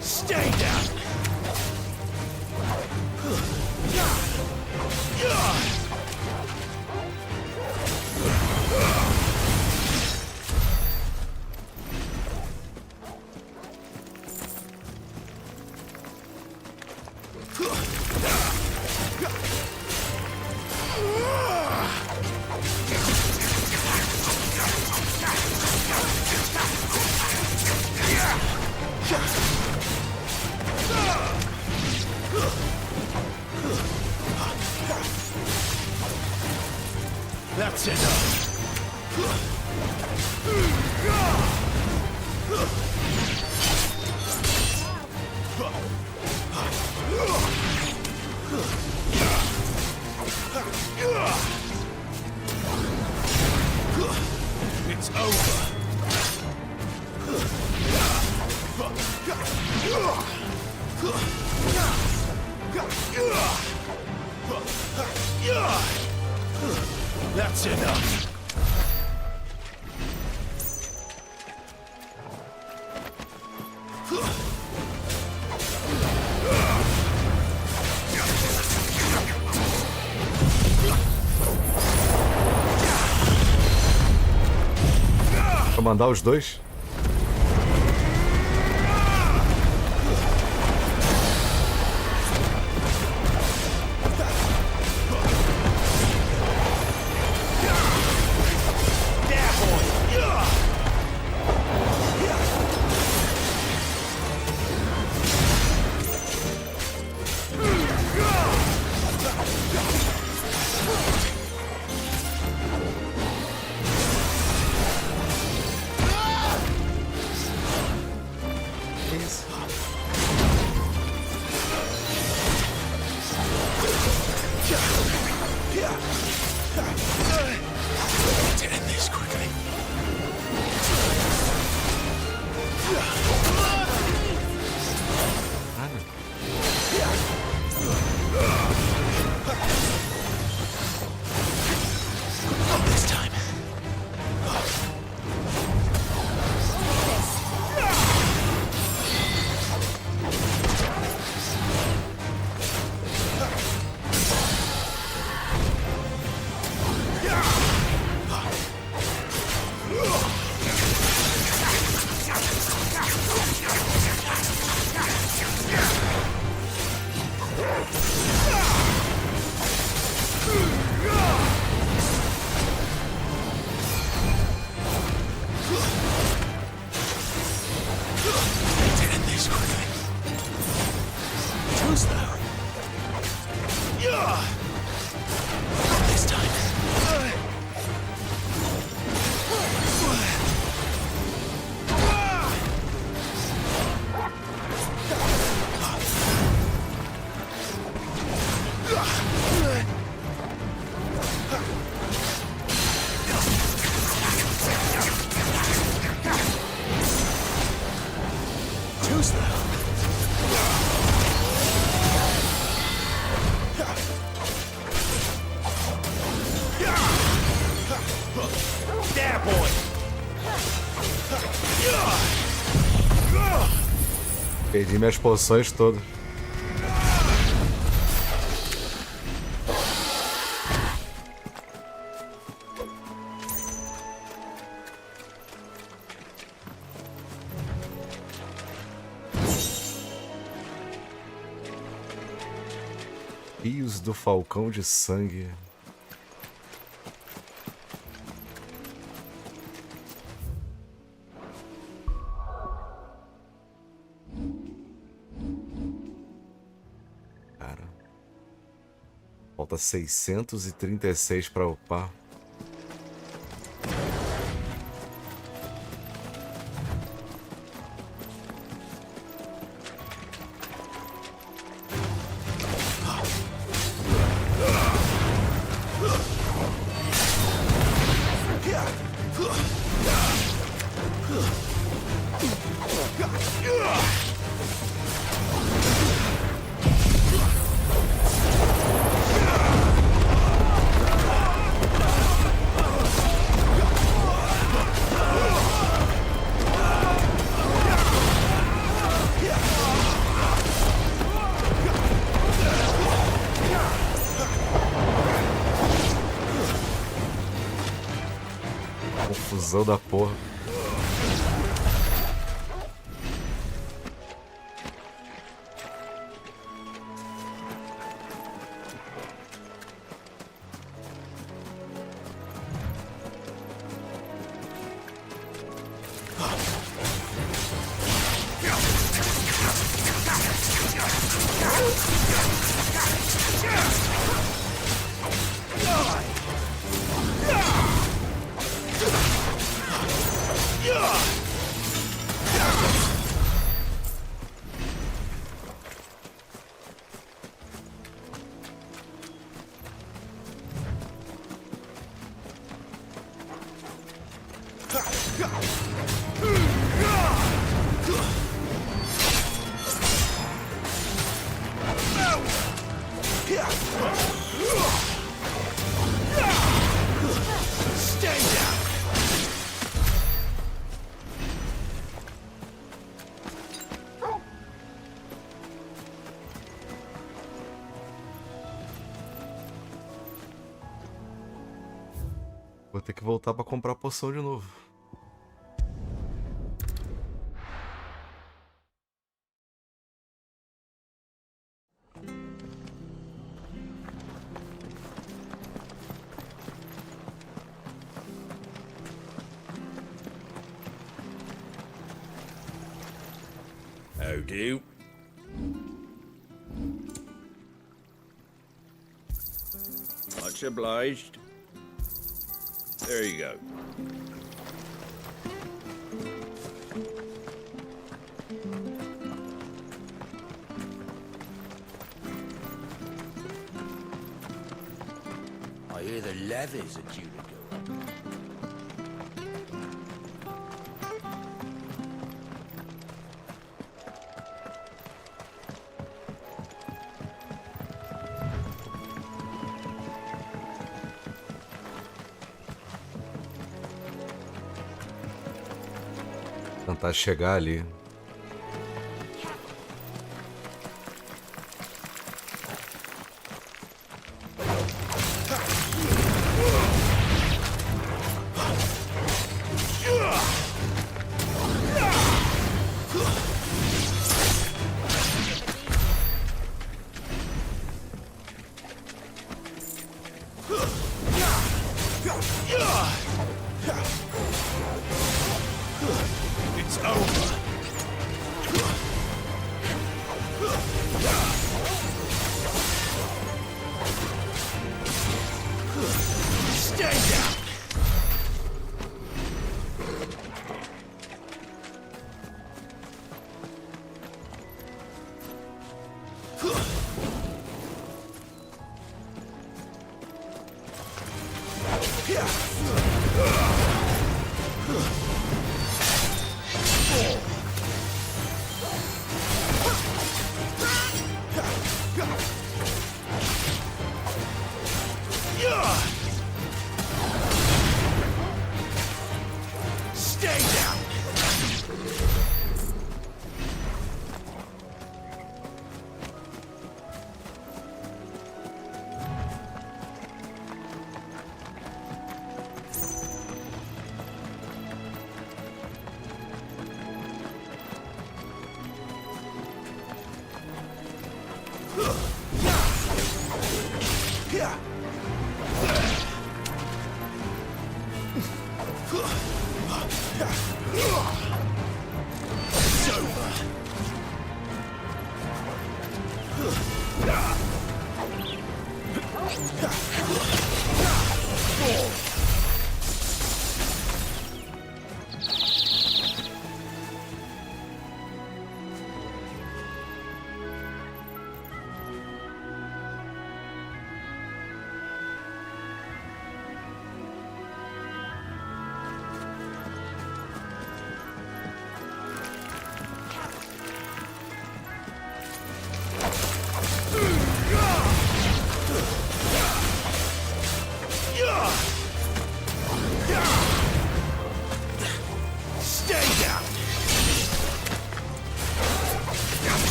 Stay down! That's enough. It's over. That's enough. Pra mandar os dois? To end this quickly. Not this time. Too slow. This time. Too slow. There, boy! Perdi minhas poções todas. Rios do Falcão de Sangue. Cara. Falta 636 para upar. Confusão da porra. Vou ter que voltar pra comprar poção de novo. How do? Much obliged. There you go. I hear the levies are due to go up. Tentar chegar ali. It's over.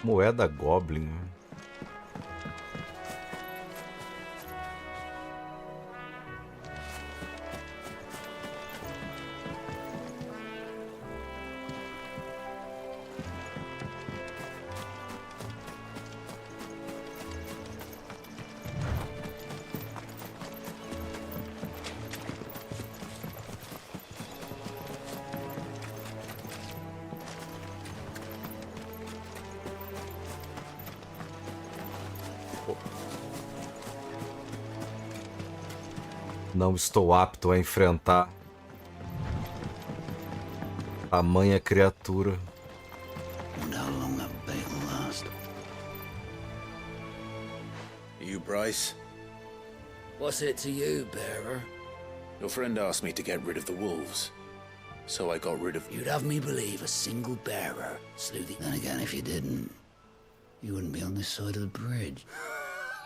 Moeda Goblin. Não estou apto a enfrentar tamanha criatura. Wonder how long that bait will last. You, Bryce? What's it to you, bearer? Your friend asked me to get rid of the wolves, so I got rid of... You'd have me believe a single bearer slew the... Then again, if you didn't, you wouldn't be on this side of the bridge.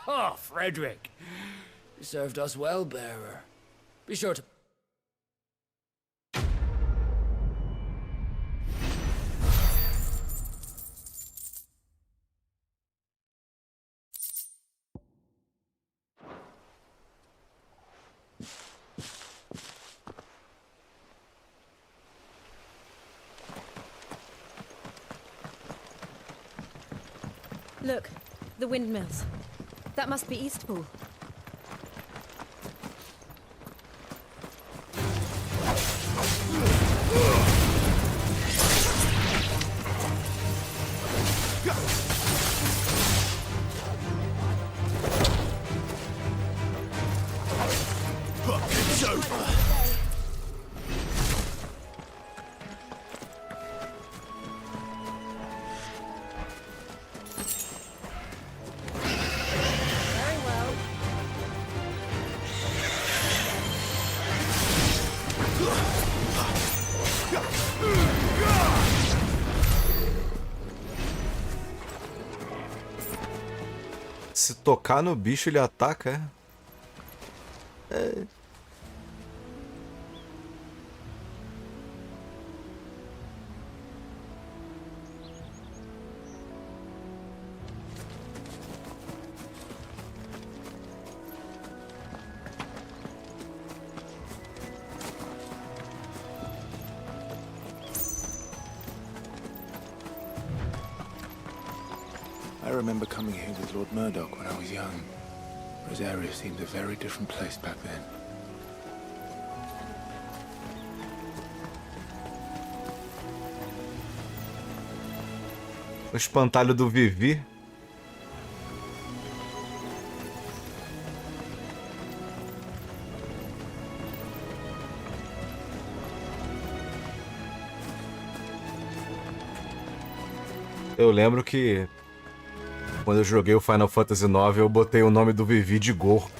Oh, Frederick! You served us well, bearer. Be sure to... Look, the windmills. That must be Eastpool. It's over. Se tocar no bicho, ele ataca, é? É. I remember coming here with Lord Murdoch when I was young. Rosaria seemed a very different place back then. O espantalho do Vivi. Eu lembro que quando eu joguei o Final Fantasy IX, eu botei o nome do Vivi de Gorro.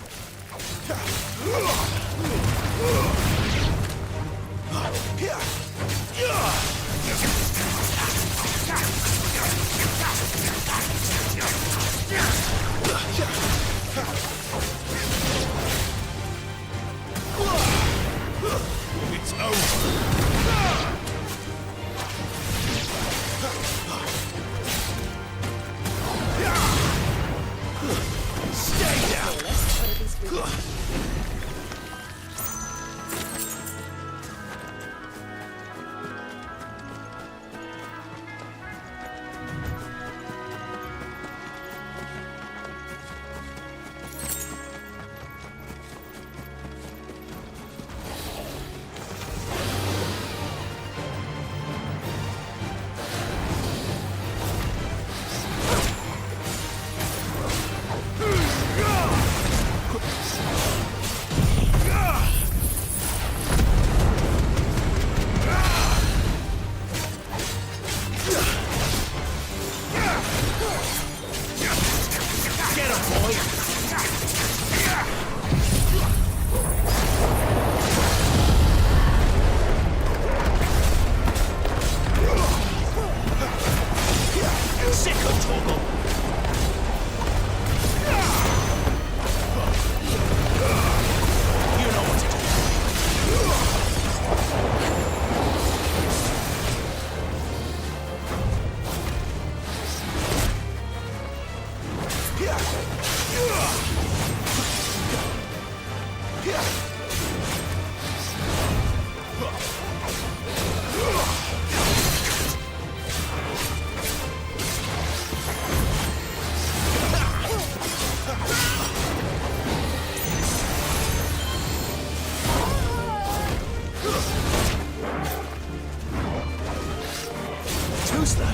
Too slow.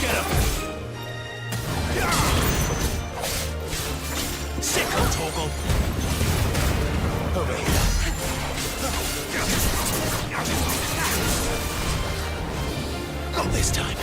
Get up! Sicko toggle! Over here. Not this time.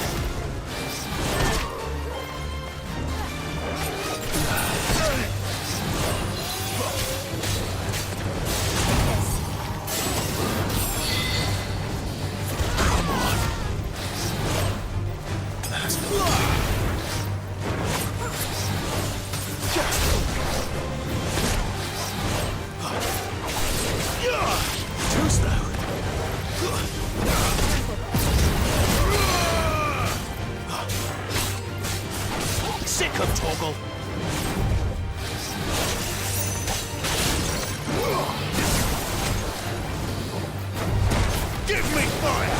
Too slow. Sick of toggle. Give me fire.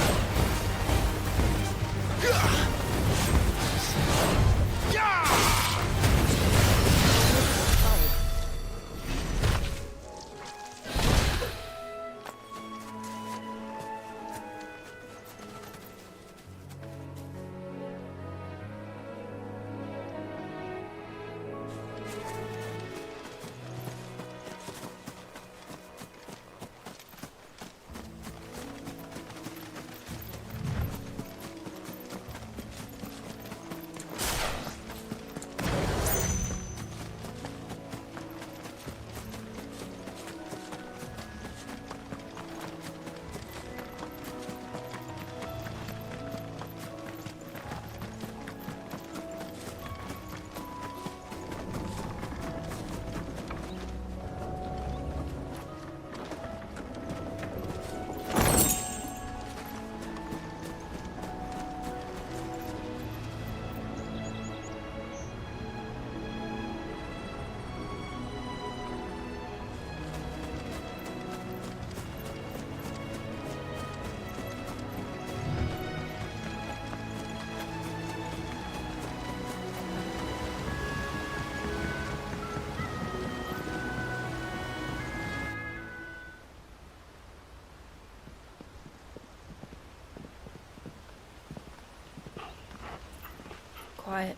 Quiet,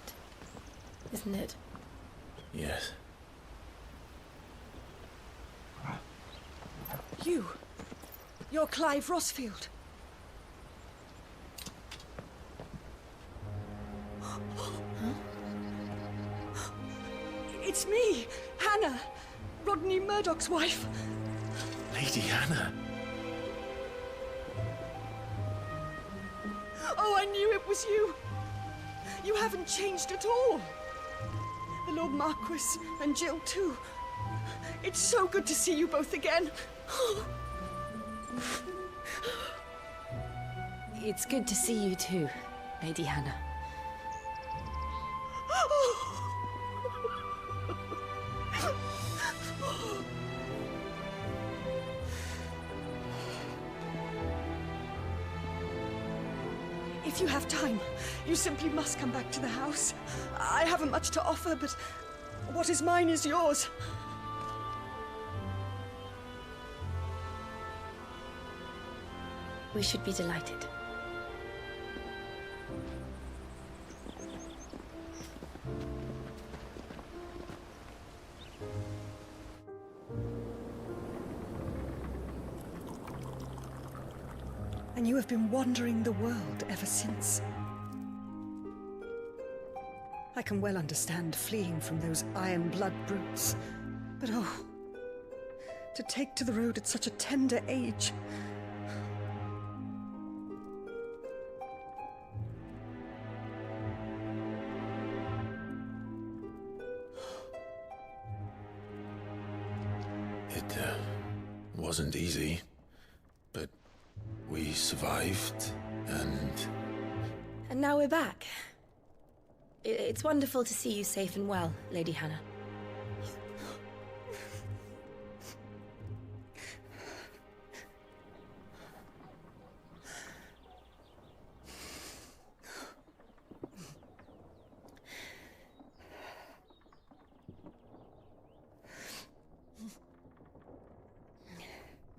isn't it? Yes. You're Clive Rossfield. It's me, Hannah, Rodney Murdoch's wife. Lady Hannah. Oh, I knew it was you. You haven't changed at all. The Lord Marquis and Jill too. It's so good to see you both again. It's good to see you too, Lady Hannah. If you have time, you simply must come back to the house. I haven't much to offer, but what is mine is yours. We should be delighted. And you have been wandering the world ever since. I can well understand fleeing from those iron blood brutes. But oh, to take to the road at such a tender age. It wasn't easy, but we survived, and... And now we're back. It's wonderful to see you safe and well, Lady Hannah.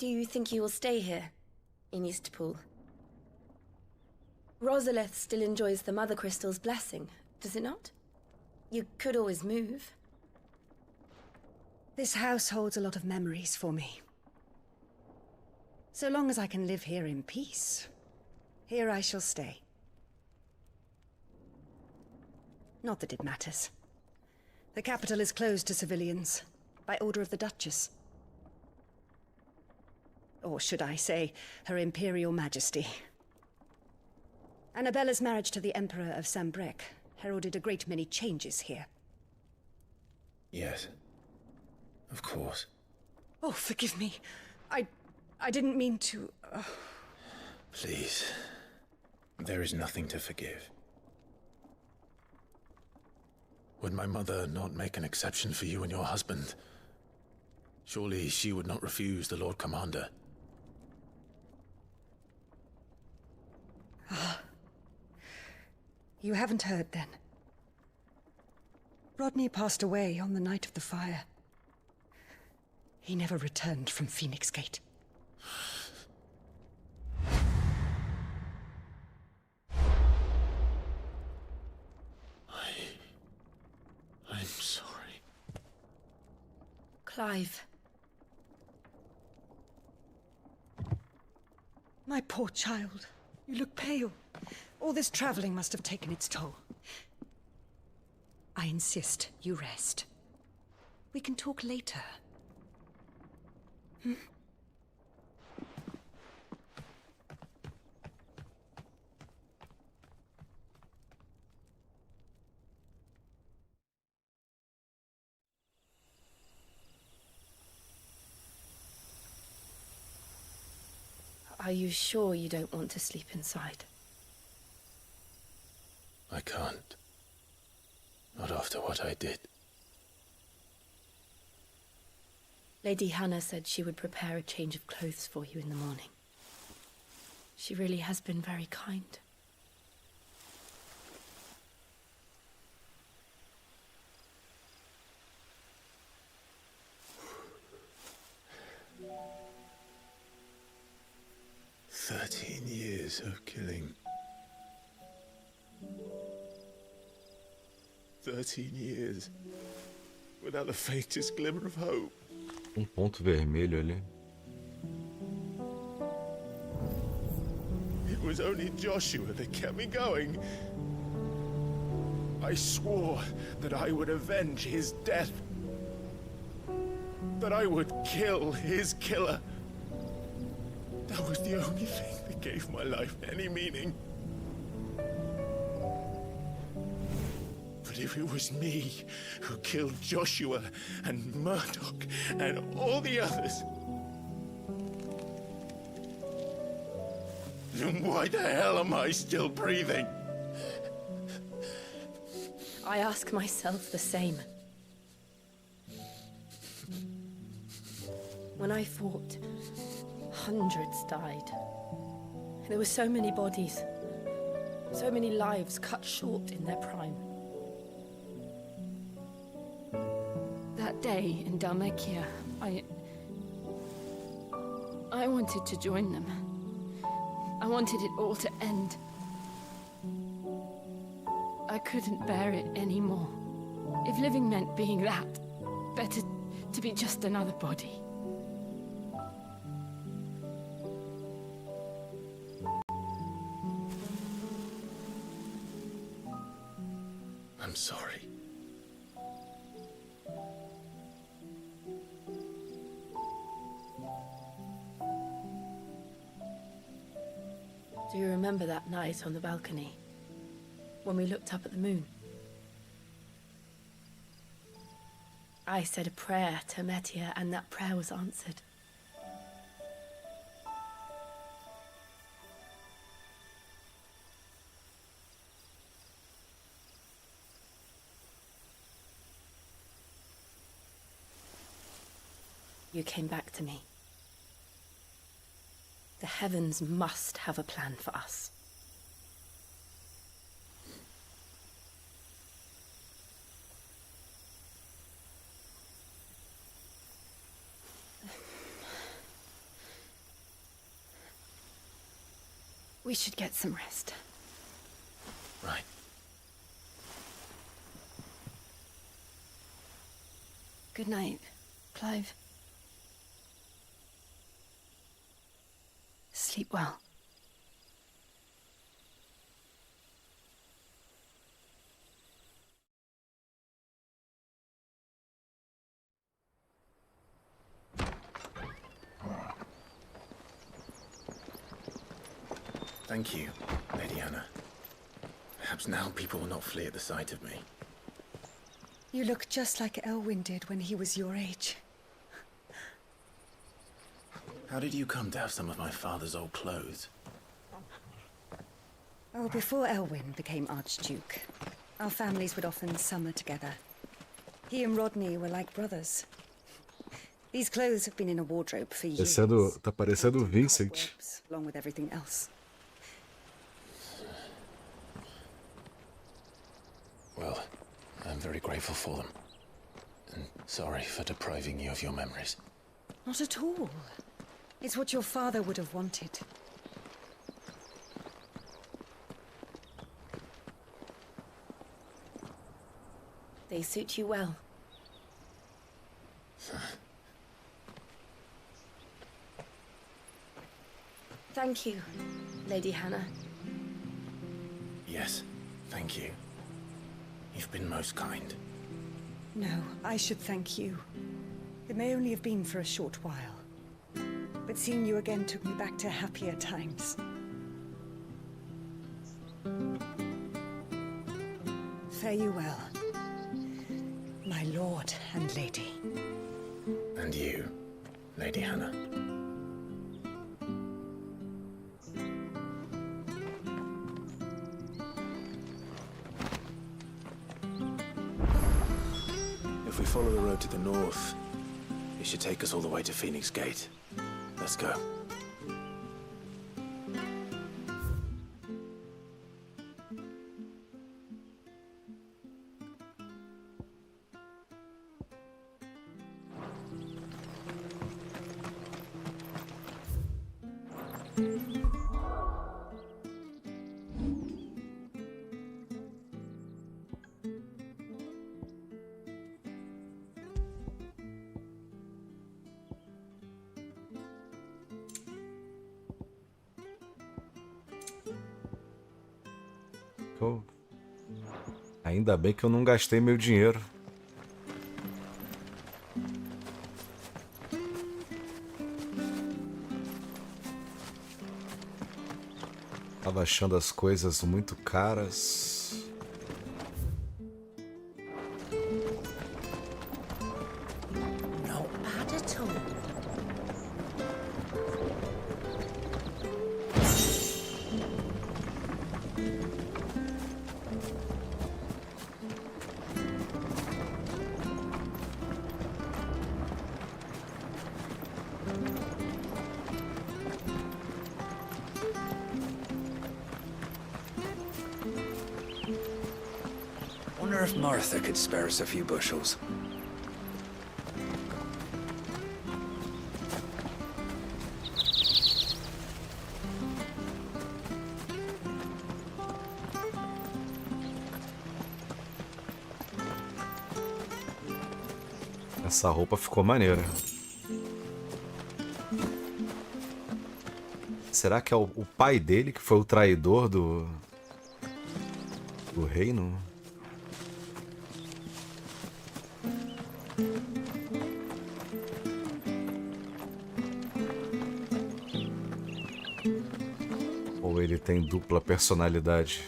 Do you think you will stay here, in Eastpool? Rosalith still enjoys the Mother Crystal's blessing, does it not? You could always move. This house holds a lot of memories for me. So long as I can live here in peace, here I shall stay. Not that it matters. The capital is closed to civilians, by order of the Duchess. Or should I say, Her Imperial Majesty. Annabella's marriage to the Emperor of Sambrec heralded a great many changes here. Yes. Of course. Oh, forgive me. I didn't mean to... Please. There is nothing to forgive. Would my mother not make an exception for you and your husband? Surely she would not refuse the Lord Commander. You haven't heard, then. Rodney passed away on the night of the fire. He never returned from Phoenix Gate. I'm sorry. Clive. My poor child. You look pale. All this traveling must have taken its toll. I insist you rest. We can talk later. Hmm? Are you sure you don't want to sleep inside? I can't. Not after what I did. Lady Hannah said she would prepare a change of clothes for you in the morning. She really has been very kind. Years of killing. 13 years. Without the faintest glimmer of hope. Ponto vermelho ali. It was only Joshua that kept me going. I swore that I would avenge his death. That I would kill his killer. That was the only thing that gave my life any meaning. But if it was me who killed Joshua and Murdoch and all the others, then why the hell am I still breathing? I ask myself the same. When I fought, hundreds died. There were so many bodies, so many lives cut short in their prime. That day in Dalmekia, I wanted to join them. I wanted it all to end. I couldn't bear it anymore. If living meant being that, better to be just another body. I'm sorry. Do you remember that night on the balcony, when we looked up at the moon? I said a prayer to Metia, and that prayer was answered. You came back to me. The heavens must have a plan for us. We should get some rest. Right. Good night, Clive. Sleep well. Thank you, Lady Anna. Perhaps now people will not flee at the sight of me. You look just like Elwyn did when he was your age. How did you come to have some of my father's old clothes? Oh, before Elwyn became Archduke, our families would often summer together. He and Rodney were like brothers. These clothes have been in a wardrobe for years. Tá parecendo o Vincent. Along with everything else. Well, I'm very grateful for them. And sorry for depriving you of your memories. Not at all. It's what your father would have wanted. They suit you well. Thank you, Lady Hannah. Yes, thank you. You've been most kind. No, I should thank you. It may only have been for a short while, but seeing you again took me back to happier times. Fare you well, my lord and lady. And you, Lady Hannah. If we follow the road to the north, it should take us all the way to Phoenix Gate. Let's go. Oh. Ainda bem que eu não gastei meu dinheiro. Tava achando as coisas muito caras. Not bad at all. Wonder if Martha could spare us a few bushels. Essa roupa ficou maneira. Será que é o pai dele que foi o traidor do reino? Ou ele tem dupla personalidade?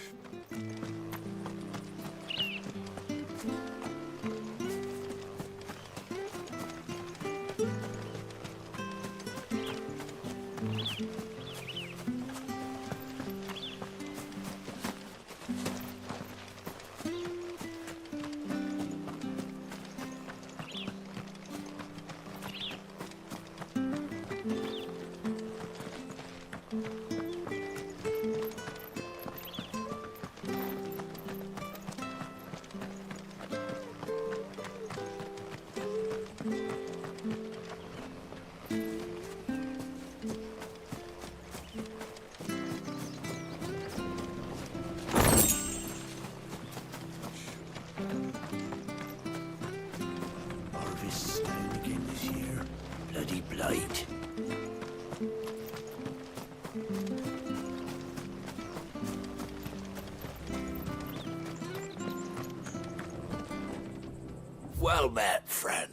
bloody blade. Well met, friend.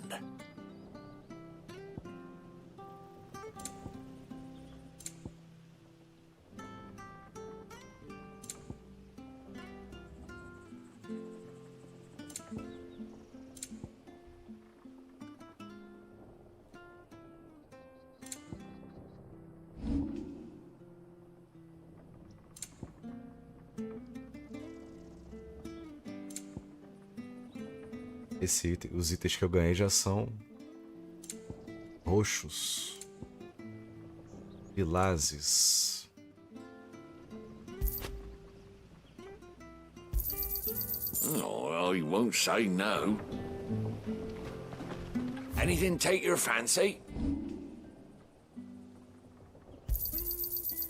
Os itens que eu ganhei já são roxos, lilazes. Oh, well, you won't say no. Anything take your fancy?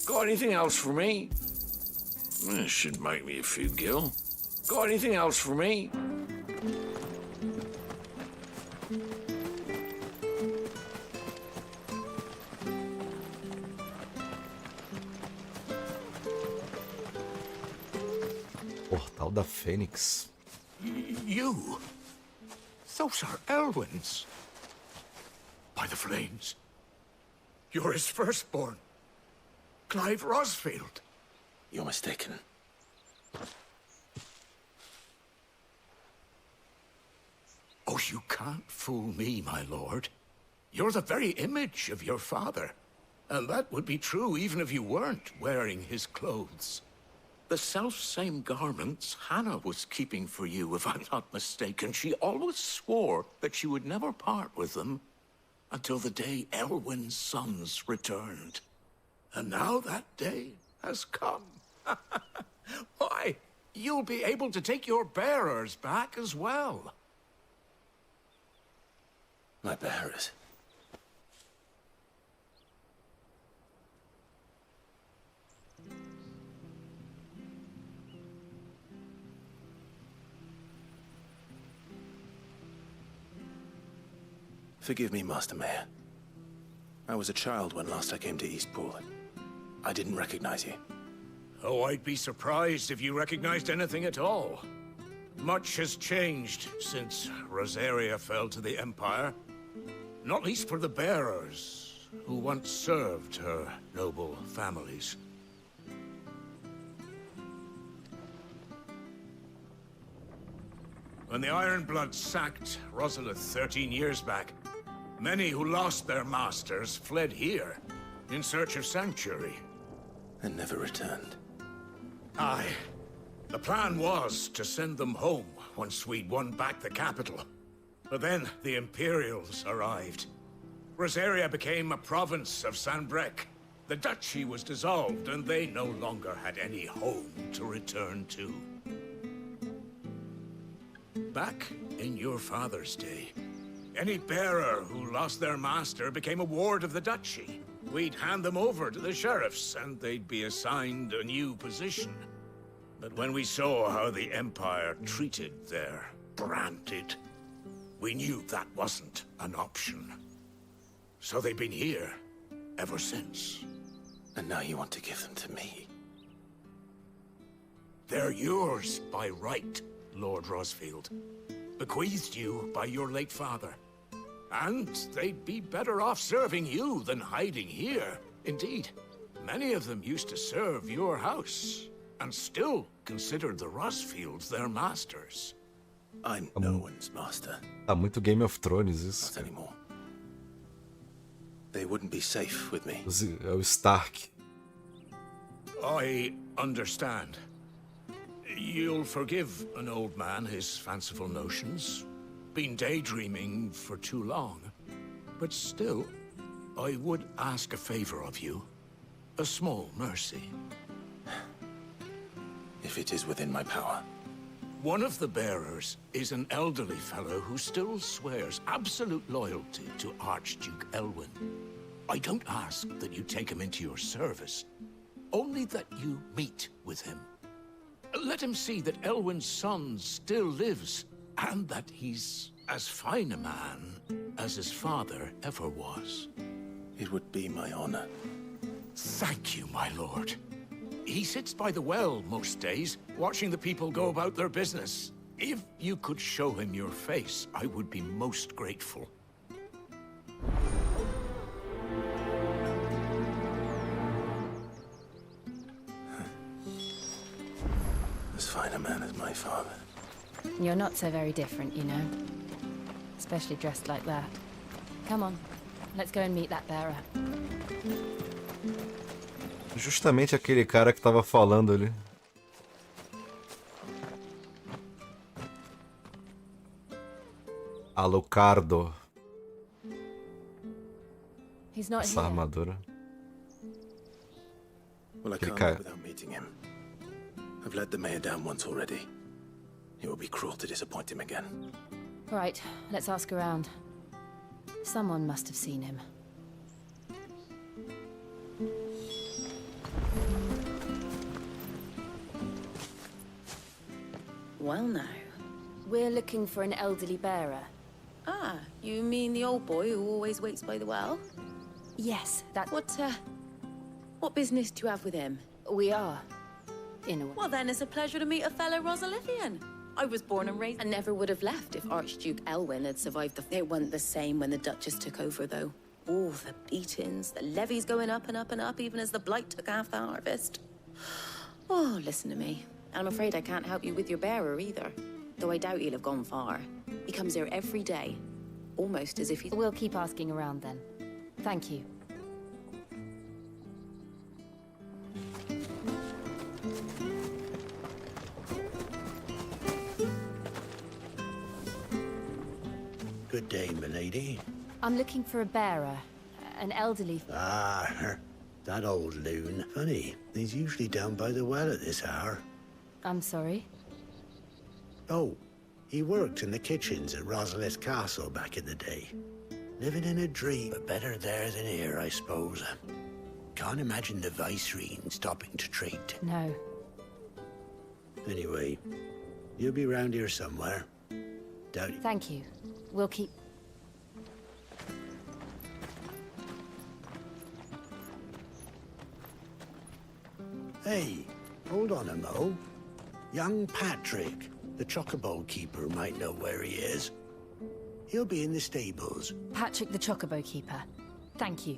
Got anything else for me? This should make me a few gil. Got anything else for me? Portal da Fênix. You? Those are Elwyn's. By the flames. You're his firstborn. Clive Rosfield. You're mistaken. Oh, you can't fool me, my lord. You're the very image of your father. And that would be true even if you weren't wearing his clothes. The self-same garments Hannah was keeping for you, if I'm not mistaken. She always swore that she would never part with them until the day Elwyn's sons returned. And now that day has come. Why, you'll be able to take your bearers back as well. My bearers? Forgive me, Master Mayor. I was a child when last I came to Eastport. I didn't recognize you. Oh, I'd be surprised if you recognized anything at all. Much has changed since Rosaria fell to the Empire. Not least for the bearers, who once served her noble families. When the Ironbloods sacked Rosalith 13 years back, many who lost their masters fled here in search of sanctuary. And never returned. Aye. The plan was to send them home once we'd won back the capital. But then the Imperials arrived. Rosaria became a province of Sanbreque. The duchy was dissolved, and they no longer had any home to return to. Back in your father's day, any bearer who lost their master became a ward of the duchy. We'd hand them over to the sheriffs, and they'd be assigned a new position. But when we saw how the Empire treated their branded, we knew that wasn't an option. So they've been here ever since. And now you want to give them to me? They're yours by right, Lord Rosfield. Bequeathed you by your late father. And they'd be better off serving you than hiding here. Indeed, many of them used to serve your house, and still considered the Rosfields their masters. I'm no one's master. Tá muito Game of Thrones isso. Not anymore. They wouldn't be safe with me. É o Stark. I understand. You'll forgive an old man his fanciful notions. Been daydreaming for too long. But still, I would ask a favor of you. A small mercy. If it is within my power. One of the bearers is an elderly fellow who still swears absolute loyalty to Archduke Elwyn. I don't ask that you take him into your service, only that you meet with him. Let him see that Elwyn's son still lives, and that he's as fine a man as his father ever was. It would be my honor. Thank you, my lord. He sits by the well most days, watching the people go about their business. If you could show him your face, I would be most grateful. As fine a man as my father. You're not so very different, you know. Especially dressed like that. Come on, let's go and meet that bearer. Justamente aquele cara que tava falando ali. Alucardo. He's not Essa here. armadura. Well, I Aquele can't cara. go without meeting him. I've let the mayor down once already. It would be cruel to disappoint him again. Right, let's ask around. Someone must have seen him. Well now. We're looking for an elderly bearer. Ah, you mean the old boy who always waits by the well? Yes, that... What business do you have with him? We are. In a way. Well then, it's a pleasure to meet a fellow Rosalithian. I was born and raised and never would have left if Archduke Elwyn had survived the... It wasn't the same when the Duchess took over, though. Oh, the beatings, the levies going up and up and up, even as the blight took half the harvest. Oh, listen to me. I'm afraid I can't help you with your bearer either. Though I doubt he'll have gone far. He comes here every day. Almost as if he... We'll keep asking around then. Thank you. Good day, milady. I'm looking for a bearer. An elderly... Ah, that old loon. Funny, he's usually down by the well at this hour. I'm sorry? Oh, he worked in the kitchens at Rosalith Castle back in the day. Living in a dream, but better there than here, I suppose. Can't imagine the Vicereine stopping to treat. No. Anyway, you'll be round here somewhere. Doubt it. Thank you. We'll keep... Hey, hold on a mo. Young Patrick, the chocobo keeper, might know where he is. He'll be in the stables. Patrick the Chocobo Keeper. Thank you.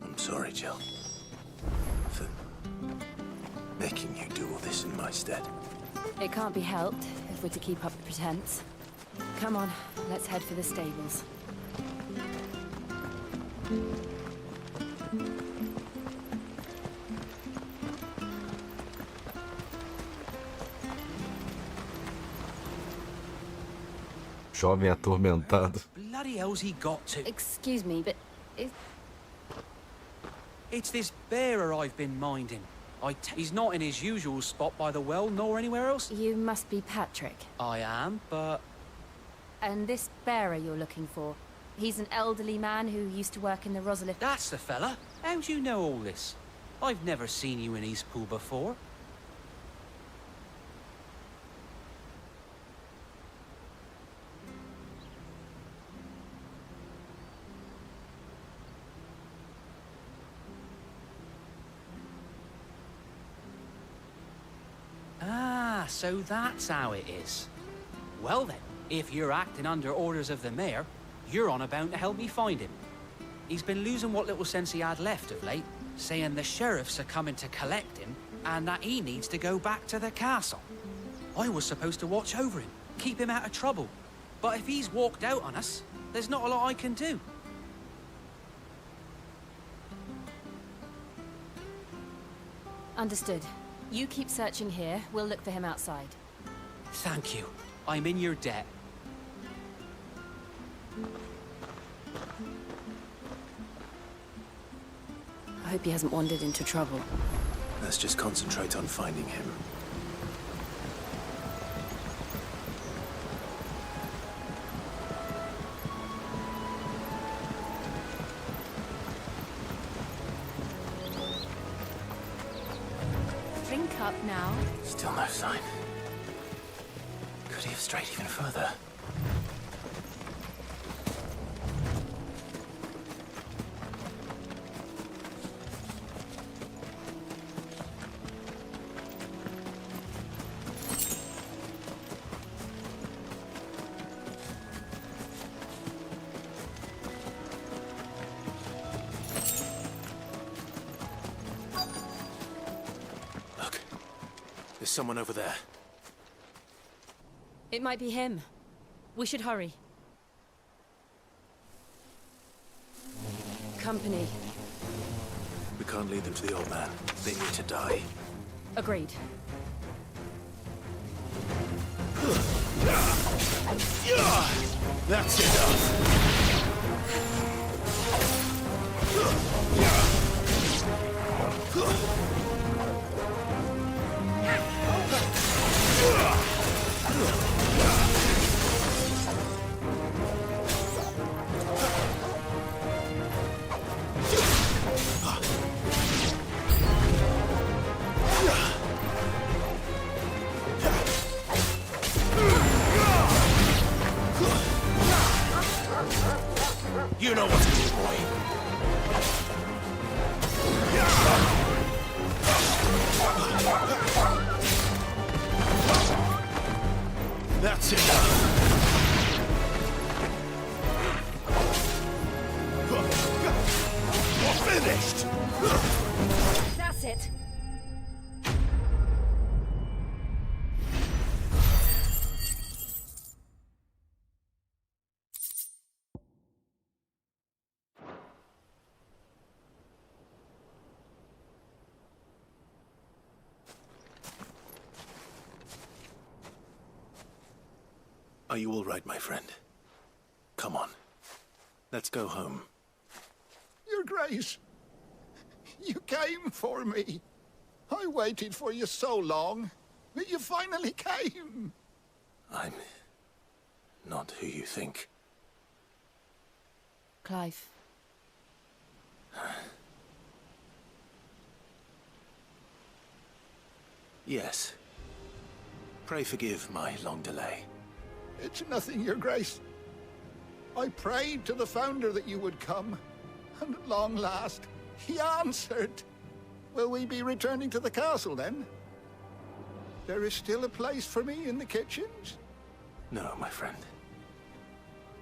I'm sorry, Jill. For making you do all this in my stead. It can't be helped if we're to keep up the pretense. Come on, let's head for the stables. Jovem atormentado. Bloody hell's he got to? Excuse me, but... It's this bearer I've been minding. He's not in his usual spot by the well, nor anywhere else. You must be Patrick. I am, but... And this bearer you're looking for, he's an elderly man who used to work in the Rosalith... That's the fella. How do you know all this? I've never seen you in Eastpool before. So that's how it is. Well then, if you're acting under orders of the mayor, you're on about to help me find him. He's been losing what little sense he had left of late, saying the sheriffs are coming to collect him and that he needs to go back to the castle. I was supposed to watch over him, keep him out of trouble. But if he's walked out on us, there's not a lot I can do. Understood. You keep searching here, we'll look for him outside. Thank you. I'm in your debt. I hope he hasn't wandered into trouble. Let's just concentrate on finding him. Drink up now. Still no sign. straight even further. Look, there's someone over there. It might be him. We should hurry. Company. We can't lead them to the old man. They need to die. Agreed. That's enough. You know what to do, boy. That's enough. Finished. That's it. Are you all right, my friend? Come on. Let's go home. Your Grace, you came for me. I waited for you so long, but you finally came. I'm not who you think. Clive. Yes. Pray forgive my long delay. It's nothing, Your Grace. I prayed to the Founder that you would come, and at long last, he answered. Will we be returning to the castle, then? There is still a place for me in the kitchens? No, my friend.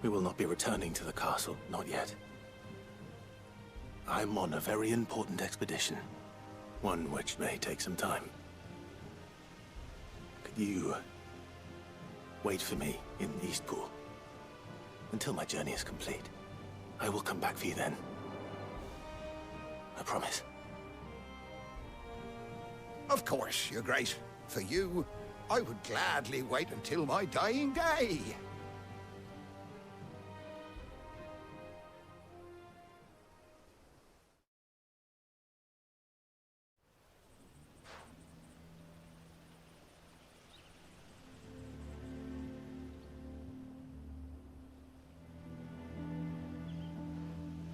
We will not be returning to the castle, not yet. I'm on a very important expedition, one which may take some time. Could you wait for me in Eastpool until my journey is complete? I will come back for you then. I promise. Of course, Your Grace. For you, I would gladly wait until my dying day.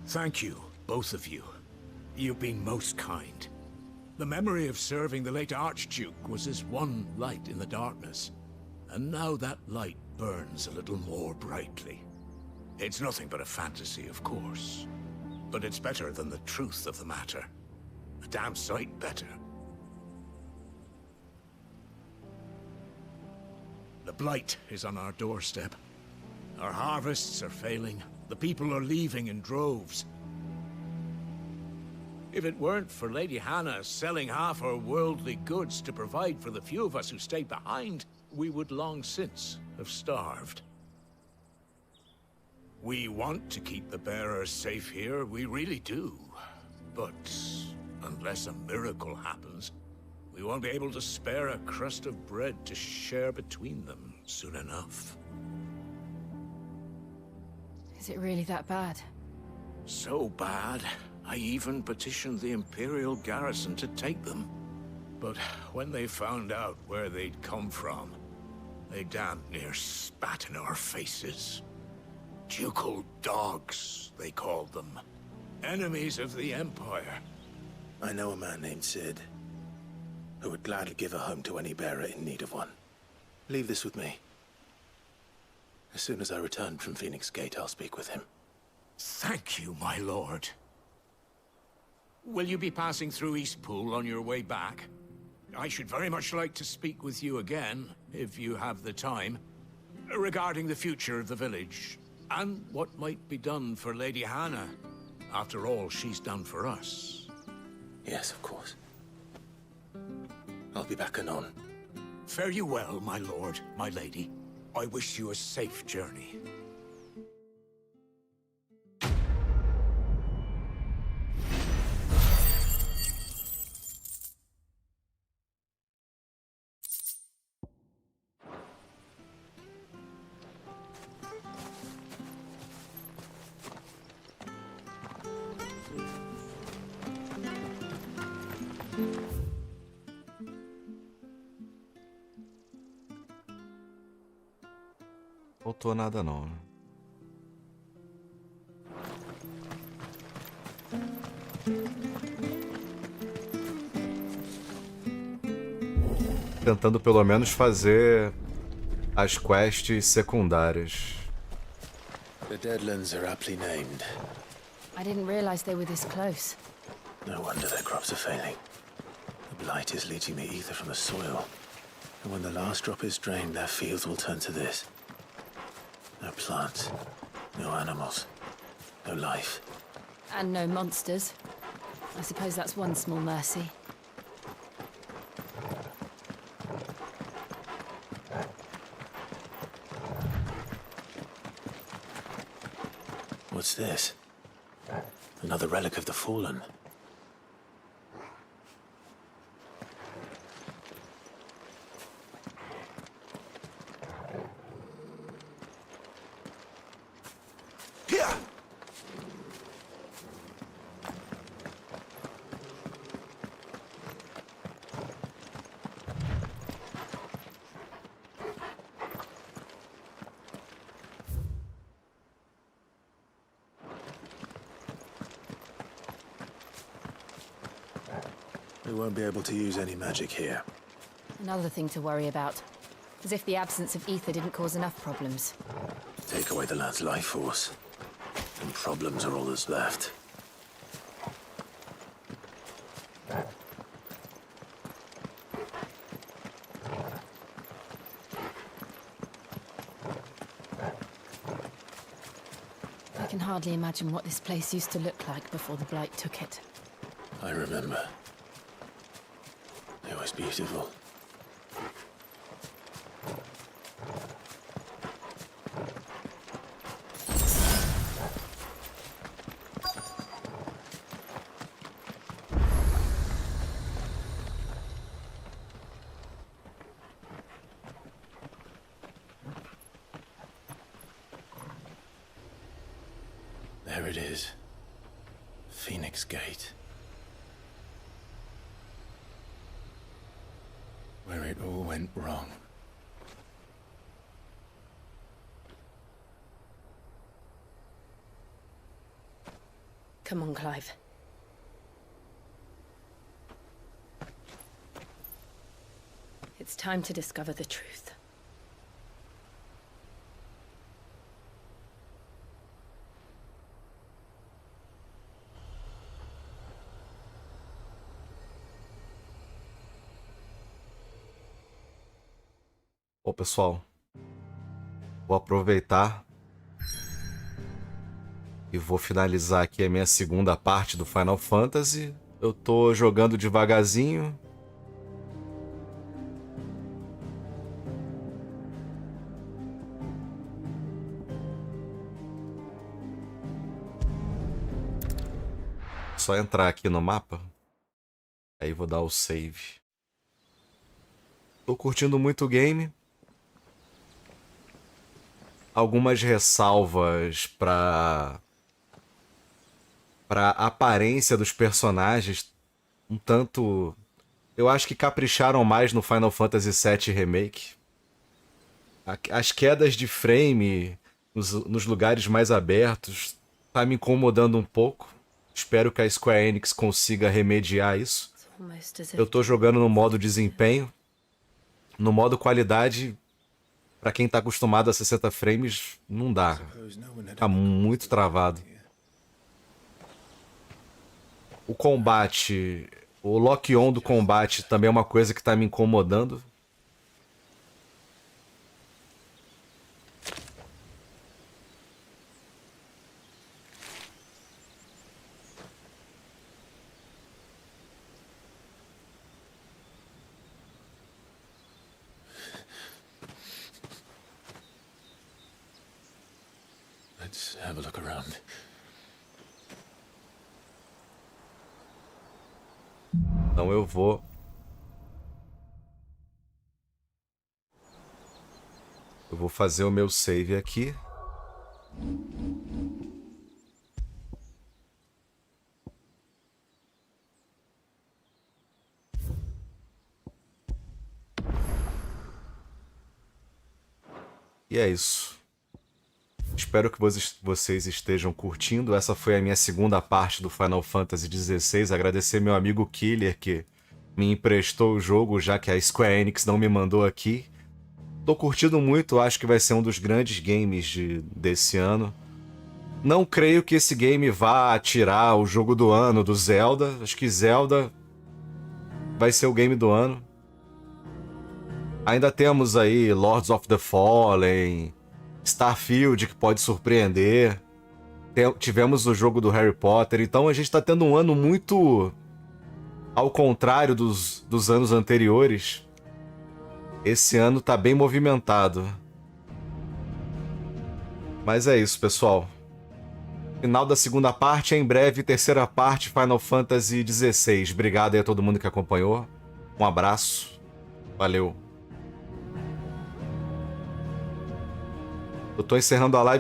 Thank you, both of you. You've been most kind. The memory of serving the late Archduke was as one light in the darkness, and now that light burns a little more brightly. It's nothing but a fantasy, of course, but it's better than the truth of the matter. A damn sight better. The blight is on our doorstep. Our harvests are failing. The people are leaving in droves. If it weren't for Lady Hannah selling half her worldly goods to provide for the few of us who stayed behind, we would long since have starved. We want to keep the bearers safe here, we really do. But unless a miracle happens, we won't be able to spare a crust of bread to share between them soon enough. Is it really that bad? So bad, I even petitioned the Imperial garrison to take them. But when they found out where they'd come from, they damn near spat in our faces. Ducal dogs, they called them. Enemies of the Empire. I know a man named Sid, who would gladly give a home to any bearer in need of one. Leave this with me. As soon as I return from Phoenix Gate, I'll speak with him. Thank you, my lord. Will you be passing through Eastpool on your way back? I should very much like to speak with you again, if you have the time, regarding the future of the village, and what might be done for Lady Hannah. After all, she's done for us. Yes, of course. I'll be back anon. Fare you well, my lord, my lady. I wish you a safe journey. Faltou nada não, né? Tentando pelo menos fazer as quests secundárias. The Deadlands are aptly named. I didn't realize they were this close. No wonder their crops are failing. The blight is leaching the ether from the soil. And when the last drop is drained, their fields will turn to this. No plants, no animals, no life. And no monsters. I suppose that's one small mercy. What's this? Another relic of the fallen. We won't be able to use any magic here. Another thing to worry about. As if the absence of ether didn't cause enough problems. Take away the lad's life force, and problems are all that's left. I can hardly imagine what this place used to look like before the blight took it. I remember. It was beautiful. There it is. Phoenix Gate. Where it all went wrong. Come on, Clive. It's time to discover the truth. Bom, pessoal, vou aproveitar e vou finalizar aqui a minha segunda parte do Final Fantasy. Eu tô jogando devagarzinho. Só entrar aqui no mapa. Aí vou dar o save. Tô curtindo muito o game. Algumas ressalvas para a aparência dos personagens, um tanto, eu acho que capricharam mais no Final Fantasy VII Remake. As quedas de frame nos lugares mais abertos tá me incomodando um pouco. Espero que a Square Enix consiga remediar isso. Eu tô jogando no modo desempenho. No modo qualidade, Pra quem tá acostumado a 60 frames, não dá. Tá muito travado. O combate, o lock-on do combate também é uma coisa que tá me incomodando. Let's have a look around. Então eu vou... Eu vou fazer o meu save aqui. E é isso. Espero que vocês estejam curtindo. Essa foi a minha segunda parte do Final Fantasy XVI. Agradecer meu amigo Killer que me emprestou o jogo, já que a Square Enix não me mandou aqui. Tô curtindo muito, acho que vai ser um dos grandes games desse ano. Não creio que esse game vá tirar o jogo do ano do Zelda. Acho que Zelda vai ser o game do ano. Ainda temos aí Lords of the Fallen, Starfield, que pode surpreender. Tivemos o jogo do Harry Potter. Então a gente tá tendo um ano muito ao contrário dos anos anteriores. Esse ano tá bem movimentado. Mas é isso, pessoal. Final da segunda parte, em breve, terceira parte, Final Fantasy XVI. Obrigado aí a todo mundo que acompanhou. Um abraço. Valeu. Eu tô encerrando a live